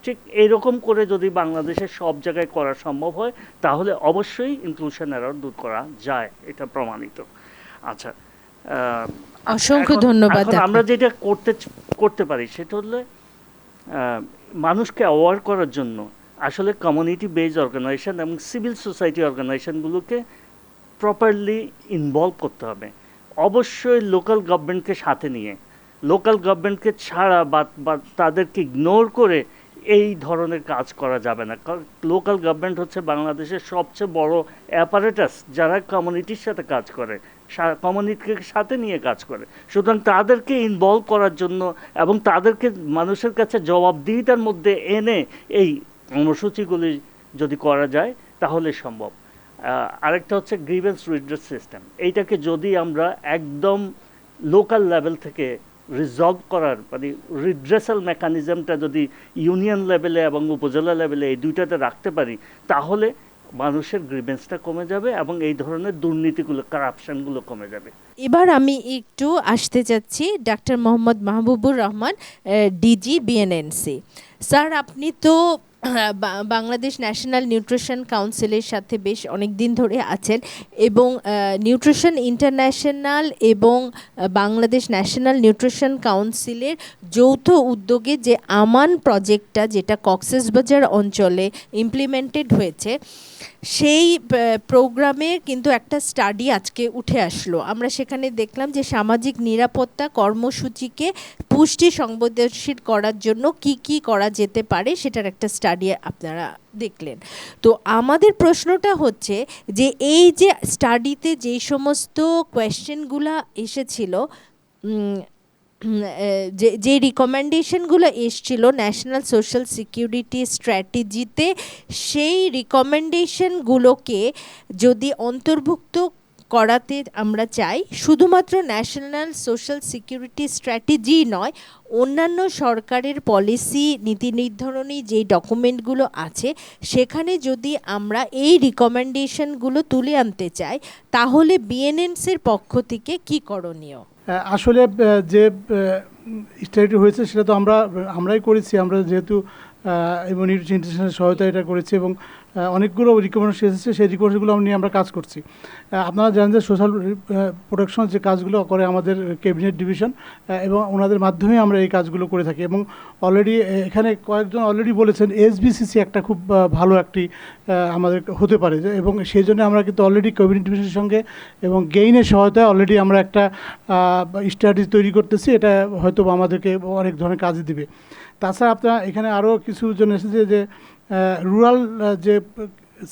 ঠিক এইরকম করে যদি বাংলাদেশের সব জায়গায় করা সম্ভব হয় তাহলে অবশ্যই ইনক্লুশন এরর দূর করা যায়, এটা প্রমাণিত। আচ্ছা, অসংখ্য ধন্যবাদ। আমরা যেটা করতে পারি সেটা হলে মানুষকে অ্যাওয়ার করার জন্য আসলে কমিউনিটি বেজ অর্গানাইজেশন এবং সিভিল সোসাইটি অর্গানাইজেশনগুলোকে প্রপারলি ইনভলভ করতে হবে। অবশ্যই লোকাল গভর্নমেন্টকে সাথে নিয়ে, লোকাল গভর্নমেন্টকে ছাড়া বা তাদেরকে ইগনোর করে এই ধরনের কাজ করা যাবে না। কারণ লোকাল গভর্নমেন্ট হচ্ছে বাংলাদেশের সবচেয়ে বড় অ্যাপারেটাস যারা কমিউনিটির সাথে কাজ করে, কমিউনিটিকে সাথে নিয়ে কাজ করে। সুতরাং তাদেরকে ইনভলভ করার জন্য এবং তাদেরকে মানুষের কাছে জবাবদিহিতার মধ্যে এনে এই কর্মসূচিগুলি যদি করা যায় তাহলে সম্ভব। আরেকটা হচ্ছে গ্রিভেন্স রিড্রেস সিস্টেম, এইটাকে যদি আমরা একদম লোকাল লেভেল থেকে রিজলভ করার মানে রিড্রেসাল মেকানিজমটা যদি ইউনিয়ন লেভেলে এবং উপজেলা লেভেলে এই দুইটাতে রাখতে পারি তাহলে মানুষের গ্রিভেন্সটা কমে যাবে এবং এই ধরনের দুর্নীতিগুলো, কারাপশনগুলো কমে যাবে। এবার আমি একটু আসতে চাচ্ছি ডাক্তার Mohammad Mahbubur Rahman, DG BNNC. Sir, আপনি তো বাংলাদেশ ন্যাশনাল নিউট্রিশন কাউন্সিলের সাথে বেশ অনেক দিন ধরে আছেন এবং নিউট্রিশন ইন্টারন্যাশনাল এবং বাংলাদেশ ন্যাশনাল নিউট্রিশন কাউন্সিলের যৌথ উদ্যোগে যে আমান প্রজেক্টটা যেটা কক্সবাজার অঞ্চলে ইমপ্লিমেন্টেড হয়েছে সেই প্রোগ্রামে কিন্তু একটা স্টাডি আজকে উঠে আসলো। আমরা সেখানে দেখলাম যে সামাজিক নিরাপত্তা কর্মসূচিকে পুষ্টি সংবেদনশীল করার জন্য কি কি করা যেতে পারে সেটার একটা স্টাডি আপনারা দেখলেন। তো আমাদের প্রশ্নটা হচ্ছে যে এই যে স্টাডিতে যেই সমস্ত কোয়েশ্চেনগুলো এসেছিল, যে রিকমেন্ডেশনগুলো এসছিল ন্যাশনাল সোশ্যাল সিকিউরিটি স্ট্র্যাটেজিতে, সেই রিকমেন্ডেশনগুলোকে যদি অন্তর্ভুক্ত করাতে আমরা চাই, শুধুমাত্র ন্যাশনাল সোশ্যাল সিকিউরিটি স্ট্র্যাটেজি নয়, অন্যান্য সরকারের পলিসি নীতি নির্ধারণী যেই ডকুমেন্টগুলো আছে সেখানে যদি আমরা এই রিকমেন্ডেশনগুলো তুলে আনতে চাই তাহলে বিএনএনসির পক্ষ থেকে কি করণীয়? আসলে যে স্টাডি হয়েছে সেটা তো আমরাই করেছি, আমরা যেহেতু এবং নিউট্রিশন ইন্টারন্যাশনাল সহায়তা এটা করেছি এবং অনেকগুলো রিকমেন্ডেশন এসেছে, সেই রিকমেন্ডেশনগুলো নিয়ে আমরা কাজ করছি। আপনারা জানেন যে সোশ্যাল প্রোটেকশন যে কাজগুলো করে আমাদের ক্যাবিনেট ডিভিশন এবং ওনাদের মাধ্যমে আমরা এই কাজগুলো করে থাকি এবং অলরেডি এখানে কয়েকজন অলরেডি বলেছেন এসবিসিসি একটা খুব ভালো একটি আমাদের হতে পারে এবং সেই জন্য আমরা কিন্তু অলরেডি ক্যাবিনেট ডিভিশনের সঙ্গে এবং গেইনের সহায়তায় অলরেডি আমরা একটা স্ট্র্যাটেজি তৈরি করতেছি, এটা হয়তো আমাদেরকে অনেক ধরনের কাজে দিবে। তাছাড়া আপনারা এখানে আরও কিছু জন এসেছে যে রুরাল যে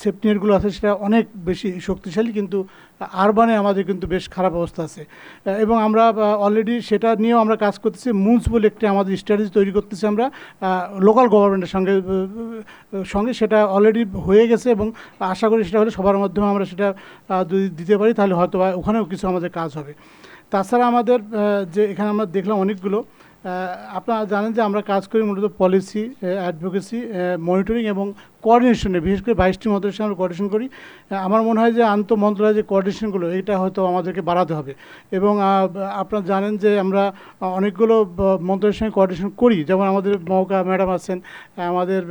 সেফটি নেটগুলো আছে সেটা অনেক বেশি শক্তিশালী, কিন্তু আরবানে আমাদের কিন্তু বেশ খারাপ অবস্থা আছে এবং আমরা অলরেডি সেটা নিয়েও আমরা কাজ করতেছি। মুন্স বলে একটি আমাদের স্ট্র্যাটেজি তৈরি করতেছি আমরা লোকাল গভর্নমেন্টের সঙ্গে সেটা অলরেডি হয়ে গেছে এবং আশা করি সেটা হলে সবার মাধ্যমে আমরা সেটা যদি দিতে পারি তাহলে হয়তো ওখানেও কিছু আমাদের কাজ হবে। তাছাড়া আমাদের যে এখানে আমরা দেখলাম অনেকগুলো, আপনারা জানেন যে আমরা কাজ করি মূলত পলিসি, অ্যাডভোকেসি, মনিটরিং এবং কোঅর্ডিনেশনে, বিশেষ করে 22টি মন্ত্রণালয়ের সঙ্গে আমরা কোঅর্ডিনেশন করি। আমার মনে হয় যে আন্তঃ মন্ত্রণালয়ের যে কোঅর্ডিনেশনগুলো এটা হয়তো আমাদেরকে বাড়াতে হবে এবং আপনারা জানেন যে আমরা অনেকগুলো মন্ত্রণালয়ের সঙ্গে কোঅর্ডিনেশন করি, যেমন আমাদের মৌকা ম্যাডাম আছেন, আমাদের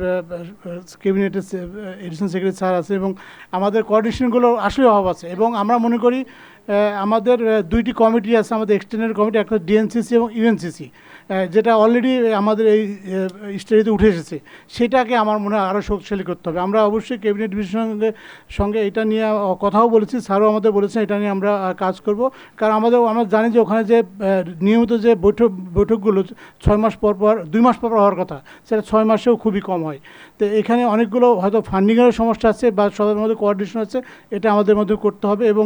ক্যাবিনেটের এডিশনাল সেক্রেটারি স্যার আছে এবং আমাদের কোঅর্ডিনেশনগুলো আসলে অভাব আছে এবং আমরা মনে করি আমাদের দুইটি কমিটি আছে, আমাদের এক্সটেন্ডেড কমিটি, একটা ডিএনসিসি এবং ইউএনসিসি, যেটা অলরেডি আমাদের এই স্টেজে উঠে এসেছে, সেটাকে আমার মনে হয় আরও শক্তিশালী ডিফারেন্সিয়ালি করতে হবে। আমরা অবশ্যই ক্যাবিনেট ডিভিশনের সঙ্গে এটা নিয়ে কথাও বলেছি, স্যারও আমাদের বলেছেন এটা নিয়ে আমরা কাজ করব। কারণ আমরা জানি যে ওখানে যে নিয়মিত যে বৈঠকগুলো 6 মাস পর পর 2 মাস পর পর হওয়ার কথা, সেটা 6 মাসেও খুবই কম হয়। তো এখানে অনেকগুলো হয়তো ফান্ডিংয়ের সমস্যা আছে বা সবার মধ্যে কোঅর্ডিনেশন আছে, এটা আমাদের মধ্যে করতে হবে। এবং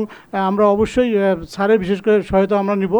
আমরা অবশ্যই স্যারের বিশেষ করে সহায়তা আমরা নিব,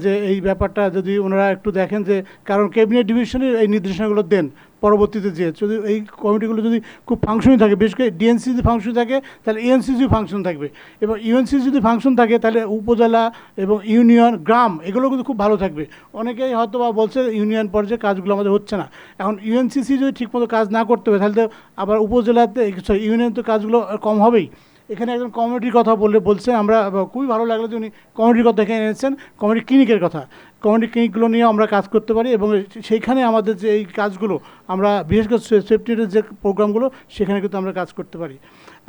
যে এই ব্যাপারটা যদি ওনারা একটু দেখেন, যে কারণ ক্যাবিনেট ডিভিশনের এই নির্দেশনাগুলো দেন পরবর্তীতে, যে যদি এই কমিটিগুলো যদি খুব ফাংশনই থাকে, বিশেষ করে ডিএনসি যদি ফাংশন থাকে তাহলে ইউএনসিসি ফাংশন থাকবে, এবং ইউএনসি যদি ফাংশন থাকে তাহলে উপজেলা এবং ইউনিয়ন, গ্রাম এগুলো কিন্তু খুব ভালো থাকবে। অনেকেই হয়তো বা বলছে ইউনিয়ন পর্যায়ে কাজগুলো আমাদের হচ্ছে না। এখন ইউএনসিসি যদি ঠিকমতো কাজ না করতে হবে তাহলে তো আবার উপজেলাতে ইউনিয়ন তো কাজগুলো কম হবেই। এখানে একজন কমিটির কথা বলছে, আমরা খুবই ভালো লাগলো যে উনি কমিটির কথা এখানে এনেছেন, কমিটি ক্লিনিকের কথা। কমিটি ক্লিনিকগুলো নিয়ে আমরা কাজ করতে পারি, এবং সেইখানে আমাদের যে এই কাজগুলো আমরা বিশেষ করে সেফটিনেটের যে প্রোগ্রামগুলো সেখানে কিন্তু আমরা কাজ করতে পারি।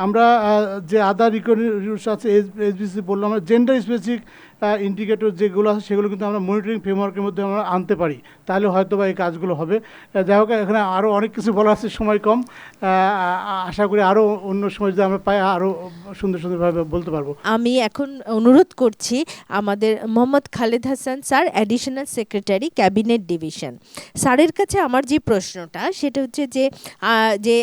আমরা যে আদার রিকোয়ারমেন্টস আছে, এসবিসি বললাম, আমরা জেন্ডার স্পেসিফিক ইন্ডিকেটর যেগুলো আছে সেগুলো কিন্তু আমরা মনিটরিং ফ্রেমওয়ার্কের মধ্যে আমরা আনতে পারি, তাহলে হয়তো বা এই কাজগুলো হবে। যাই হোক, এখানে আরও অনেক কিছু বলা আছে, সময় কম, আশা করি আরও অন্য সময় যদি আমরা পাই আরও সুন্দরভাবে বলতে পারবো। আমি এখন অনুরোধ করছি আমাদের Mohammad Khaled Hasan sir, additional secretary cabinet division. স্যারের কাছে আমার যে প্রশ্নটা সেটা হচ্ছে যে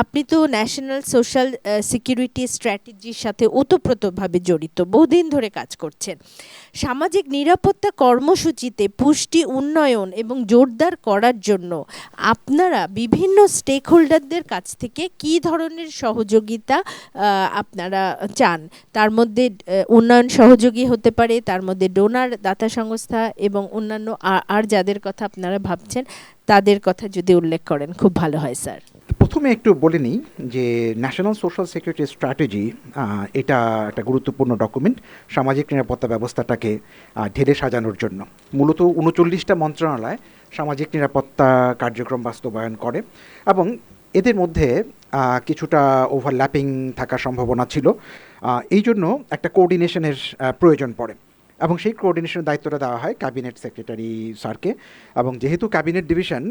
আপনি তো ন্যাশনাল সোশ্যাল সিকিউরিটি স্ট্র্যাটেজির সাথে ওতপ্রোতভাবে জড়িত, বহুদিন ধরে কাজ করছেন। সামাজিক নিরাপত্তা কর্মসূচিতে পুষ্টি উন্নয়ন এবং জোরদার করার জন্য আপনারা বিভিন্ন স্টেক হোল্ডারদের কাছ থেকে কী ধরনের সহযোগিতা আপনারা চান? তার মধ্যে উন্নয়ন সহযোগী হতে পারে, তার মধ্যে ডোনার, দাতা সংস্থা এবং অন্যান্য আর যাদের কথা আপনারা ভাবছেন তাদের কথা যদি উল্লেখ করেন খুব ভালো হয় স্যার। প্রথমে একটু বলে নিই যে ন্যাশনাল সোশ্যাল সিকিউরিটি স্ট্র্যাটেজি এটা একটা গুরুত্বপূর্ণ ডকুমেন্ট সামাজিক নিরাপত্তা ব্যবস্থাটাকে ঢেলে সাজানোর জন্য। মূলত 39টা মন্ত্রণালয় সামাজিক নিরাপত্তা কার্যক্রম বাস্তবায়ন করে, এবং এদের মধ্যে কিছুটা ওভারল্যাপিং থাকার সম্ভাবনা ছিল। এই জন্য একটা কোঅর্ডিনেশনের প্রয়োজন পড়ে, এবং সেই কোঅর্ডিনেশনের দায়িত্বটা দেওয়া হয় ক্যাবিনেট সেক্রেটারি স্যারকে। এবং যেহেতু ক্যাবিনেট ডিভিশন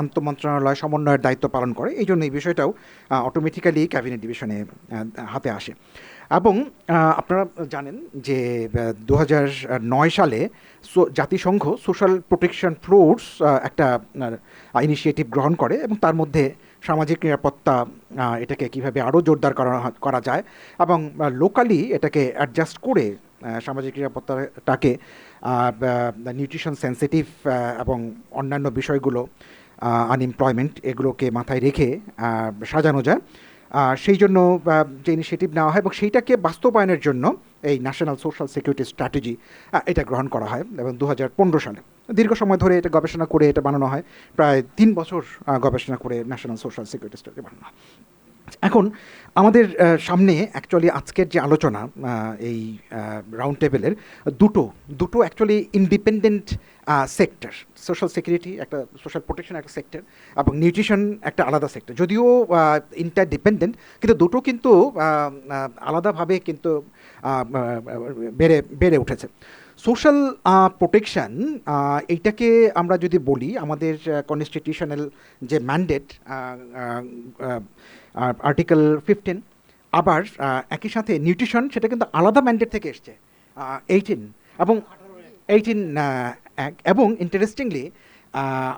আন্তঃমন্ত্রণালয় সমন্বয়ের দায়িত্ব পালন করে, এই জন্য এই বিষয়টাও অটোমেটিক্যালি ক্যাবিনেট ডিভিশনে হাতে আসে। এবং আপনারা জানেন যে 2009 সালে জাতিসংঘ সোশ্যাল প্রোটেকশন ফোর্স একটা ইনিশিয়েটিভ গ্রহণ করে, এবং তার মধ্যে সামাজিক নিরাপত্তা এটাকে কিভাবে আরও জোরদার করা যায় এবং লোকালি এটাকে অ্যাডজাস্ট করে সামাজিক নিরাপত্তাটাকে নিউট্রিশন সেন্সিটিভ এবং অন্যান্য বিষয়গুলো, আনএমপ্লয়মেন্ট, এগুলোকে মাথায় রেখে সাজানো যায়। সেই জন্য যে ইনিশিয়েটিভ নেওয়া হয় এবং সেইটাকে বাস্তবায়নের জন্য এই ন্যাশনাল সোশ্যাল সিকিউরিটি স্ট্র্যাটেজি এটা গ্রহণ করা হয়, এবং 2015 সালে দীর্ঘ সময় ধরে এটা গবেষণা করে এটা বানানো হয়। প্রায় 3 বছর গবেষণা করে ন্যাশনাল সোশ্যাল সিকিউরিটি স্ট্র্যাটেজি বানানো হয়। এখন আমাদের সামনে অ্যাকচুয়ালি আজকের যে আলোচনা, এই রাউন্ড টেবিলের দুটো actually independent sector. Social security একটা, সোশ্যাল প্রোটেকশন একটা সেক্টর, এবং নিউট্রিশন একটা আলাদা সেক্টর। যদিও ইন্টারডিপেন্ডেন্ট, কিন্তু দুটো কিন্তু আলাদাভাবে কিন্তু বেড়ে উঠেছে। সোশ্যাল প্রোটেকশন এইটাকে আমরা যদি বলি, আমাদের কনস্টিটিউশনাল যে ম্যান্ডেট আর্টিকেল 15, আবার একই সাথে নিউট্রিশন সেটা কিন্তু আলাদা ম্যান্ডেট থেকে এসছে 18 এবং ইন্টারেস্টিংলি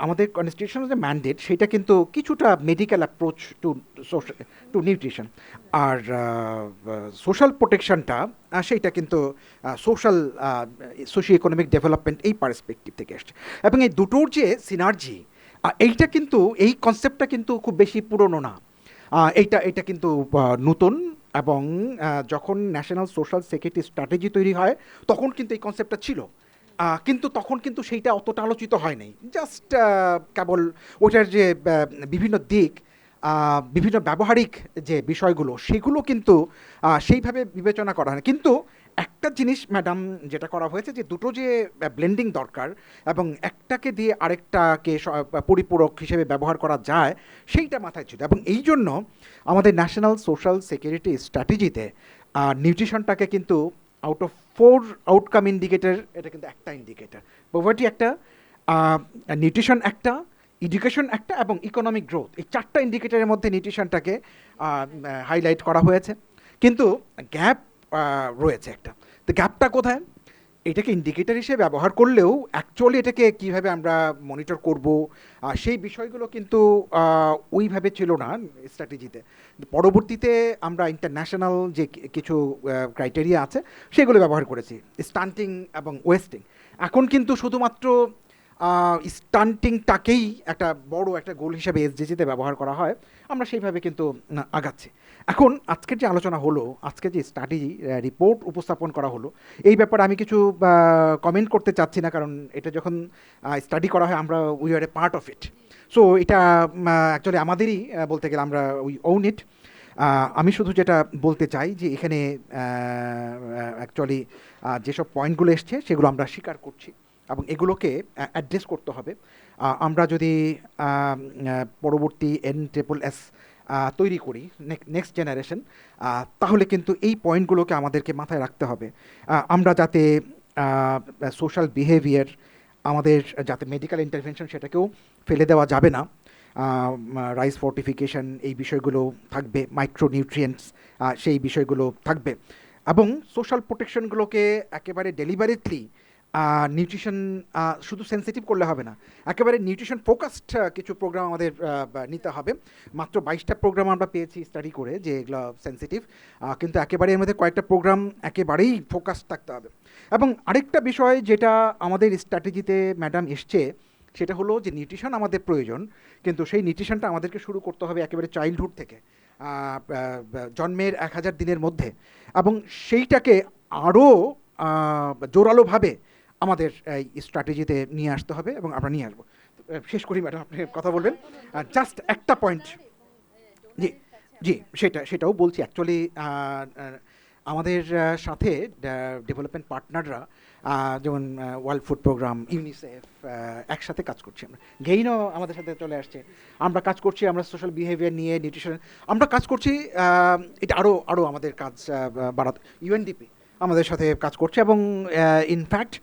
আমাদের কনস্টিটিউশনাল যে ম্যান্ডেট সেটা কিন্তু কিছুটা মেডিকেল অ্যাপ্রোচ টু নিউট্রিশন, আর সোশ্যাল প্রোটেকশনটা সেইটা কিন্তু সোশিও ইকোনমিক ডেভেলপমেন্ট এই পার্সপেক্টিভ থেকে এসছে। এবং এই দুটোর যে সিনার্জি, এইটা কিন্তু, এই কনসেপ্টটা কিন্তু খুব বেশি পুরনো না, এইটা কিন্তু নতুন। এবং যখন ন্যাশনাল সোশ্যাল সিকিউরিটি স্ট্র্যাটেজি তৈরি হয় তখন কিন্তু এই কনসেপ্টটা ছিল, কিন্তু তখন কিন্তু সেইটা অতটা আলোচিত হয় নাই। জাস্ট কেবল ওটার যে বিভিন্ন দিক, বিভিন্ন ব্যবহারিক যে বিষয়গুলো, সেগুলো কিন্তু সেইভাবে বিবেচনা করা হয় না। কিন্তু একটা জিনিস ম্যাডাম যেটা করা হয়েছে, যে দুটো যে ব্লেন্ডিং দরকার এবং একটাকে দিয়ে আরেকটাকে পরিপূরক হিসেবে ব্যবহার করা যায়, সেইটা মাথায় ছিল। এবং এই জন্য আমাদের ন্যাশনাল সোশ্যাল সিকিউরিটি স্ট্র্যাটেজিতে নিউট্রিশনটাকে কিন্তু আউট অফ 4 আউটকাম ইন্ডিকেটর, এটা কিন্তু একটা ইন্ডিকেটর। পভার্টি একটা, নিউট্রিশন একটা, এডুকেশন একটা এবং ইকোনমিক গ্রোথ, এই 4টা ইন্ডিকেটরের মধ্যে নিউট্রিশনটাকে হাইলাইট করা হয়েছে। কিন্তু গ্যাপ রয়েছে একটা। তো গ্যাপটা কোথায়? এটাকে ইন্ডিকেটর হিসেবে ব্যবহার করলেও অ্যাকচুয়ালি এটাকে কীভাবে আমরা মনিটর করব সেই বিষয়গুলো কিন্তু ওইভাবে ছিল না স্ট্র্যাটেজিতে। পরবর্তীতে আমরা ইন্টারন্যাশনাল যে কিছু ক্রাইটেরিয়া আছে সেগুলো ব্যবহার করেছি, স্টান্টিং এবং ওয়েস্টিং। এখন কিন্তু শুধুমাত্র স্টান্টিংটাকেই একটা বড় একটা গোল হিসেবে এসডিজিতে ব্যবহার করা হয়, আমরা সেইভাবে কিন্তু আগাচ্ছি। এখন আজকের যে আলোচনা হলো, আজকে যে স্টাডি রিপোর্ট উপস্থাপন করা হলো, এই ব্যাপারে আমি কিছু কমেন্ট করতে চাচ্ছি না, কারণ এটা যখন স্টাডি করা হয় আমরা we are A part of it. So এটা অ্যাকচুয়ালি আমাদেরই বলতে গেলে আমরা উই ওন ইট। আমি শুধু যেটা বলতে চাই যে এখানে অ্যাকচুয়ালি যেসব পয়েন্টগুলো এসছে সেগুলো আমরা স্বীকার করছি এবং এগুলোকে অ্যাড্রেস করতে হবে। আমরা যদি পরবর্তী NSSS তৈরি করি, নেক্সট জেনারেশন, তাহলে কিন্তু এই পয়েন্টগুলোকে আমাদেরকে মাথায় রাখতে হবে। আমরা যাতে সোশ্যাল বিহেভিয়ার, আমাদের যাতে মেডিকেল ইন্টারভেনশন সেটাকেও ফেলে দেওয়া যাবে না। রাইস ফর্টিফিকেশন এই বিষয়গুলো থাকবে, মাইক্রোনিউট্রিয়েন্টস সেই বিষয়গুলো থাকবে, এবং সোশ্যাল প্রোটেকশনগুলোকে একেবারে ডেলিভারিটলি নিউট্রিশন শুধু সেন্সিটিভ করলে হবে না, একেবারে নিউট্রিশন ফোকাসড কিছু প্রোগ্রাম আমাদের নিতে হবে। মাত্র 22টা প্রোগ্রাম আমরা পেয়েছি স্টাডি করে যে এগুলো সেন্সিটিভ, কিন্তু একেবারে এর মধ্যে কয়েকটা প্রোগ্রাম একেবারেই ফোকাস থাকতে হবে। এবং আরেকটা বিষয় যেটা আমাদের স্ট্র্যাটেজিতে ম্যাডাম এসছে, সেটা হলো যে নিউট্রিশন আমাদের প্রয়োজন, কিন্তু সেই নিউট্রিশনটা আমাদেরকে শুরু করতে হবে একেবারে চাইল্ডহুড থেকে, জন্মের 1000 দিনের মধ্যে, এবং সেইটাকে আরও জোরালোভাবে আমাদের এই স্ট্র্যাটেজিতে নিয়ে আসতে হবে এবং আমরা নিয়ে আসবো। শেষ করি ম্যাডাম, আপনি কথা বলবেন। জাস্ট একটা পয়েন্ট, জি জি সেটাও বলছি। অ্যাকচুয়ালি আমাদের সাথে ডেভেলপমেন্ট পার্টনাররা যেমন ওয়ার্ল্ড ফুড প্রোগ্রাম, ইউনিসেফ, একসাথে কাজ করছি। আমরা গেইনও আমাদের সাথে চলে আসছে, আমরা কাজ করছি, আমরা সোশ্যাল বিহেভিয়ার নিয়ে নিউট্রিশন আমরা কাজ করছি। এটা আরও আমাদের কাজ বাড়াতে UNDP আমাদের সাথে কাজ করছে, এবং ইনফ্যাক্ট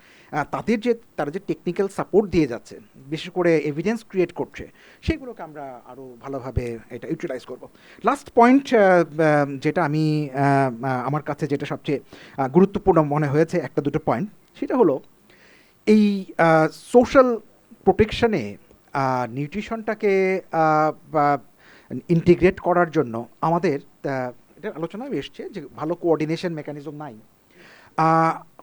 তারা যে টেকনিক্যাল সাপোর্ট দিয়ে যাচ্ছে, বিশেষ করে এভিডেন্স ক্রিয়েট করছে, সেগুলোকে আমরা আরও ভালোভাবে এটা ইউটিলাইজ করব। লাস্ট পয়েন্ট যেটা আমি আমার কাছে যেটা সবচেয়ে গুরুত্বপূর্ণ মনে হয়েছে, একটা দুটো পয়েন্ট, সেটা হলো এই সোশ্যাল প্রোটেকশনে নিউট্রিশনটাকে ইন্টিগ্রেট করার জন্য আমাদের এটা আলোচনায় এসছে যে ভালো কোঅর্ডিনেশন মেকানিজম নাই।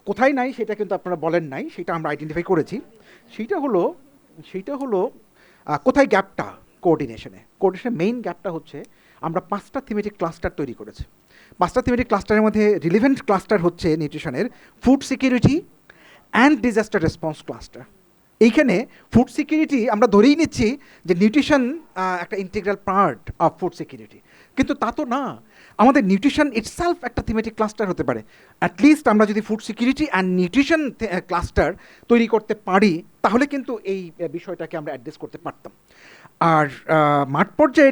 কোথায় নাই সেটা কিন্তু আপনারা বলেন নাই, সেটা আমরা আইডেন্টিফাই করেছি। সেইটা হলো কোথায় গ্যাপটা কোঅর্ডিনেশনের মেইন গ্যাপটা হচ্ছে আমরা 5টা থিমেটিক ক্লাস্টার তৈরি করেছি। 5টা থিমেটিক ক্লাস্টারের মধ্যে রিলেভেন্ট ক্লাস্টার হচ্ছে নিউট্রিশনের food security and disaster response cluster. এইখানে ফুড সিকিউরিটি আমরা ধরেই নিচ্ছি যে নিউট্রিশন একটা integral part of food security, কিন্তু তা তো না। আমাদের নিউট্রিশন ইটসেলফ একটা থিমেটিক ক্লাস্টার হতে পারে। অ্যাটলিস্ট আমরা যদি food security and nutrition cluster তৈরি করতে পারি, তাহলে কিন্তু এই বিষয়টাকে আমরা অ্যাড্রেস করতে পারতাম। আর মাঠ পর্যায়ে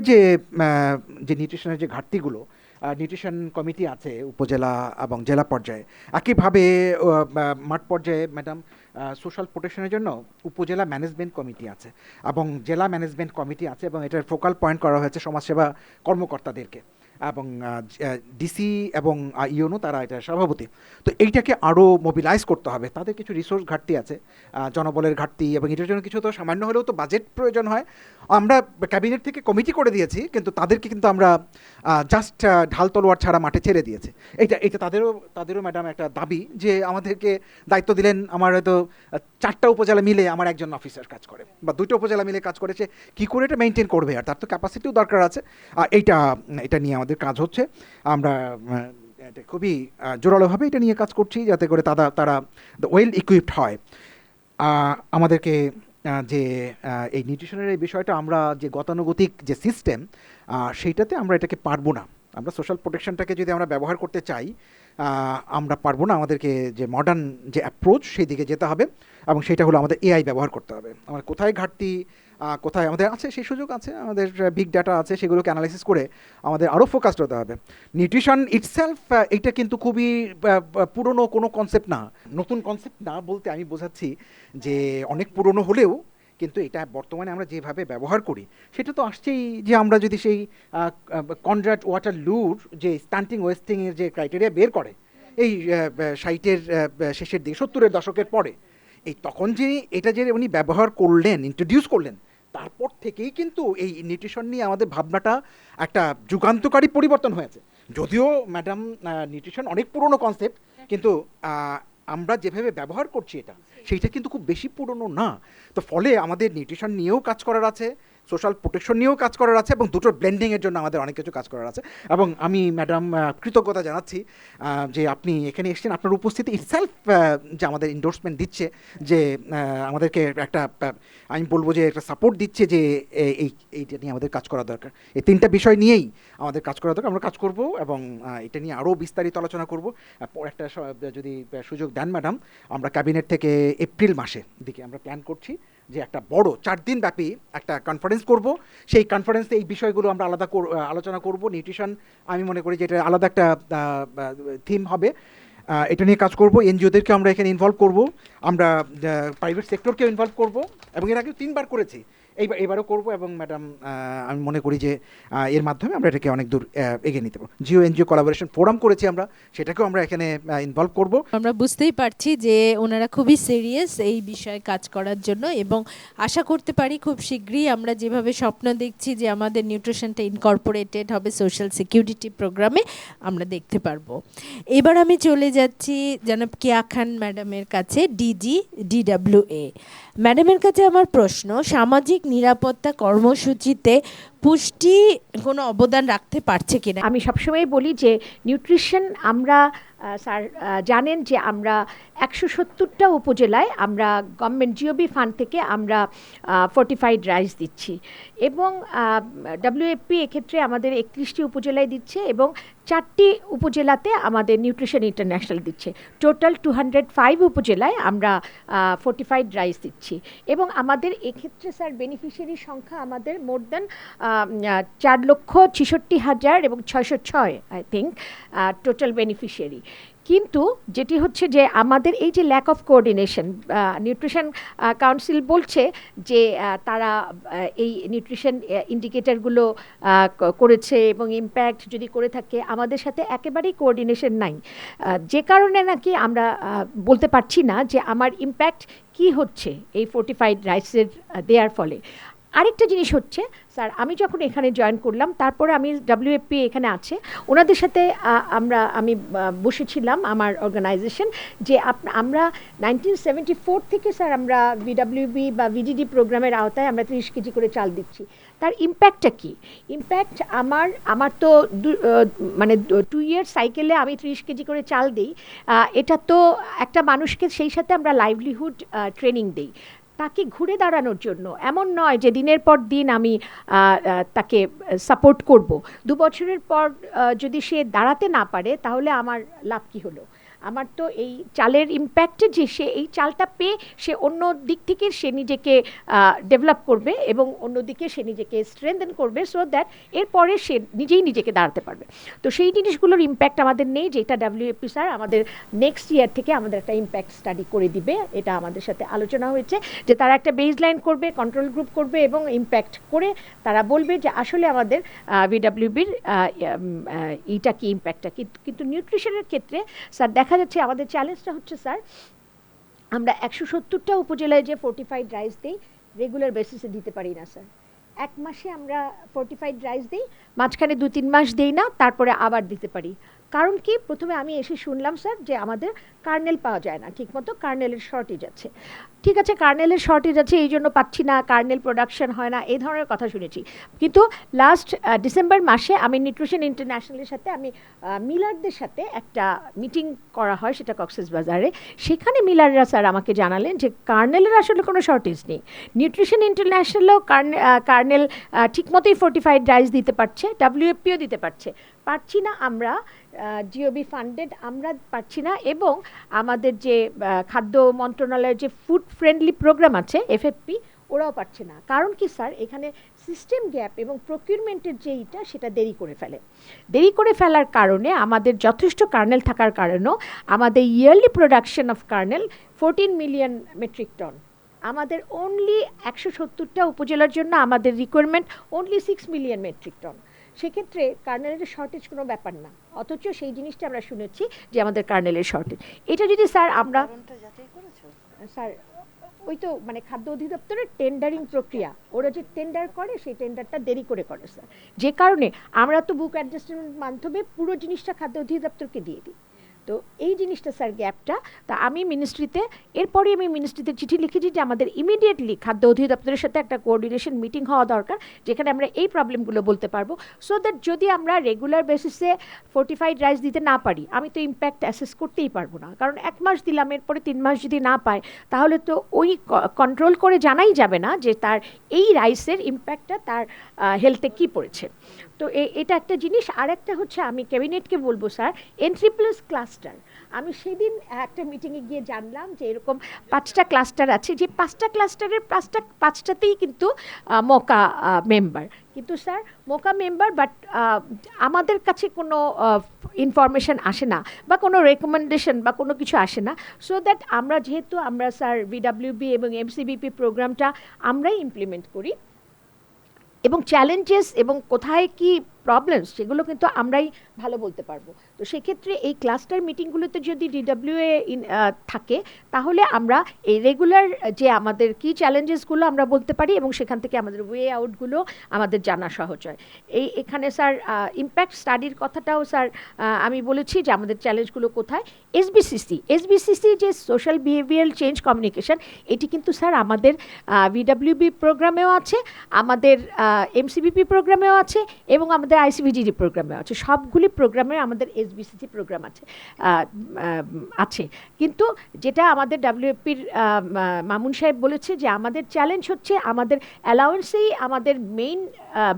যে নিউট্রিশনের যে ঘাটতিগুলো, নিউট্রিশন কমিটি আছে উপজেলা এবং জেলা পর্যায়ে, একইভাবে মাঠ পর্যায়ে ম্যাডাম সোশ্যাল প্রোটেকশনের জন্য উপজেলা ম্যানেজমেন্ট কমিটি আছে এবং জেলা ম্যানেজমেন্ট কমিটি আছে, এবং এটার ফোকাল পয়েন্ট করা হয়েছে সমাজসেবা কর্মকর্তাদেরকে, এবং ডিসি এবং ইউনো তারা এটা সভাপতি। তো এইটাকে আরও মোবিলাইজ করতে হবে। তাদের কিছু রিসোর্স ঘাটতি আছে, জনবলের ঘাটতি, এবং এটার জন্য কিছু তো সামান্য হলেও তো বাজেট প্রয়োজন হয়। আমরা ক্যাবিনেট থেকে কমিটি করে দিয়েছি, কিন্তু তাদেরকে কিন্তু আমরা জাস্ট ঢাল তলোয়ার ছাড়া মাঠে ছেড়ে দিয়েছে। এটা তাদেরও ম্যাডাম একটা দাবি যে আমাদেরকে দায়িত্ব দিলেন, আমার হয়তো 4টা উপজেলা মিলে আমার একজন অফিসার কাজ করে, বা 2টা উপজেলা মিলে কাজ করেছে, কী করে এটা মেনটেন করবে, আর তার তো ক্যাপাসিটিও দরকার আছে। এটা নিয়ে আমাদের কাজ হচ্ছে। আমরা এটা খুবই জোরালোভাবে এটা নিয়ে কাজ করছি, যাতে করে তারা ওয়েল ইকুইপড হয়। আমাদেরকে যে এই নিউট্রিশনের এই বিষয়টা, আমরা যে গতানুগতিক যে সিস্টেম, সেইটাতে আমরা এটাকে পারবো না। আমরা সোশ্যাল প্রোটেকশনটাকে যদি আমরা ব্যবহার করতে চাই, আমরা পারবো না। আমাদেরকে যে মডার্ন যে অ্যাপ্রোচ, সেই দিকে যেতে হবে, এবং সেটা হলো আমাদের AI ব্যবহার করতে হবে। আমার কোথায় ঘাটতি, কোথায় আমাদের আছে সেই সুযোগ আছে, আমাদের বিগ ডাটা আছে, সেগুলোকে অ্যানালাইসিস করে আমাদের আরও ফোকাসড হতে হবে। নিউট্রিশন ইটসেলফ এইটা কিন্তু খুবই পুরনো কোনো কনসেপ্ট না, নতুন কনসেপ্ট না বলতে আমি বোঝাচ্ছি যে অনেক পুরনো হলেও কিন্তু এটা বর্তমানে আমরা যেভাবে ব্যবহার করি সেটা তো আসছেই যে আমরা যদি সেই কনরাড ওয়াটারলুর যে স্টান্টিং ওয়েস্টিংয়ের যে ক্রাইটেরিয়া বের করে এই 60-এর শেষের দিকে 70-এর দশকের পরে, এই তখন যে এটা যে উনি ব্যবহার করলেন, ইন্ট্রোডিউস করলেন, তারপর থেকেই কিন্তু এই নিউট্রিশন নিয়ে আমাদের ভাবনাটা একটা যুগান্তকারী পরিবর্তন হয়েছে। যদিও ম্যাডাম নিউট্রিশন অনেক পুরনো কনসেপ্ট, কিন্তু আমরা যেভাবে ব্যবহার করছি সেইটা কিন্তু খুব বেশি পুরনো না। তো ফলে আমাদের নিউট্রিশন নিয়েও কাজ করার আছে, সোশ্যাল প্রোটেকশন নিয়েও কাজ করার আছে, এবং দুটোর ব্লেন্ডিংয়ের জন্য আমাদের অনেক কিছু কাজ করার আছে। এবং আমি ম্যাডাম কৃতজ্ঞতা জানাচ্ছি যে আপনি এখানে এসেছেন, আপনার উপস্থিতি ইটসেলফ যে আমাদের এন্ডোর্সমেন্ট দিচ্ছে, যে আমাদেরকে একটা আমি বলবো যে একটা সাপোর্ট দিচ্ছে যে এইটা নিয়ে আমাদের কাজ করা দরকার। এই তিনটা বিষয় নিয়েই আমাদের কাজ করা দরকার, আমরা কাজ করব এবং এটা নিয়ে আরও বিস্তারিত আলোচনা করব। একটা যদি সুযোগ দেন ম্যাডাম, আমরা ক্যাবিনেট থেকে এপ্রিল মাসে দিকে আমরা প্ল্যান করছি যে একটা বড় 4 দিন ব্যাপী একটা কনফারেন্স করব। সেই কনফারেন্সে এই বিষয়গুলো আমরা আলাদা আলোচনা করব। নিউট্রিশন আমি মনে করি যে এটা আলাদা একটা থিম হবে, এটা নিয়ে কাজ করব। এনজিওদেরকে আমরা এখানে ইনভলভ করব, আমরা প্রাইভেট সেক্টরকেও ইনভলভ করব, এবং এর আগেও 3 বার করেছি, এবারও করব। এবং ম্যাডাম আমি মনে করি যে এর মাধ্যমে আমরা এটাকে অনেক দূর এগিয়ে নিতে পারবো। জিও এনজিও কোলাবোরেশন ফোরাম করেছি আমরা, সেটাকেও আমরা এখানে ইনভলভ করব। আমরা বুঝতেই পারছি যে ওনারা খুবই সিরিয়াস এই বিষয়ে কাজ করার জন্য, এবং আশা করতে পারি খুব শীঘ্রই আমরা যেভাবে স্বপ্ন দেখছি যে আমাদের নিউট্রিশনটা ইনকর্পোরেটেড হবে সোশ্যাল সিকিউরিটি প্রোগ্রামে, আমরা দেখতে পারবো। এবার আমি চলে যাচ্ছি জনাব কেয়া খান ম্যাডামের কাছে, DGDWA। ম্যাডামের কাছে আমার প্রশ্ন, সামাজিক নিরাপত্তা কর্মসূচিতে পুষ্টি কোনো অবদান রাখতে পারছে কিনা? আমি সবসময় বলি যে নিউট্রিশন আমরা স্যার জানেন যে আমরা 170টা উপজেলায় আমরা গভর্নমেন্ট জিওবি ফান্ড থেকে আমরা ফর্টিফাইড রাইস দিচ্ছি, এবং WFP এক্ষেত্রে আমাদের 31টি উপজেলায় দিচ্ছে, এবং 4টি উপজেলাতে আমাদের নিউট্রিশন ইন্টারন্যাশনাল দিচ্ছে। টোটাল 205 উপজেলায় আমরা ফর্টিফাইড রাইস দিচ্ছি, এবং আমাদের এক্ষেত্রে স্যার বেনিফিশিয়ারির সংখ্যা আমাদের মোর দেন 4,66,000 এবং 606 আই থিঙ্ক টোটাল বেনিফিশিয়ারি। কিন্তু যেটি হচ্ছে যে আমাদের এই যে lack of coordination, nutrition council বলছে যে তারা এই নিউট্রিশন ইন্ডিকেটরগুলো করেছে এবং ইম্প্যাক্ট যদি করে থাকে, আমাদের সাথে একেবারেই কোঅর্ডিনেশন নাই, যে কারণে নাকি আমরা বলতে পারছি না যে আমার ইম্প্যাক্ট কি হচ্ছে এই ফর্টিফাইড রাইসের দেওয়ার ফলে। আরেকটা জিনিস হচ্ছে স্যার, আমি যখন এখানে জয়েন করলাম, তারপরে আমি WFP এখানে আছে, ওনাদের সাথে আমি বসেছিলাম, আমার অর্গানাইজেশন, যে আমরা 1974 থেকে স্যার আমরা VWB বা VDD প্রোগ্রামের আওতায় আমরা 30 কেজি করে চাল দিচ্ছি। তার ইম্প্যাক্টটা কি? ইম্প্যাক্ট আমার তো মানে 2 ইয়ার সাইকেলে আমি 30 কেজি করে চাল দিই, এটা তো একটা মানুষকে, সেই সাথে আমরা লাইভলিহুড ট্রেনিং দিই তাকে ঘুরে দাঁড়ানোর জন্য। এমন নয় যে দিনের পর দিন আমি তাকে সাপোর্ট করব, 2 বছরের পর যদি সে দাঁড়াতে না পারে তাহলে আমার লাভ কী হলো? আমার তো এই চালের ইম্প্যাক্টে যে সে এই চালটা পেয়ে সে অন্য দিক থেকে সে নিজেকে ডেভেলপ করবে, এবং অন্যদিকে সে নিজেকে স্ট্রেংথেন করবে, সো দ্যাট এরপরে সে নিজেই নিজেকে দাঁড়াতে পারবে। তো সেই জিনিসগুলোর ইম্প্যাক্ট আমাদের নেই, যেটা WFP স্যার আমাদের নেক্সট ইয়ার থেকে আমাদের একটা ইম্প্যাক্ট স্টাডি করে দিবে। এটা আমাদের সাথে আলোচনা হয়েছে যে তারা একটা বেসলাইন করবে, কন্ট্রোল গ্রুপ করবে, এবং ইম্প্যাক্ট করে তারা বলবে যে আসলে আমাদের VWBর এইটা কি, ইম্প্যাক্টটা কি। কিন্তু নিউট্রিশনের ক্ষেত্রে স্যার দেখা যাচ্ছে আমাদের চ্যালেঞ্জটা হচ্ছে স্যার, আমরা 170টা উপজেলায় যে ফর্টিফাইড রাইস দিই, রেগুলার বেসিসে দিতে পারি না স্যার। 1 মাসে আমরা ফর্টিফাইড রাইস দিই, মাঝখানে 2-3 মাস দিই না, তারপরে আবার দিতে পারি। কারণ কি? প্রথমে আমি এসে শুনলাম স্যার যে আমাদের কার্নেল পাওয়া যায় না ঠিকমতো, কার্নেলের শর্টেজ আছে। ঠিক আছে, কার্নেলের শর্টেজ আছে, এই জন্য পাচ্ছি না, কার্নেল প্রোডাকশন হয় না, এই ধরনের কথা শুনেছি। কিন্তু লাস্ট ডিসেম্বর মাসে আমি নিউট্রিশন ইন্টারন্যাশনালের সাথে আমি মিলারদের সাথে একটা মিটিং করা হয়, সেটা কক্সবাজারে। সেখানে মিলাররা স্যার আমাকে জানালেন যে কার্নেলের আসলে কোনো শর্টেজ নেই, নিউট্রিশন ইন্টারন্যাশনালও কার্নেল ঠিকমতোই ফর্টিফাইড রাইস দিতে পারছে, WFPও দিতে পারছি না, আমরা জিওবি ফান্ডেড আমরা পাচ্ছি না, এবং আমাদের যে খাদ্য মন্ত্রণালয়ের যে ফুড ফ্রেন্ডলি প্রোগ্রাম আছে FFP, ওরাও পাচ্ছে না। কারণ কি স্যার, এখানে সিস্টেম গ্যাপ এবং প্রকিউরমেন্টের যে সেটা দেরি করে ফেলার কারণে আমাদের যথেষ্ট কার্নেল থাকার কারণেও আমাদের yearly production of kernel 14 million metric ton, আমাদের অনলি 170টা উপজেলার জন্য আমাদের requirement only 6 million metric ton. সেক্ষেত্রে কার্নেলের শর্টেজ কোনো ব্যাপার না, অথচ সেই জিনিসটা আমরা শুনেছি যে আমাদের কার্নেলের শর্টেজ। এটা যদি স্যার আমরা স্যার ওই তো মানে খাদ্য অধিদপ্তরের টেন্ডারিং প্রক্রিয়া, ওরা যে টেন্ডার করে সেই টেন্ডারটা দেরি করে স্যার, যে কারণে আমরা তো বুক অ্যাডজাস্টমেন্ট মাধ্যমে পুরো জিনিসটা খাদ্য অধিদপ্তরকে দিয়ে দিই। তো এই জিনিসটা স্যার গ্যাপটা, তা আমি মিনিস্ট্রিতে এরপরে আমি মিনিস্ট্রিতে চিঠি লিখেছি যে আমাদের ইমিডিয়েটলি খাদ্য অধিদপ্তরের সাথে একটা কোঅর্ডিনেশন মিটিং হওয়া দরকার, যেখানে আমরা এই প্রবলেমগুলো বলতে পারবো, সো দ্যাট যদি আমরা রেগুলার বেসিসে ফোর্টিফাইড রাইস দিতে না পারি, আমি তো ইম্প্যাক্ট অ্যাসেস করতেই পারবো না, কারণ 1 মাস দিলাম এরপরে 3 মাস যদি না পায় তাহলে তো ওই কন্ট্রোল করে জানাই যাবে না যে তার এই রাইসের ইম্প্যাক্টটা তার হেলথে কী পড়েছে। তো এটা একটা জিনিস। আর একটা হচ্ছে আমি ক্যাবিনেটকে বলবো স্যার, এন্ট্রি প্লাস ক্লাস্টার, আমি সেদিন একটা মিটিংয়ে গিয়ে জানলাম যে এরকম 5টা ক্লাস্টার আছে, যে 5টা ক্লাস্টারের 5টাতেই কিন্তু মোকা মেম্বার, কিন্তু স্যার মোকা মেম্বার বাট আমাদের কাছে কোনো ইনফরমেশন আসে না বা কোনো রেকমেন্ডেশন বা কোনো কিছু আসে না, সো দ্যাট আমরা যেহেতু আমরা স্যার ভিডাব্লিউবি এবং এমসিবিপি প্রোগ্রামটা আমরাই ইমপ্লিমেন্ট করি এবং চ্যালেঞ্জেস এবং কোথায় কি প্রবলেমস সেগুলো কিন্তু আমরাই ভালো বলতে পারবো। তো সেক্ষেত্রে এই ক্লাস্টার মিটিংগুলোতে যদি ডিডাব্লিউএ থাকে তাহলে আমরা এই রেগুলার যে আমাদের কি চ্যালেঞ্জেসগুলো আমরা বলতে পারি এবং সেখান থেকে আমাদের ওয়ে আউটগুলো আমাদের জানা সহজ হয়। এখানে স্যার ইম্প্যাক্ট স্টাডির কথাটাও স্যার আমি বলেছি যে আমাদের চ্যালেঞ্জগুলো কোথায়। এসবিসিসি যে সোশ্যাল বিহেভিয়ারাল চেঞ্জ কমিউনিকেশন, এটি কিন্তু স্যার আমাদের ভিডাব্লিউবি প্রোগ্রামেও আছে, আমাদের এমসিবিপি প্রোগ্রামেও আছে এবং আমাদের আইসিভিডিডি প্রোগ্রামে আছে, সবগুলি প্রোগ্রামে আমাদের এসবিসিসি প্রোগ্রাম আছে। কিন্তু যেটা আমাদের ডাব্লিউএফপির মামুন সাহেব বলেছে যে আমাদের চ্যালেঞ্জ হচ্ছে আমাদের অ্যালাউন্সেই আমাদের মেইন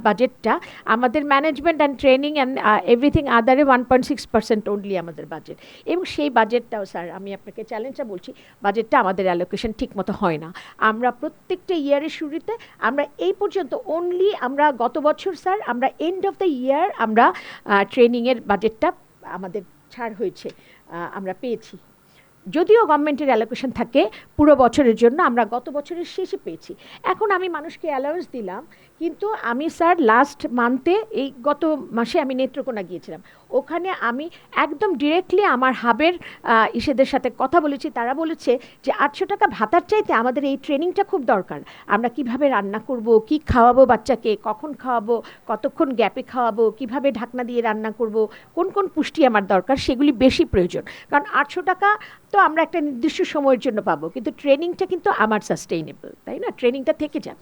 বাজেটটা, আমাদের management and training and everything আদারে 1.6% অনলি আমাদের বাজেট, এবং সেই বাজেটটাও স্যার আমি আপনাকে চ্যালেঞ্জটা বলছি, বাজেটটা আমাদের অ্যালোকেশন ঠিকমতো হয় না। আমরা প্রত্যেকটা ইয়ারের শুরুতে আমরা এই পর্যন্ত অনলি আমরা গত বছর স্যার আমরা এন্ড অফ দ্য ইয়ার আমরা ট্রেনিংয়ের বাজেটটা আমাদের ছাড় হয়েছে, আমরা পেয়েছি, যদিও গভর্নমেন্টের অ্যালোকেশন থাকে পুরো বছরের জন্য, আমরা গত বছরের শেষে পেয়েছি। এখন আমি মানুষকে অ্যালাউন্স দিলাম, কিন্তু আমি স্যার লাস্ট মান্থে এই গত মাসে আমি নেত্রকোনা গিয়েছিলাম, ওখানে আমি একদম ডিরেক্টলি আমার হাবের ইসেদের সাথে কথা বলেছি, তারা বলেছে যে 800 টাকা ভাতার চাইতে আমাদের এই ট্রেনিংটা খুব দরকার, আমরা কিভাবে রান্না করব, কি খাওয়াবো বাচ্চাকে, কখন খাওয়াবো, কতক্ষণ গ্যাপে খাওয়াবো, কিভাবে ঢাকনা দিয়ে রান্না করব, কোন কোন পুষ্টি আমার দরকার, সেগুলি বেশি প্রয়োজন, কারণ 800 টাকা তো আমরা একটা নির্দিষ্ট সময়ের জন্য পাবো, কিন্তু ট্রেনিংটা কিন্তু আমার সাস্টেইনেবল, তাই না, ট্রেনিংটা থেকে যান।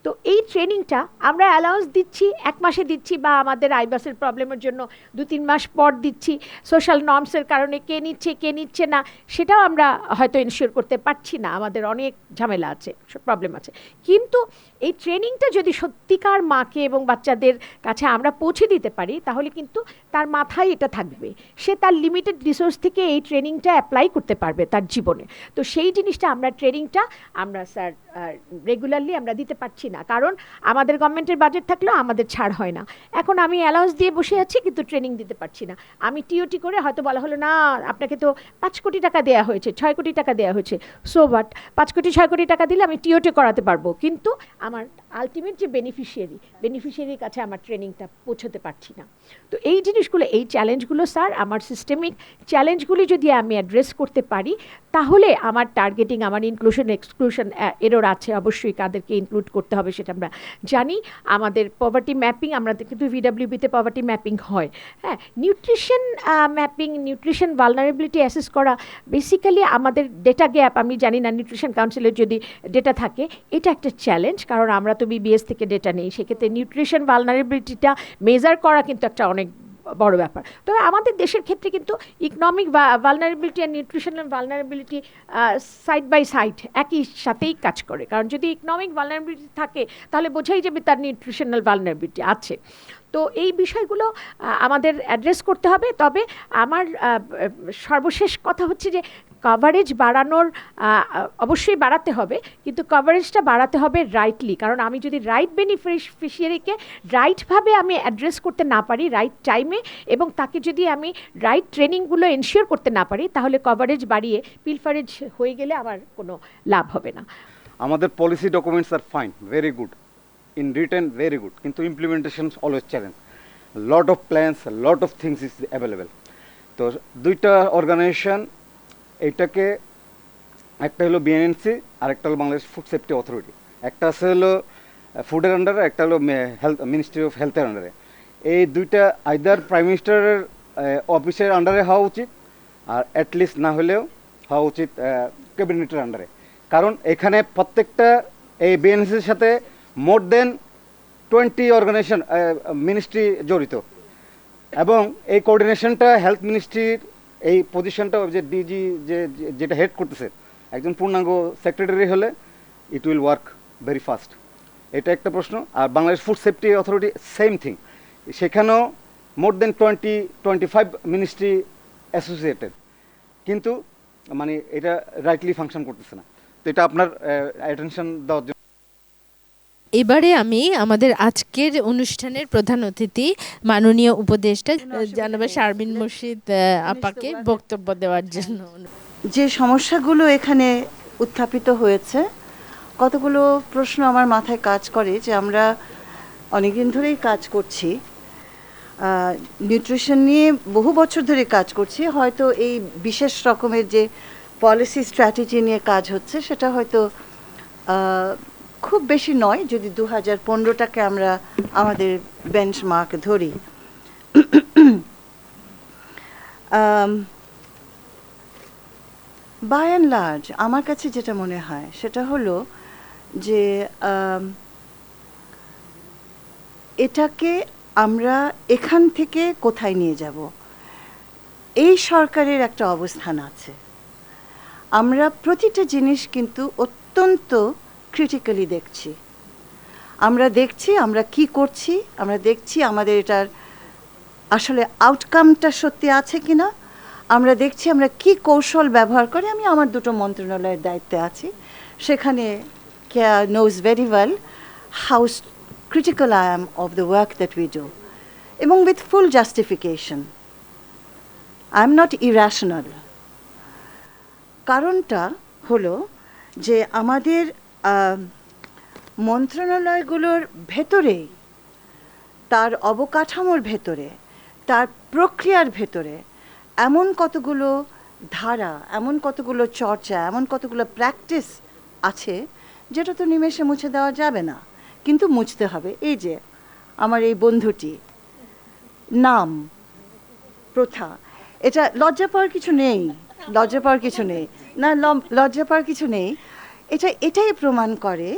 তো এই ট্রেনিংটা আমরা অ্যালাউন্স দিচ্ছি 1 মাসে দিচ্ছি, বা আমাদের আইবাসের প্রবলেমের জন্য 2-3 মাস পর দিচ্ছি, সোশ্যাল নর্মসের কারণে কে নিচ্ছে কে নিচ্ছে না সেটাও আমরা হয়তো ইনশিওর করতে পারছি না, আমাদের অনেক ঝামেলা আছে, প্রবলেম আছে। কিন্তু এই ট্রেনিংটা যদি সত্যিকার মাকে এবং বাচ্চাদের কাছে আমরা পৌঁছে দিতে পারি, তাহলে কিন্তু তার মাথায় এটা থাকবে, সে তার লিমিটেড রিসোর্স থেকে এই ট্রেনিংটা অ্যাপ্লাই করতে পারবে তার জীবনে। তো সেই জিনিসটা আমরা ট্রেনিংটা আমরা স্যার রেগুলারলি আমরা দিতে পারছি না, কারণ আমাদের গভর্নমেন্টের বাজেট থাকলেও আমাদের ছাড় হয় না। এখন আমি অ্যালাউন্স দিয়ে বসে আছি কিন্তু ট্রেনিং দিতে পারছি না, আমি টিওটি করে হয়তো বলা হলো না আপনাকে তো 5 কোটি টাকা দেওয়া হয়েছে, 6 কোটি টাকা দেওয়া হয়েছে, সো বাট 5 কোটি 6 কোটি টাকা দিলে আমি টিওটি করাতে পারবো, কিন্তু আমার আলটিমেট যে বেনিফিশিয়ারির কাছে আমার ট্রেনিংটা পৌঁছতে পারছি না। তো এই জিনিসগুলো, এই চ্যালেঞ্জগুলো স্যার আমার সিস্টেমিক চ্যালেঞ্জগুলি যদি আমি অ্যাড্রেস করতে পারি, তাহলে আমার টার্গেটিং, আমার ইনক্লুশন এক্সক্লুশন এরর আছে, অবশ্যই কাদেরকে ইনক্লুড করতে হবে সেটা আমরা জানি। আমাদের পভার্টি ম্যাপিং, আমরা কিন্তু ভিডাব্লিউবিতে পভার্টি ম্যাপিং হয়, হ্যাঁ, nutrition mapping, nutrition vulnerability assess করা, বেসিক্যালি আমাদের ডেটা গ্যাপ, আমি জানি না নিউট্রিশন কাউন্সিলের যদি ডেটা থাকে, এটা একটা চ্যালেঞ্জ, কারণ আমরা তো বিবিএস থেকে ডেটা নেই, সেক্ষেত্রে নিউট্রিশন ভালনারেবিলিটিটা মেজার করা কিন্তু একটা অনেক বড় ব্যাপার। তবে আমাদের দেশের ক্ষেত্রে কিন্তু ইকোনমিক ভালনারেবিলিটি আর nutritional vulnerability side by side একই সাথেই কাজ করে, কারণ যদি ইকোনমিক ভালনারেবিলিটি থাকে তাহলে বোঝাই যাবে তার নিউট্রিশনাল ভালনারেবিলিটি আছে। তো এই বিষয়গুলো আমাদের অ্যাড্রেস করতে হবে। তবে আমার সর্বশেষ কথা হচ্ছে যে কভারেজ বাড়ানোর, অবশ্যই বাড়াতে হবে, কিন্তু কভারেজটা বাড়াতে হবে রাইটলি, কারণ আমি যদি রাইট বেনিফিশিয়ারিকে রাইটভাবে আমি অ্যাড্রেস করতে না পারি রাইট টাইমে, এবং তাকে যদি আমি রাইট ট্রেনিংগুলো এনশিওর করতে না পারি, তাহলে কভারেজ বাড়িয়ে পিলফারেজ হয়ে গেলে আমার কোনো লাভ হবে না। আমাদের policy documents are fine, very good, in written very good, কিন্তু implementation always challenge, lot of plans, lot of things is available. তো দুইটা অর্গানাইজেশন এইটাকে, একটা হলো বিএনএনসি আর একটা হলো বাংলাদেশ ফুড সেফটি অথরিটি, একটা আছে হলো ফুডের আন্ডারে, একটা হলো হেলথ মিনিস্ট্রি অফ হেলথের আন্ডারে। এই দুইটা আইদার প্রাইম মিনিস্টারের অফিসের আন্ডারে হওয়া উচিত, আর অ্যাটলিস্ট না হলেও হওয়া উচিত ক্যাবিনেটের আন্ডারে। কারণ এখানে প্রত্যেকটা এই বিএনএনসির সাথে মোর দেন 20 অর্গানাইজেশন মিনিস্ট্রি জড়িত, এবং এই কোঅর্ডিনেশনটা হেলথ মিনিস্ট্রির এই পজিশনটা যে ডিজি যেটা হেড করতেছে একজন পূর্ণাঙ্গ সেক্রেটারি হলে it will work very fast. এটা একটা প্রশ্ন। আর Bangladesh food safety authority same thing, সেখানেও মোর দেন 20-25 মিনিস্ট্রি অ্যাসোসিয়েটেড, কিন্তু মানে এটা রাইটলি ফাংশন করতেছে না। তো এটা আপনার অ্যাটেনশন দেওয়ার জন্য। এবারে আমি আমাদের আজকের অনুষ্ঠানের প্রধান অতিথি মাননীয় উপদেষ্টা জানাবা শারমিন মুর্শিদ আপাকে বক্তব্য দেওয়ার জন্য। যে সমস্যাগুলো এখানে উত্থাপিত হয়েছে, কতগুলো প্রশ্ন আমার মাথায় কাজ করে যে আমরা অনেকদিন ধরেই কাজ করছি, নিউট্রিশন নিয়ে বহু বছর ধরে কাজ করছি। হয়তো এই বিশেষ রকমের যে পলিসি স্ট্র্যাটেজি নিয়ে কাজ হচ্ছে সেটা হয়তো খুব বেশি নয়, যদি 2015টাকে আমরা আমাদের বেঞ্চমার্ক ধরি। বাই অ্যান্ড লার্জ আমার কাছে যেটা মনে হয় সেটা হলো যে এটাকে আমরা এখান থেকে কোথায় নিয়ে যাব, এই সরকারের একটা অবস্থান আছে। আমরা প্রতিটা জিনিস কিন্তু অত্যন্ত ক্রিটিক্যালি দেখছি। আমরা দেখছি আমরা কি করছি, আমরা দেখছি আমাদের এটার আসলে আউটকামটা সত্যি আছে কি না, আমরা দেখছি আমরা কি কৌশল ব্যবহার করি। আমি আমার দুটো মন্ত্রণালয়ের দায়িত্বে আছি, সেখানে care knows very well how critical I am of the work that we do, এবং with full justification. I am not irrational. কারণটা হলো যে আমাদের মন্ত্রণালয়গুলোর ভেতরে, তার অবকাঠামোর ভেতরে, তার প্রক্রিয়ার ভেতরে এমন কতগুলো ধারা, এমন কতগুলো চর্চা, এমন কতগুলো প্র্যাকটিস আছে যেটা তো নিমেষে মুছে দেওয়া যাবে না, কিন্তু মুছতে হবে। এই যে আমার এই বন্ধুটি, নাম, প্রথা, এটা লজ্জা পাওয়ার কিছু নেই, লজ্জা পাওয়ার কিছু নেই, না লজ্জা পাওয়ার কিছু নেই। এটাই প্রমাণ করে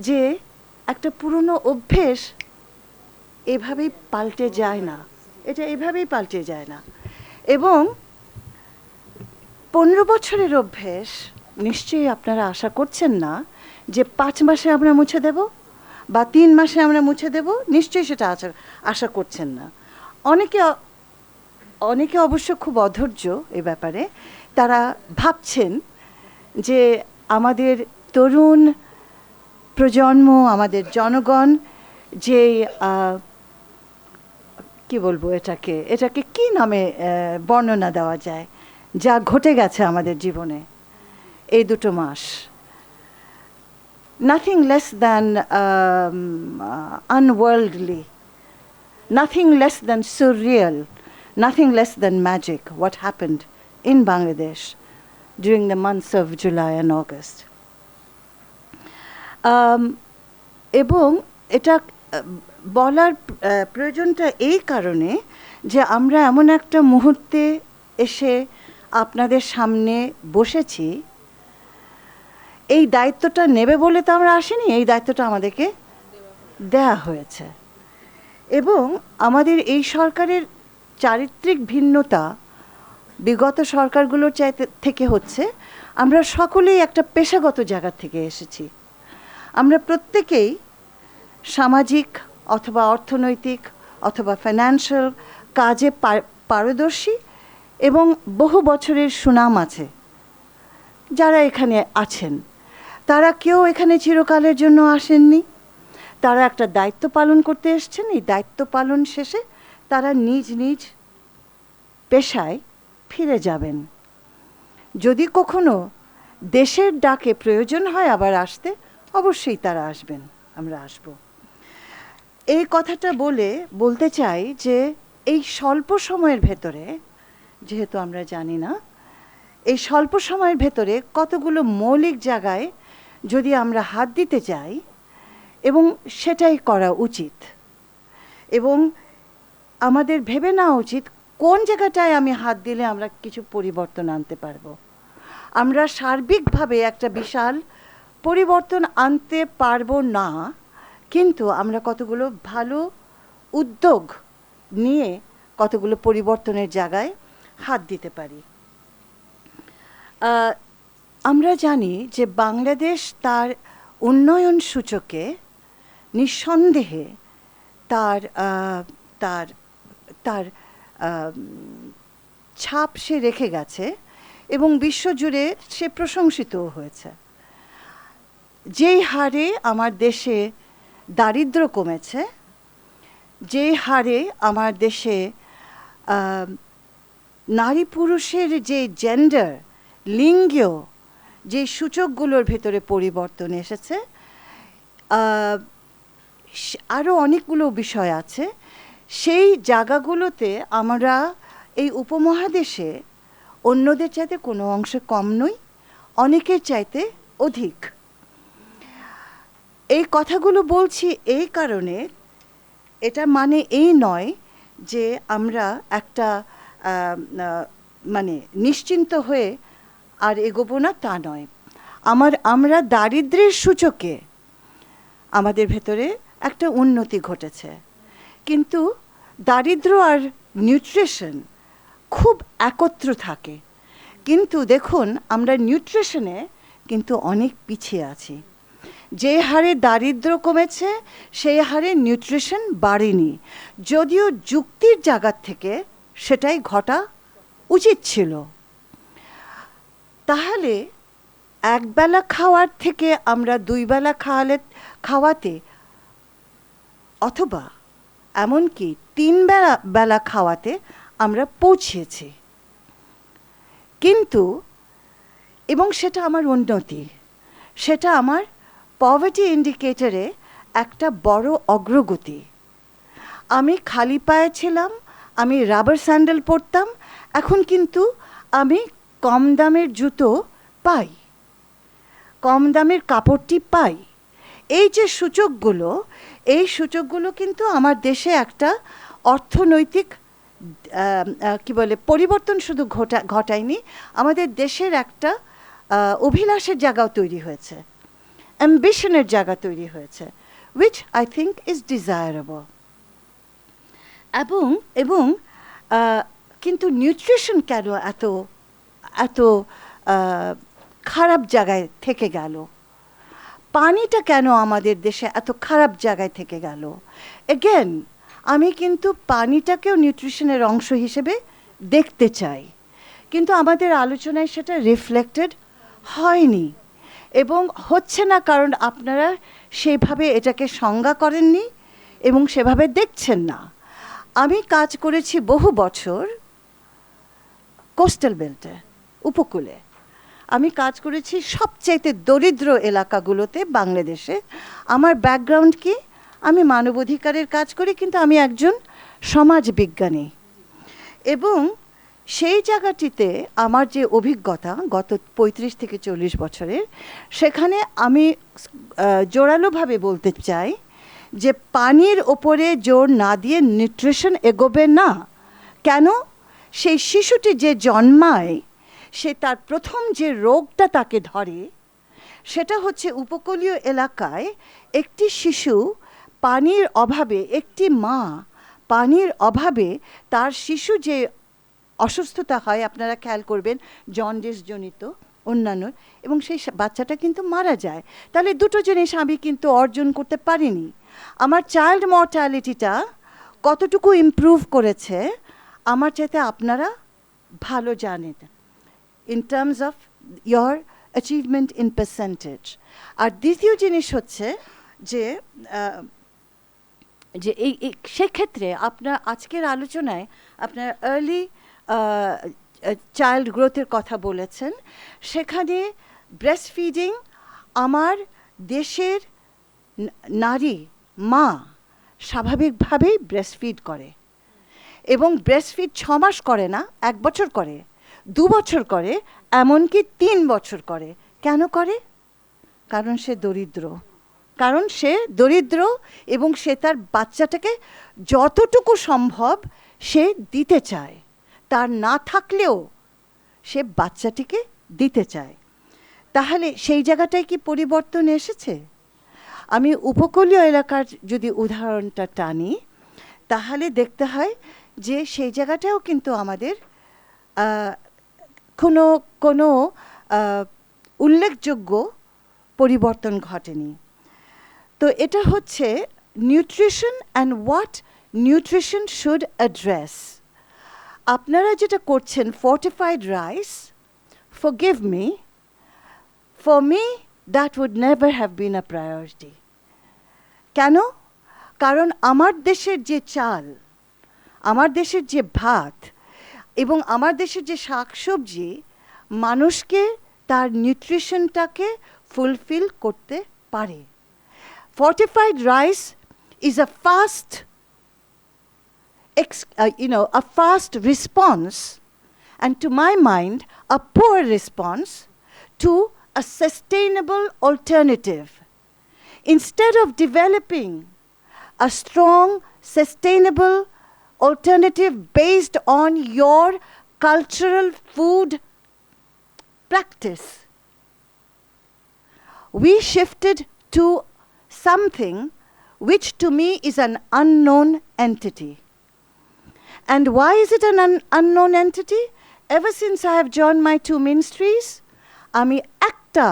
যে একটা পুরনো অভ্যেস এভাবেই পাল্টে যায় না, এটা এভাবেই পাল্টে যায় না। এবং 15 বছরের অভ্যেস নিশ্চয়ই আপনারা আশা করছেন না যে 5 মাসে আমরা মুছে দেব বা 3 মাসে আমরা মুছে দেব, নিশ্চয়ই সেটা আশা করছেন না। অনেকে অবশ্য খুব অধৈর্য এ ব্যাপারে, তারা ভাবছেন যে আমাদের তরুণ প্রজন্ম, আমাদের জনগণ যে কি বলবো, এটাকে কি নামে বর্ণনা দেওয়া যায়, যা ঘটে গেছে আমাদের জীবনে এই 2 মাস, nothing less than unworldly, nothing less than surreal, nothing less than magic what happened in Bangladesh during the months of July and August. এবং এটা বলার প্রয়োজনটা এই কারণে যে আমরা এমন একটা মুহূর্তে এসে আপনাদের সামনে বসেছি, এই দায়িত্বটা নেবে বলে তো আমরা আসিনি, এই দায়িত্বটা আমাদেরকে দেয়া হয়েছে। এবং আমাদের এই সরকারের চারিত্রিক ভিন্নতা বিগত সরকারগুলোর থেকে হচ্ছে, আমরা সকলেই একটা পেশাগত জায়গা থেকে এসেছি। আমরা প্রত্যেকেই সামাজিক অথবা অর্থনৈতিক অথবা ফাইন্যান্সিয়াল কাজে পারদর্শী এবং বহু বছরের সুনাম আছে। যারা এখানে আছেন তারা কেউ এখানে চিরকালের জন্য আসেননি, তারা একটা দায়িত্ব পালন করতে এসেছেন। এই দায়িত্ব পালন শেষে তারা নিজ নিজ পেশায় ফিরে যাবেন। যদি কখনো দেশের ডাকে প্রয়োজন হয় আবার আসতে, অবশ্যই তারা আসবেন, আমরা আসব। এই কথাটা বলতে চাই যে এই স্বল্প সময়ের ভেতরে, যেহেতু আমরা জানি না, এই স্বল্প সময়ের ভেতরে কতগুলো মৌলিক জায়গায় যদি আমরা হাত দিতে চাই, এবং সেটাই করা উচিত, এবং আমাদের ভেবে নেওয়া উচিত কোন জায়গাটায় আমি হাত দিলে আমরা কিছু পরিবর্তন আনতে পারবো। আমরা সার্বিকভাবে একটা বিশাল পরিবর্তন আনতে পারবো না, কিন্তু আমরা কতগুলো ভালো উদ্যোগ নিয়ে কতগুলো পরিবর্তনের জায়গায় হাত দিতে পারি। আমরা জানি যে বাংলাদেশ তার উন্নয়ন সূচকে নিঃসন্দেহে তার তার তার ছাপ সে রেখে গেছে, এবং বিশ্বজুড়ে সে প্রশংসিতও হয়েছে। যেই হারে আমার দেশে দারিদ্র্য কমেছে, যে হারে আমার দেশে নারী পুরুষের যে জেন্ডার, লিঙ্গীয় যে সূচকগুলোর ভেতরে পরিবর্তন এসেছে, আরও অনেকগুলো বিষয় আছে, সেই জায়গাগুলোতে আমরা এই উপমহাদেশে অন্যদের চাইতে কোনো অংশে কম নই, অনেকের চাইতে অধিক। এই কথাগুলো বলছি এই কারণে, এটা মানে এই নয় যে আমরা একটা মানে নিশ্চিন্ত হয়ে আর এগোবো না, তা নয়। আমরা দারিদ্র্যের সূচকে আমাদের ভেতরে একটা উন্নতি ঘটেছে, কিন্তু দারিদ্র্য আর নিউট্রিশন খুব একত্র থাকে। কিন্তু দেখুন, আমরা নিউট্রিশনে কিন্তু অনেক পিছিয়ে আছি। যে হারে দারিদ্র্য কমেছে সেই হারে নিউট্রিশন বাড়েনি, যদিও যুক্তির জায়গা থেকে সেটাই ঘটা উচিত ছিল। তাহলে একবেলা খাওয়ার থেকে আমরা 2 বেলা খাওয়াতে, অথবা এমনকি 3 বেলা খাওয়াতে আমরা পৌঁছেছি। কিন্তু এবং সেটা আমার উন্নতি, সেটা আমার পভার্টি ইন্ডিকেটরে একটা বড় অগ্রগতি। আমি খালি পায়ে ছিলাম, আমি রাবার স্যান্ডেল পরতাম, এখন কিন্তু আমি কম দামের জুতো পাই, কম দামের কাপড়টি পাই। এই যে সূচকগুলো, এই সূচকগুলো কিন্তু আমার দেশে একটা অর্থনৈতিক পরিবর্তন শুধু ঘটায়নি, আমাদের দেশের একটা অভিলাষের জায়গাও তৈরি হয়েছে, অ্যাম্বিশনের জায়গা তৈরি হয়েছে, which I think is desirable. এবং কিন্তু নিউট্রিশন কেন এত খারাপ জায়গায় থেকে গেল? পানিটা কেন আমাদের দেশে এত খারাপ জায়গায় থেকে গেল? এগেন, আমি কিন্তু পানিটাকেও নিউট্রিশনের অংশ হিসেবে দেখতে চাই, কিন্তু আমাদের আলোচনায় সেটা রিফ্লেক্টেড হয়নি এবং হচ্ছে না, কারণ আপনারা সেইভাবে এটাকে সংজ্ঞা করেননি এবং সেভাবে দেখছেন না। আমি কাজ করেছি বহু বছর কোস্টাল বেল্টে, উপকূলে। আমি কাজ করেছি সবচাইতে দরিদ্র এলাকাগুলোতে বাংলাদেশে। আমার ব্যাকগ্রাউন্ড কি? আমি মানবাধিকারের কাজ করি, কিন্তু আমি একজন সমাজবিজ্ঞানী। এবং সেই জায়গাটিতে আমার যে অভিজ্ঞতা গত 35 থেকে 40 বছরের, সেখানে আমি জোরালোভাবে বলতে চাই যে পানির ওপরে জোর না দিয়ে নিউট্রিশন এগোবে না। কেন? সেই শিশুটি যে জন্মায়, সে তার প্রথম যে রোগটা তাকে ধরে, সেটা হচ্ছে উপকূলীয় এলাকায় একটি শিশু পানির অভাবে, একটি মা পানির অভাবে তার শিশু যে অসুস্থতা হয়, আপনারা খেয়াল করবেন, জন্ডিস জনিত অন্যান্য, এবং সেই বাচ্চাটা কিন্তু মারা যায়। তাহলে দুটো জিনিস আমি কিন্তু অর্জন করতে পারিনি। আমার চাইল্ড মর্টালিটিটা কতটুকু ইমপ্রুভ করেছে আমার চাইতে আপনারা ভালো জানেন, in terms of your achievement in percentage. আর দ্বিতীয় জিনিস হচ্ছে যে এই সেক্ষেত্রে আপনার আজকের আলোচনায় আপনার আর্লি চাইল্ড গ্রোথের কথা বলেছেন। সেখানে ব্রেস্ট ফিডিং আমার দেশের নারী মা স্বাভাবিকভাবেই ব্রেস্ট ফিড করে, এবং ব্রেস্ট ফিড 6 মাস করে না, 1 বছর করে, 2 বছর করে, এমনকি 3 বছর করে। কেন করে? কারণ সে দরিদ্র, এবং সে তার বাচ্চাটাকে যতটুকু সম্ভব সে দিতে চায়, তার না থাকলেও সে বাচ্চাটিকে দিতে চায়। তাহলে সেই জায়গাটায় কি পরিবর্তন এসেছে? আমি উপকূলীয় এলাকার যদি উদাহরণটা টানি, তাহলে দেখতে হয় যে সেই জায়গাটাও কিন্তু আমাদের কোনো উল্লেখযোগ্য পরিবর্তন ঘটেনি। তো এটা হচ্ছে nutrition and what nutrition should address. আপনারা যেটা করছেন fortified rice, forgive me, for me that would never have been a priority. কেন? কারণ আমার দেশের যে চাল, আমার দেশের যে ভাত এবং আমার দেশের যে শাকসবজি মানুষকে তার নিউট্রিশনটাকে ফুলফিল করতে পারে। Fortified rice is a fast response, and to my mind a poor response to a sustainable alternative. Instead of developing a strong sustainable alternative based on your cultural food practice, we shifted to something which to me is an unknown entity. And why is it an unknown entity? Ever since I have joined my 2 ministries, আমি একটা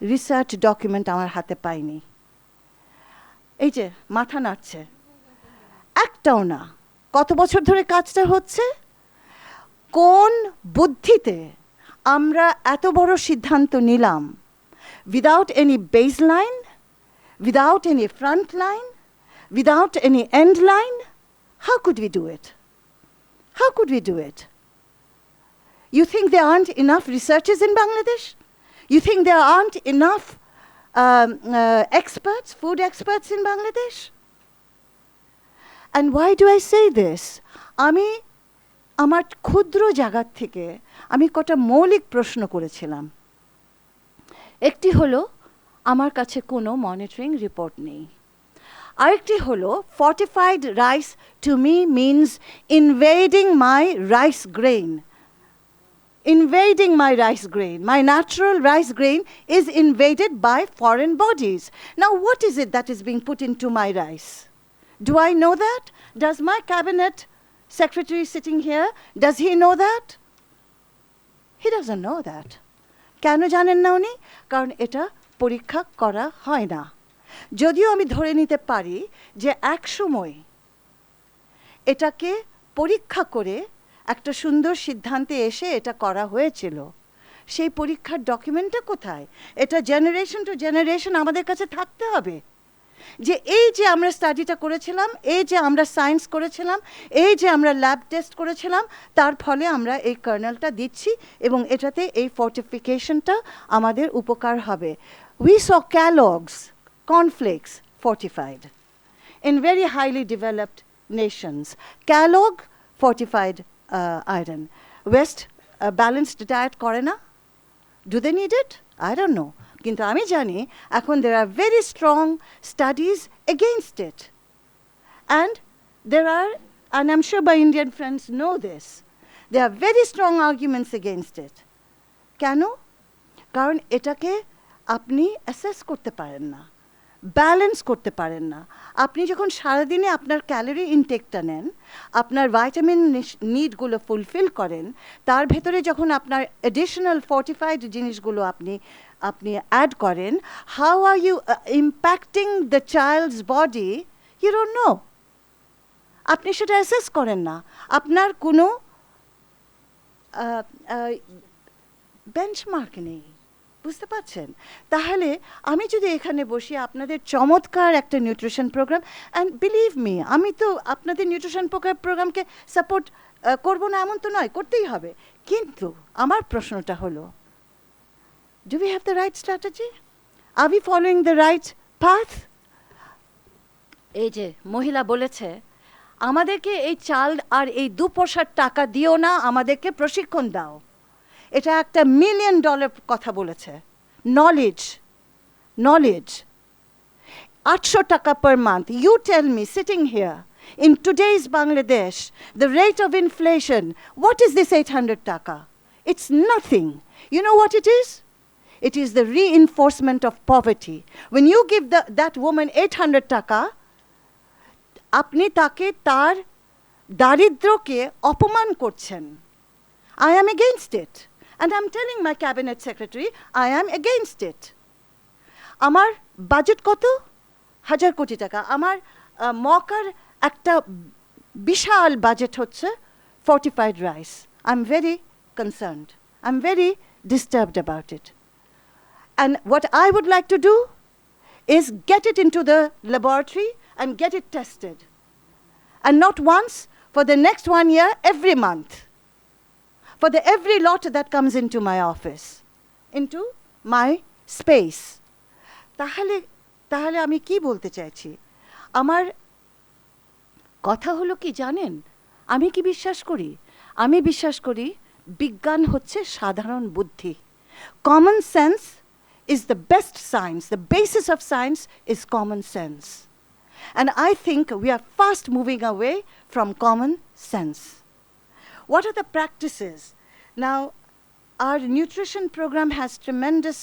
রিসার্চ ডকুমেন্ট আমার হাতে পাইনি। এই যে মাথা নাড়ছে, একটাও না। কত বছর ধরে কাজটা হচ্ছে? কোন বুদ্ধিতে আমরা এত বড় সিদ্ধান্ত নিলাম? Without any baseline, without any front line, without any end line, how could we do it? How could we do it? You think there aren't enough researchers in Bangladesh? You think there aren't enough experts, food experts in Bangladesh? And why do I say this? আমি আমার ক্ষুদ্র জায়গা থেকে আমি কটা মৌলিক প্রশ্ন করেছিলাম। একটি হলো আমার কাছে কোনো মনিটরিং রিপোর্ট নেই। আরেকটি হলো fortified rice to me means invading my rice grain. Invading my rice grain. My natural rice grain is invaded by foreign bodies. Now what is it that is being put into my rice? Do I know that? Does my cabinet secretary sitting here, does he know that? He doesn't know that. কেন জানেন না উনি? কারণ এটা পরীক্ষা করা হয় না। যদিও আমি ধরে নিতে পারি যে এক সময় এটাকে পরীক্ষা করে একটা সুন্দর সিদ্ধান্তে এসে এটা করা হয়েছিল, সেই পরীক্ষার ডকুমেন্টটা কোথায়? এটা জেনারেশন টু জেনারেশন আমাদের কাছে থাকতে হবে যে এই যে আমরা স্টাডিটা করেছিলাম, এই যে আমরা সায়েন্স করেছিলাম, এই যে আমরা ল্যাব টেস্ট করেছিলাম, তার ফলে আমরা এই কার্নেলটা দিচ্ছি এবং এটাতে এই ফর্টিফিকেশনটা আমাদের উপকার হবে। We saw Kellogg's cornflakes fortified in very highly developed nations. Kellogg fortified iron. West balanced diet করে না? Do they need it? I don't know. কিন্তু আমি জানি এখন there are very strong studies against it. And there are, and I'm sure my Indian friends know this, there are very strong arguments against it. কেন? কারণ এটাকে আপনি অ্যাসেস করতে পারেন না, ব্যালেন্স করতে পারেন না। আপনি যখন সারাদিনে আপনার ক্যালোরি ইনটেকটা নেন, আপনার ভাইটামিন নিডগুলো ফুলফিল করেন, তার ভেতরে যখন আপনার অ্যাডিশনাল ফর্টিফাইড জিনিসগুলো আপনি অ্যাড করেন, how are you impacting the child's body? You don't know. আপনি সেটা অ্যাসেস করেন না, আপনার কোনো বেঞ্চমার্ক নেই। বুঝতে পারছেন? তাহলে আমি যদি এখানে বসি আপনাদের চমৎকার একটা nutrition program, and believe me, আমি তো আপনাদের নিউট্রিশন প্রোগ্রামকে সাপোর্ট করব না এমন তো নয়, করতেই হবে। কিন্তু আমার প্রশ্নটা হলো Do we have the right strategy? Are we following the right path? এই যে মহিলা বলেছে আমাদেরকে এই চাল আর এই 2 পয়সার টাকা দিও না, আমাদেরকে প্রশিক্ষণ দাও। এটা একটা $1 million কথা বলেছে। নলেজ 800 টাকা per month. You tell me, sitting here in today's Bangladesh, the rate of inflation, what is this 800 taka? It's nothing. You know what it is? It is the reinforcement of poverty. When you give that woman 800 taka, আপনি তাকে তার দারিদ্র্যকে অপমান করছেন। I am against it. And I'm telling my cabinet secretary, I am against it. আমার বাজেট কত? 1000 কোটি টাকা। আমার মকার একটা বিশাল বাজেট হচ্ছে fortified rice. I'm very concerned. I'm very disturbed about it. And what I would like to do is get it into the laboratory and get it tested. And not once, for the next 1 year, every month. For every lot that comes into my office, into my space. তাহলে আমি কি বলতে চাইছি? আমার কথা হলো কি জানেন? আমি কি বিশ্বাস করি? আমি বিশ্বাস করি বিজ্ঞান হচ্ছে সাধারণ বুদ্ধি। Common sense is the best science. The basis of science is common sense. And I think we are fast moving away from common sense. What are the practices? Now, our nutrition program has tremendous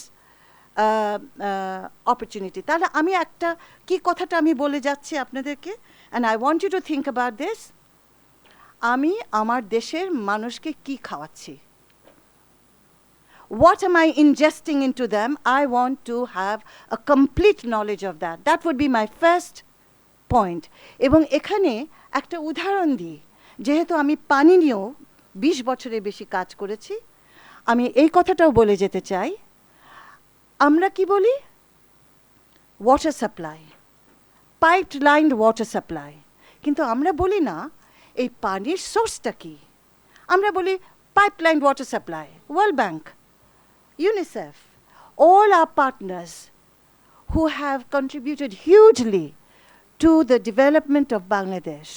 opportunity. তাহলে আমি একটা কি কথাটা আমি বলে যাচ্ছি আপনাদেরকে, and I want you to think about this. আমি আমার দেশের মানুষকে কি খাওয়াচ্ছি? What am I ingesting into them? I want to have a complete knowledge of that. That would be my first point. এবং এখানে একটা উদাহরণ দিই, যেহেতু আমি পানি নিয়েও 20 বছরের বেশি কাজ করেছি, আমি এই কথাটাও বলে যেতে চাই। আমরা কি বলি? Water supply, pipe line water supply, কিন্তু আমরা বলি না এই পানির সোর্সটা কি। আমরা বলি pipe line water supply. World bank, UNICEF, all our partners who have contributed hugely to the development of Bangladesh,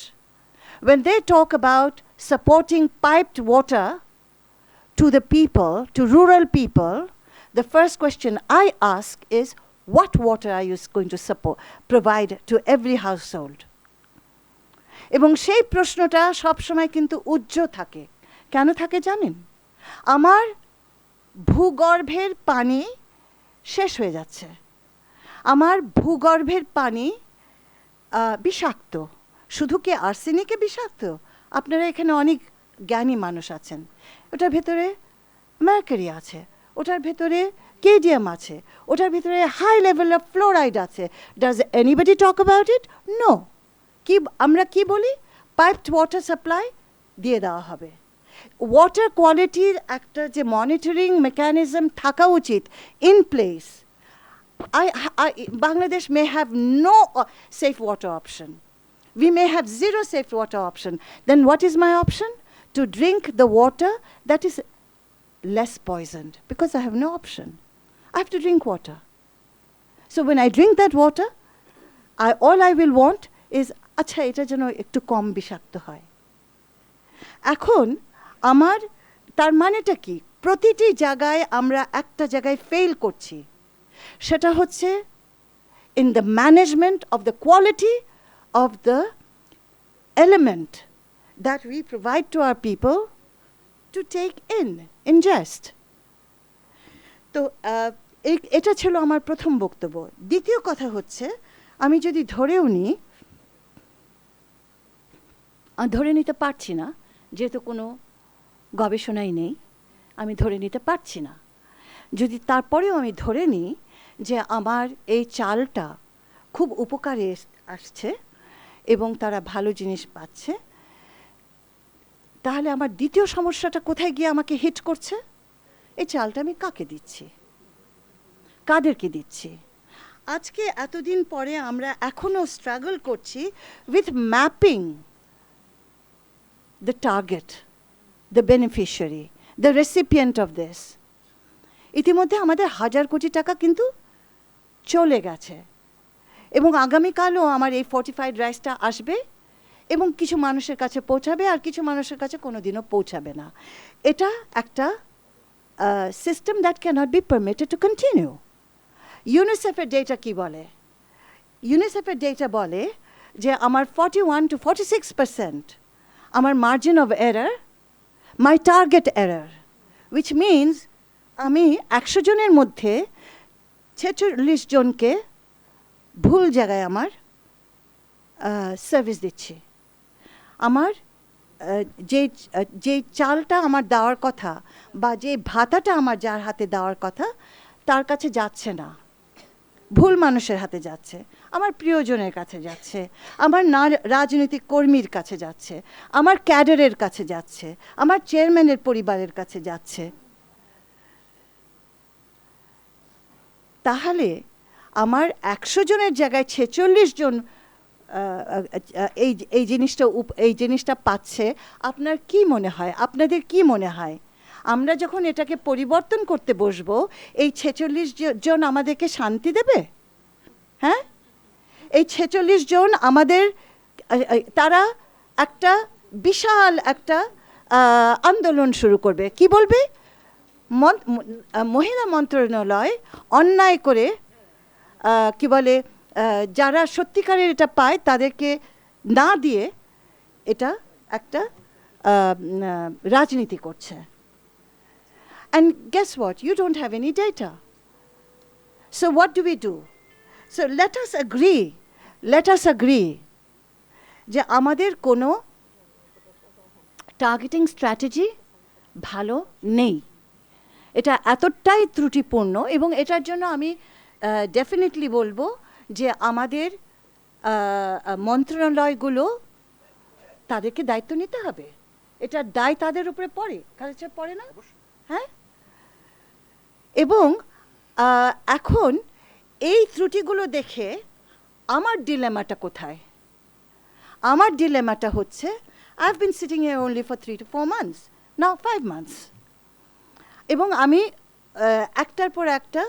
when they talk about supporting piped water to the people, to rural people, the first question I ask is, what water are you going to provide to every household? এবং সেই প্রশ্নটা সবসময় কিন্তু উজ্জ্বল থাকে। কেন থাকে জানেন? আমার ভূগর্ভের পানি শেষ হয়ে যাচ্ছে। আমার ভূগর্ভের পানি বিষাক্ত। শুধু কি আর্সেনিকে বিষাক্ত? আপনারা এখানে অনেক জ্ঞানী মানুষ আছেন। ওটার ভেতরে মার্কারি আছে, ওটার ভেতরে কেডিয়াম আছে, ওটার ভেতরে হাই লেভেল অফ ফ্লোরাইড আছে। Does anybody talk about it? No. কি আমরা কি বলি? পাইপড ওয়াটার সাপ্লাই দিয়ে দেওয়া হবে। ওয়াটার কোয়ালিটির একটা যে মনিটরিং মেকানিজম থাকা উচিত in place. Bangladesh may have no safe water option. We may have zero safe water option. Then what is my option? To drink the water that is less poisoned, because I have no option. I have to drink water. So when I drink that water, all I will want is, আচ্ছা এটা যেন একটু কম বিষাক্ত হয়। এখন আমার তার মানেটা কি? প্রতিটি জায়গায় আমরা একটা জায়গায় ফেল করছি, সেটা হচ্ছে in the management of the quality of the element that we provide to our people to take ingest. তো এটা ছিল আমার প্রথম বক্তব্য। দ্বিতীয় কথা হচ্ছে, আমি যদি ধরেও নিই, ধরে নিতে পারছি না, যেহেতু কোনো গবেষণাই নেই, আমি ধরে নিতে পারছি না। যদি তারপরেও আমি ধরে নিই যে আমার এই চালটা খুব উপকারে আসছে এবং তারা ভালো জিনিস পাচ্ছে, তাহলে আমার দ্বিতীয় সমস্যাটা কোথায় গিয়ে আমাকে হিট করছে? এই চালটা আমি কাকে দিচ্ছি, কাদেরকে দিচ্ছি? আজকে এতদিন পরে আমরা এখনও স্ট্রাগল করছি with mapping the target, the beneficiary, the recipient of this. ইতিমধ্যে আমাদের 1,000 কোটি টাকা কিন্তু চলে গেছে, এবং আগামীকালও আমার এই ফর্টিফাইড রাইসটা আসবে এবং কিছু মানুষের কাছে পৌঁছাবে, আর কিছু মানুষের কাছে কোনোদিনও পৌঁছাবে না। এটা একটা system that cannot be permitted to continue. ইউনিসেফের ডেটা কি বলে? ইউনিসেফের ডেটা বলে যে আমার 41 to 46% আমার margin of error, my target error, which means আমি 100 জনের মধ্যে 46 জনকে ভুল জায়গায় আমার সার্ভিস দিচ্ছি। আমার যে চালটা আমার দেওয়ার কথা বা যে ভাতাটা আমার যার হাতে দেওয়ার কথা তার কাছে যাচ্ছে না, ভুল মানুষের হাতে যাচ্ছে, আমার প্রিয়জনের কাছে যাচ্ছে, আমার রাজনৈতিক কর্মীর কাছে যাচ্ছে, আমার ক্যাডারের কাছে যাচ্ছে, আমার চেয়ারম্যানের পরিবারের কাছে যাচ্ছে। তাহলে আমার 100 জনের জায়গায় 46 জন এই জিনিসটা পাচ্ছে। আপনার কি মনে হয়, আপনাদের কি মনে হয়, আমরা যখন এটাকে পরিবর্তন করতে বসবো এই 46 জন আমাদেরকে শান্তি দেবে? হ্যাঁ, এই 46 জন আমাদের, তারা একটা বিশাল একটা আন্দোলন শুরু করবে। কি বলবে? মহিলা মন্ত্রণালয় অন্যায় করে কি বলে, যারা সত্যিকারের এটা পায় তাদেরকে না দিয়ে এটা একটা রাজনীতি করছে। And guess what? You don't have any data. So what do we do? So let us agree যে আমাদের কোনো টার্গেটিং স্ট্র্যাটেজি ভালো নেই। এটা এতটাই ত্রুটিপূর্ণ, এবং এটার জন্য আমি ডেফিনেটলি বলবো যে আমাদের মন্ত্রণালয়গুলো তাদেরকে দায়িত্ব নিতে হবে। এটার দায় তাদের উপরে পড়ে, কালচার পড়ে না? হ্যাঁ। এবং এখন এই ত্রুটিগুলো দেখে আমার ডিলেমাটা কোথায়? আমার ডিলেমাটা হচ্ছে, I have been sitting here only for 3 to 4 months, now 5 months, এবং আমি একটার পর একটা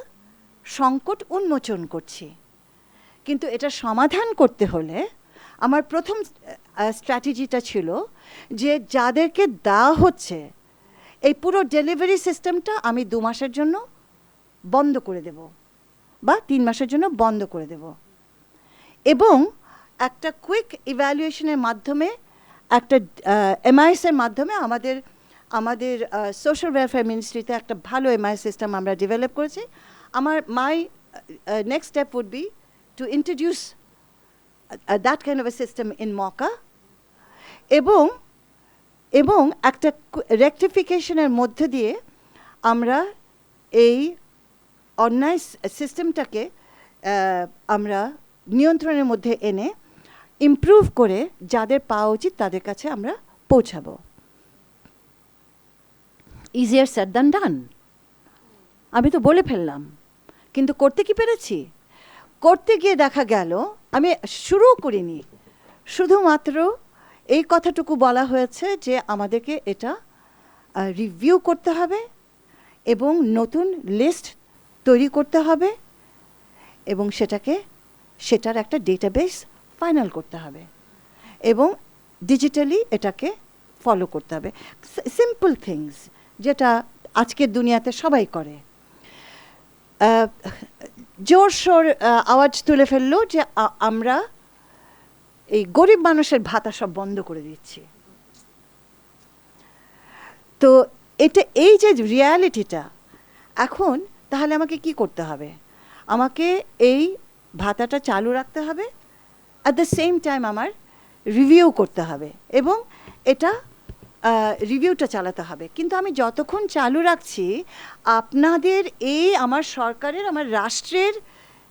সংকট উন্মোচন করছি। কিন্তু এটা সমাধান করতে হলে আমার প্রথম স্ট্র্যাটেজিটা ছিল যে যাদেরকে দেওয়া হচ্ছে এই পুরো ডেলিভারি সিস্টেমটা আমি 2 মাসের জন্য বন্ধ করে দেব বা 3 মাসের জন্য বন্ধ করে দেব, এবং একটা কুইক ইভ্যালুয়েশনের মাধ্যমে, একটা এমআইএসের মাধ্যমে আমাদের সোশ্যাল ওয়েলফেয়ার মিনিস্ট্রিতে একটা ভালো এমআইএস সিস্টেম আমরা ডেভেলপ করেছি। My next step would be to introduce that kind of a system in Mocha, এবং একটা রেকটিফিকেশনের মধ্যে দিয়ে আমরা এই অন্যায় সিস্টেমটাকে আমরা নিয়ন্ত্রণের মধ্যে এনে ইমপ্রুভ করে যাদের পাওয়া উচিত তাদের কাছে আমরা পৌঁছাবো। Easier said than done. আমি তো বলে ফেললাম, কিন্তু করতে কি পেরেছি? করতে গিয়ে দেখা গেল আমি শুরু করিনি, শুধুমাত্র এই কথাটুকু বলা হয়েছে যে আমাদেরকে এটা রিভিউ করতে হবে এবং নতুন লিস্ট তৈরি করতে হবে, এবং সেটার একটা ডেটাবেস ফাইনাল করতে হবে, এবং ডিজিটালি এটাকে ফলো করতে হবে। সিম্পল থিংস যেটা আজকের দুনিয়াতে সবাই করে। জোর সোর আওয়াজ তুলে ফেললো যে আমরা এই গরিব মানুষের ভাতা সব বন্ধ করে দিচ্ছি। তো এই যে রিয়ালিটিটা এখন, তাহলে আমাকে কি করতে হবে? আমাকে এই ভাতাটা চালু রাখতে হবে, অ্যাট দ্য সেম টাইম আমার রিভিউ করতে হবে, এবং এটা রিভিউটা চালাতে হবে। কিন্তু আমি যতক্ষণ চালু রাখছি, আপনাদের এই আমার সরকারের, আমার রাষ্ট্রের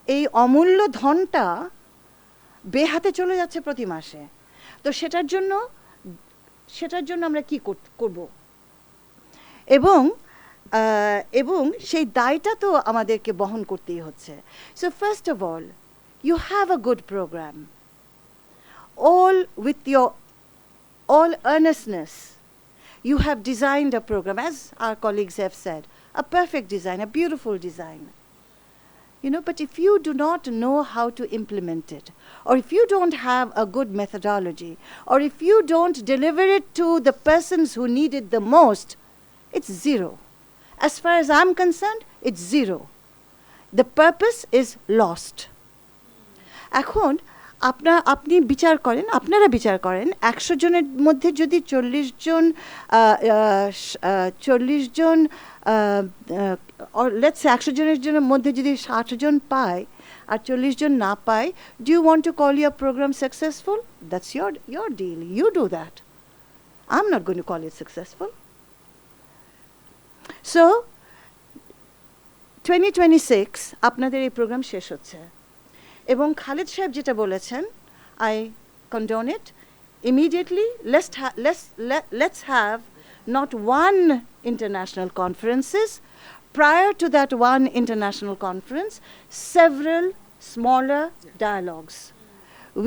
এই অমূল্য ধনটা বেহাতে চলে যাচ্ছে প্রতি মাসে। তো সেটার জন্য আমরা কি করব? এবং সেই দায়টা তো আমাদেরকে বহন করতেই হচ্ছে। So first of all, you have a good program, all with your all earnestness you have designed a program, as our colleagues have said, a perfect design, a beautiful design. But if you do not know how to implement it, or if you don't have a good methodology, or if you don't deliver it to the persons who need it the most, it's zero. As far as I'm concerned, it's zero. The purpose is lost. এখন আপনি বিচার করেন, আপনারা বিচার করেন 100 জনের মধ্যে যদি 40 জন লেটস সে 100 জনের মধ্যে যদি 60 জন পায় আর 40 জন না পায়, do you want to call your program successful? That's your deal. You do that. I'm not going to call it successful. So 2026 আপনাদের এই প্রোগ্রাম শেষ হচ্ছে এবং খালেদ সাহেব যেটা বলেছেন, I condone it. Immediately, let's have not one international conferences. Prior to that one international conference, several smaller dialogues.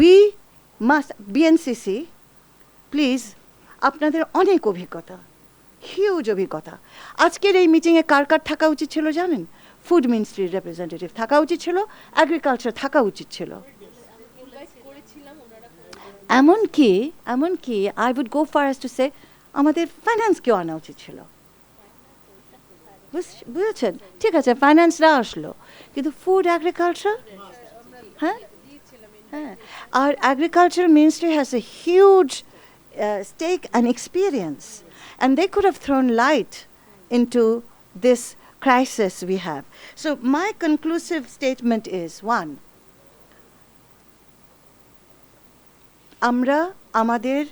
We must, BNCC, please, আপনাদের অনেক অভিজ্ঞতা, হিউজ অভিজ্ঞতা। আজকের এই মিটিংয়ে কার কার থাকা উচিত ছিল জানেন? ফুড মিনিস্ট্রির রিপ্রেজেন্টেটিভ থাকা উচিত ছিল, এগ্রিকালচার থাকা উচিত ছিল। এমনকি I would go far as to say আমাদের ফাইন্যান্সকেও আনা উচিত ছিল। বুঝেছেন? ঠিক আছে, ফাইন্যান্সরা আসলো, কিন্তু ফুড এগ্রিকালচার, হ্যাঁ, আর agriculture ministry has a huge stake and experience, and they could have thrown light into this crisis we have. So my conclusive statement is, one, আমরা আমাদের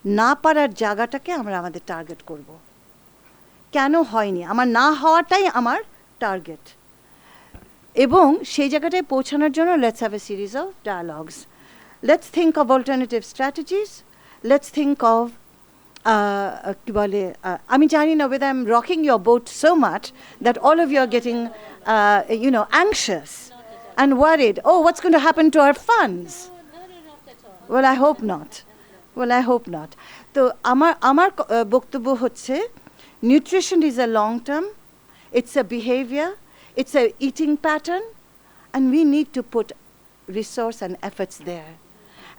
না পারার জায়গাটাকে আমরা আমাদের টার্গেট করব। কেন হয়নি, আমার না হওয়াটাই আমার টার্গেট, এবং সেই জায়গাটায় পৌঁছানোর জন্য let's have a series of dialogues, let's think of alternative strategies, let's think of আমি জানি না whether I'm rocking your boat so much that all of you are getting anxious and worried. Oh, what's going to happen to our funds? Well, I hope not. তো আমার বক্তব্য হচ্ছে, nutrition is a long term, it's a behavior, it's a eating pattern, and we need to put resource and efforts there,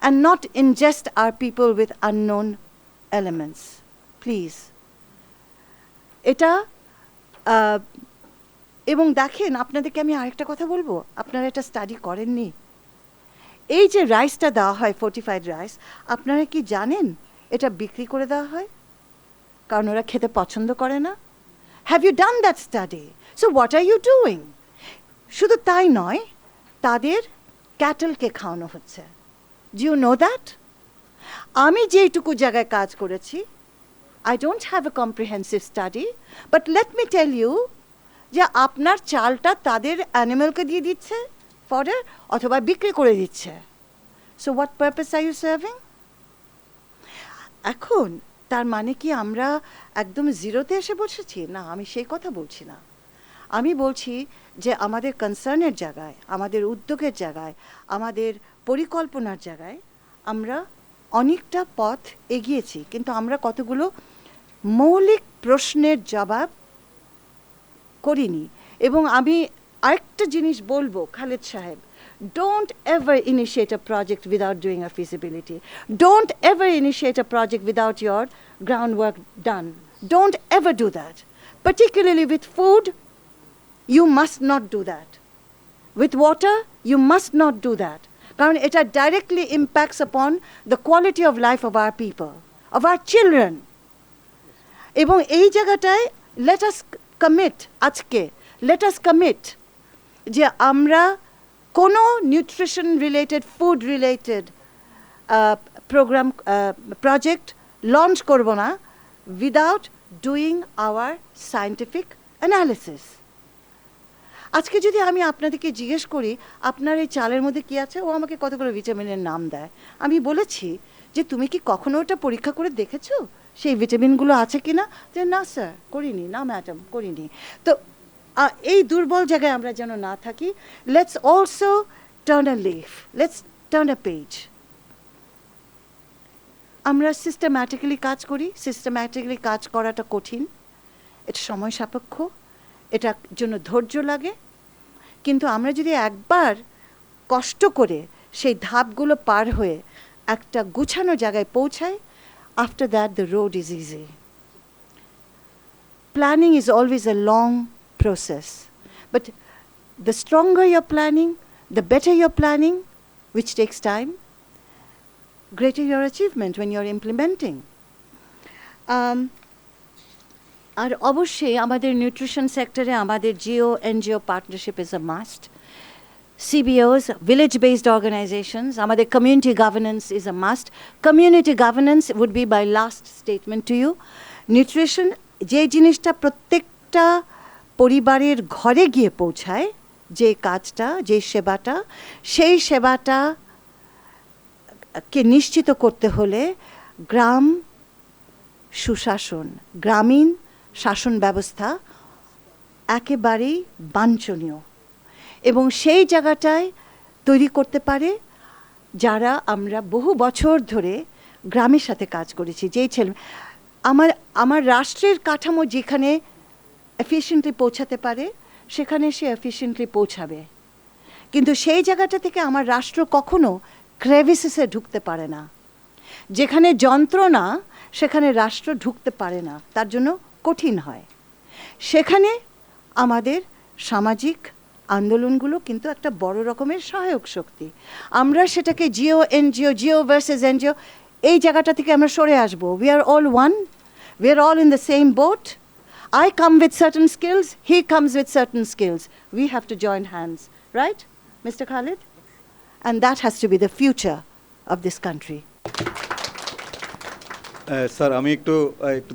and not ingest our people with unknown elements. Please. এটা এবং দেখেন, আপনাদেরকে আমি আরেকটা কথা বলবো, আপনারা এটা স্টাডি করেননি। এই যে রাইসটা দেওয়া হয়, ফোর্টিফাইড রাইস, আপনারা কি জানেন এটা বিক্রি করে দেওয়া হয়? কারণ ওরা খেতে পছন্দ করে না। Have you done that study? So what are you doing? শুধু তাই নয়, তাদের ক্যাটেলকে খাওয়ানো হচ্ছে। Do you know that? আমি যেইটুকু জায়গায় কাজ করেছি, I don't have a comprehensive study, but let me tell you যে আপনার চালটা তাদের অ্যানিমালকে দিয়ে দিচ্ছে ফডার, অথবা বিক্রি করে দিচ্ছে। So what purpose are you serving? এখন তার মানে কি আমরা একদম জিরোতে এসে বসেছি? না, আমি সেই কথা বলছি না। আমি বলছি যে আমাদের কনসার্নের জায়গায়, আমাদের উদ্যোগের জায়গায়, আমাদের পরিকল্পনার জায়গায় আমরা অনেকটা পথ এগিয়েছি, কিন্তু আমরা কতগুলো মৌলিক প্রশ্নের জবাব করিনি। এবং আমি আরেকটা জিনিস বলবো, খালেদ সাহেব, don't ever initiate a project without doing a feasibility. Don't ever initiate a project without your groundwork done. Don't ever do that. Particularly with food, you must not do that. With water, you must not do that. কারণ এটা directly impacts upon the quality of life of our people, of our children. এবং এই জায়গাটায় let us commit, আজকে let us commit যে আমরা কোনো nutrition related, food related program, project launch করব না without doing our scientific analysis. আজকে যদি আমি আপনাদেরকে জিজ্ঞেস করি আপনার এই চালের মধ্যে কী আছে, ও আমাকে কতগুলো ভিটামিনের নাম দেয়। আমি বলেছি যে তুমি কি কখনো ওটা পরীক্ষা করে দেখেছো সেই ভিটামিনগুলো আছে কি না? যে না স্যার, করিনি, না ম্যাডাম, করিনি। তো এই দুর্বল জায়গায় আমরা যেন না থাকি। Let's also turn a leaf, let's turn a page. আমরা সিস্টেম্যাটিক্যালি কাজ করি, সিস্টেম্যাটিক্যালি কাজ করাটা কঠিন, এটা সময় সাপেক্ষ, এটার জন্য ধৈর্য লাগে, কিন্তু আমরা যদি একবার কষ্ট করে সেই ধাপগুলো পার হয়ে একটা গুছানো জায়গায় পৌঁছাই, after that the road is easy. Planning is always a long process, but the stronger your planning, the better your planning, which takes time, greater your achievement when you're implementing. আর অবশ্যই আমাদের নিউট্রিশন সেক্টরে আমাদের Jio NGO partnership is a must, CBOs, village-based organizations, আমাদের community governance is a must. Community governance would be my last statement to you. Nutrition যে জিনিসটা প্রত্যেকটা পরিবারের ঘরে গিয়ে পৌঁছায়, যে কাজটা, যে সেবাটা, সেই সেবাটা কে নিশ্চিত করতে হলে গ্রাম সুশাসন, গ্রামীণ শাসন ব্যবস্থা একেবারেই বাঞ্ছনীয়, এবং সেই জায়গাটায় তৈরি করতে পারে যারা আমরা বহু বছর ধরে গ্রামের সাথে কাজ করেছি। যেই ছেলে আমার রাষ্ট্রের কাঠামো যেখানে এফিশিয়েন্টলি পৌঁছাতে পারে সেখানে সে এফিশিয়েন্টলি পৌঁছাবে, কিন্তু সেই জায়গাটা থেকে আমার রাষ্ট্র কখনো ক্রেভিসেসে ঢুকতে পারে না। যেখানে যন্ত্রণা সেখানে রাষ্ট্র ঢুকতে পারে না, তার জন্য কঠিন হয়। সেখানে আমাদের সামাজিক আন্দোলনগুলো কিন্তু একটা বড় রকমের সহায়ক শক্তি। আমরা সেটাকে Jio NGO, Jio versus NGO, এই জায়গাটা থেকে আমরা সরে আসবো। We are all one, we are all in the same boat. I come with certain skills, he comes with certain skills. We have to join hands, right, Mr. Khalid? And that has to be the future of this country. Sir, আমি একটু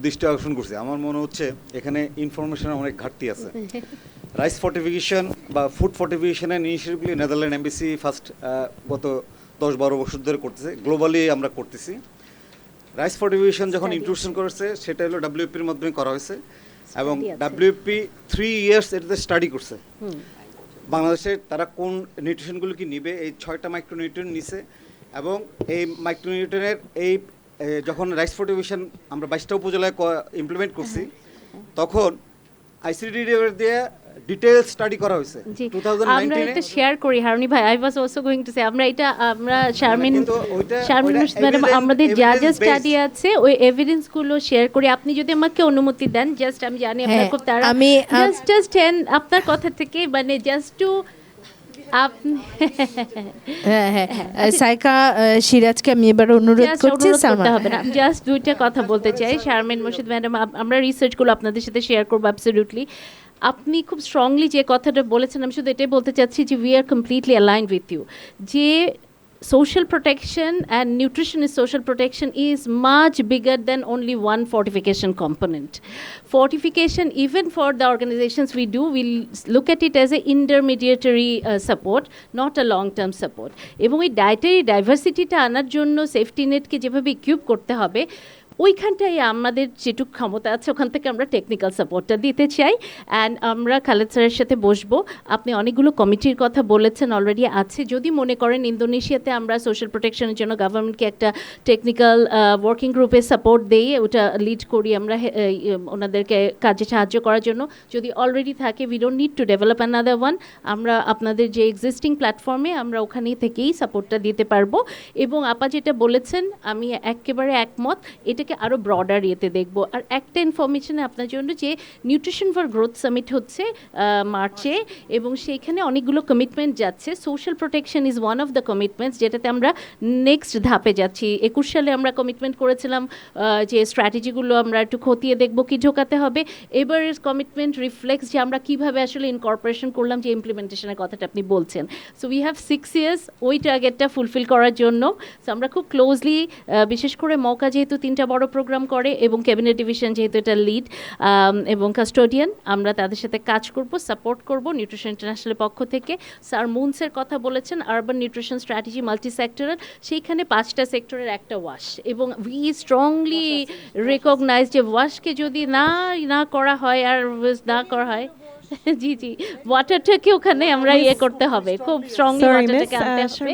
দৃষ্টি আকর্ষণ করছি। আমার মনে হচ্ছে এখানে ইনফরমেশনের অনেক ঘাটতি আছে। রাইস ফর্টিফিকেশন বা ফুড ফর্টিফিকেশনের ইনিশিয়েটিভগুলি নেদারল্যান্ড এমবিসি ফার্স্ট গত 10-12 বছর ধরে করতেছে, গ্লোবালি আমরা করতেছি। রাইস ফর্টিফিকেশন যখন ইন্ট্রোডিউশন করেছে সেটা হলো WFPর মাধ্যমে করা হয়েছে, এবং WFP 3 ইয়ার্স এটাতে স্টাডি করছে বাংলাদেশে তারা কোন নিউট্রিশনগুলো কি নিবে। এই 6টা মাইক্রোনিউট্রিয়েন্ট নিছে, এবং এই মাইক্রোনিউট্রিয়েন্টের এই যখন রাইস ফর্টিফিকেশন আমরা 22টা উপজেলায় ইমপ্লিমেন্ট করছি, তখন আইসিডি দিয়ে ডিটেইল স্টাডি করা হয়েছে 2019 আমরা এটা শেয়ার করি হারুনি ভাই। I was also going to say আমরা শারমিন ম্যাডাম আমাদের যা যা স্টাডি আছে ওই এভিডেন্স গুলো শেয়ার করি। আপনি যদি আমাকে অনুমতি দেন, জাস্ট আমি জানি আপনার খুব তাড়া, আমি জাস্ট আপনার কথা থেকে মানে জাস্ট টু সাইকা সিরাজকে আমি এবার অনুরোধ করছি, হবে না, জাস্ট দুইটা কথা বলতে চাই। শারমিন মুর্শিদ ম্যাডাম, আমরা রিসার্চগুলো আপনাদের সাথে শেয়ার করবো অ্যাবসলিউটলি। আপনি খুব স্ট্রংলি যে কথাটা বলেছেন, আমি শুধু এটাই বলতে চাচ্ছি যে we are completely aligned with you, যে social protection and nutrition is social protection is much bigger than only one fortification component. Fortification, even for the organizations we do, we'll look at it as a intermediary support, not a long-term support. এবং এই dietary diversity-টা আনার জন্য সেফটি নেটকে যেভাবে ইকুইপ করতে হবে, ওইখানটাই আমাদের যেটুকু ক্ষমতা আছে ওখান থেকে আমরা টেকনিক্যাল সাপোর্টটা দিতে চাই। অ্যান্ড আমরা খালেদ স্যারের সাথে বসবো। আপনি অনেকগুলো কমিটির কথা বলেছেন, অলরেডি আছে। যদি মনে করেন ইন্দোনেশিয়াতে আমরা সোশ্যাল প্রোটেকশনের জন্য গভর্নমেন্টকে একটা টেকনিক্যাল ওয়ার্কিং গ্রুপে সাপোর্ট দিই, ওটা লিড করি আমরা ওনাদেরকে কাজে সাহায্য করার জন্য। যদি অলরেডি থাকে, we don't need to develop another one. আমরা আপনাদের যে এক্সিস্টিং প্ল্যাটফর্মে আমরা ওখানে থেকেই সাপোর্টটা দিতে পারবো। এবং আপা যেটা বলেছেন আমি একেবারে একমত, এটা আরও ব্রডার ইয়েতে দেখবো। আর একটা ইনফরমেশনে আপনার জন্য, যে নিউট্রিশন ফর গ্রোথ সামিট হচ্ছে মার্চে, এবং সেইখানে অনেকগুলো কমিটমেন্ট যাচ্ছে। Social protection is one of the commitments, যেটাতে আমরা নেক্সট ধাপে যাচ্ছি। 21 সালে আমরা কমিটমেন্ট করেছিলাম যে স্ট্র্যাটেজিগুলো আমরা একটু খতিয়ে দেখবো কি ঢোকাতে হবে। এবারের কমিটমেন্ট রিফ্লেক্স যে আমরা কীভাবে আসলে ইনকর্পোরেশন করলাম, যে ইমপ্লিমেন্টেশনের কথাটা আপনি বলছেন। সো উই হ্যাভ 6 ইয়ার্স ওই টার্গেটটা ফুলফিল করার জন্য। সো আমরা খুব ক্লোজলি, বিশেষ করে মৌকা যেহেতু 3টা বড় প্রোগ্রাম করে এবং ক্যাবিনেট ডিভিশন যেহেতু এটা লিড এবং কাস্টোডিয়ান, আমরা তাদের সাথে কাজ করব, সাপোর্ট করব নিউট্রিশন ইন্টারন্যাশনালের পক্ষ থেকে। স্যার মুনসের কথা বলেছেন, urban nutrition strategy multi sectoral, সেইখানে 5টা সেক্টরের একটা ওয়াশ, এবং উই স্ট্রংলি রেকগনাইজ যে ওয়াশকে যদি না করা হয় আর না করা হয়, জি জি, ওয়াটারটাকে ওখানে আমরা ইয়ে করতে হবে, খুব স্ট্রংলি ওয়াটারটাকে আনতে হবে।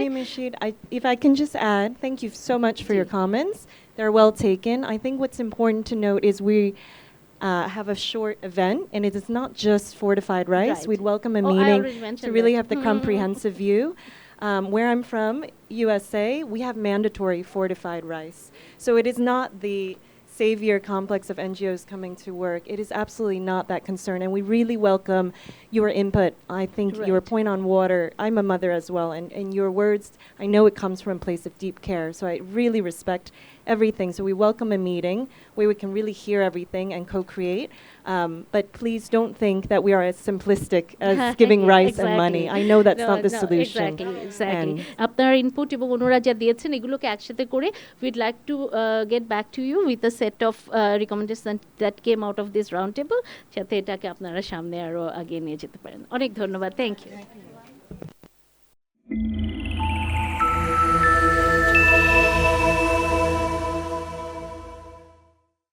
If I can just add, thank you so much for your comments. They're well taken. I think what's important to note is have a short event, and it is not just fortified rice. Right. We'd welcome a Oh, I meeting already to mentioned really that. have the comprehensive view. Where I'm from, USA, we have mandatory fortified rice. So it is not the savior complex of NGOs coming to work. It is absolutely not that concern, and we really welcome your input. I think your Right. point on water, I'm a mother as well, and your words, I know it comes from a place of deep care, so I really respect everything. So we welcome a meeting where we can really hear everything and co-create. But please don't think that we are as simplistic as giving Yeah, rice and money. exactly. I know that's No, not the no, solution. exactly. And আপনার ইনপুট এবং ওনারা যা দিয়েছেন এগুলোকে একসাথে করে we'd like to get back to you with a set of recommendation that came out of this round table, যাতে এটাকে আপনারা সামনে আরও আগিয়ে নিয়ে যেতে পারেন। অনেক ধন্যবাদ, থ্যাংক ইউ।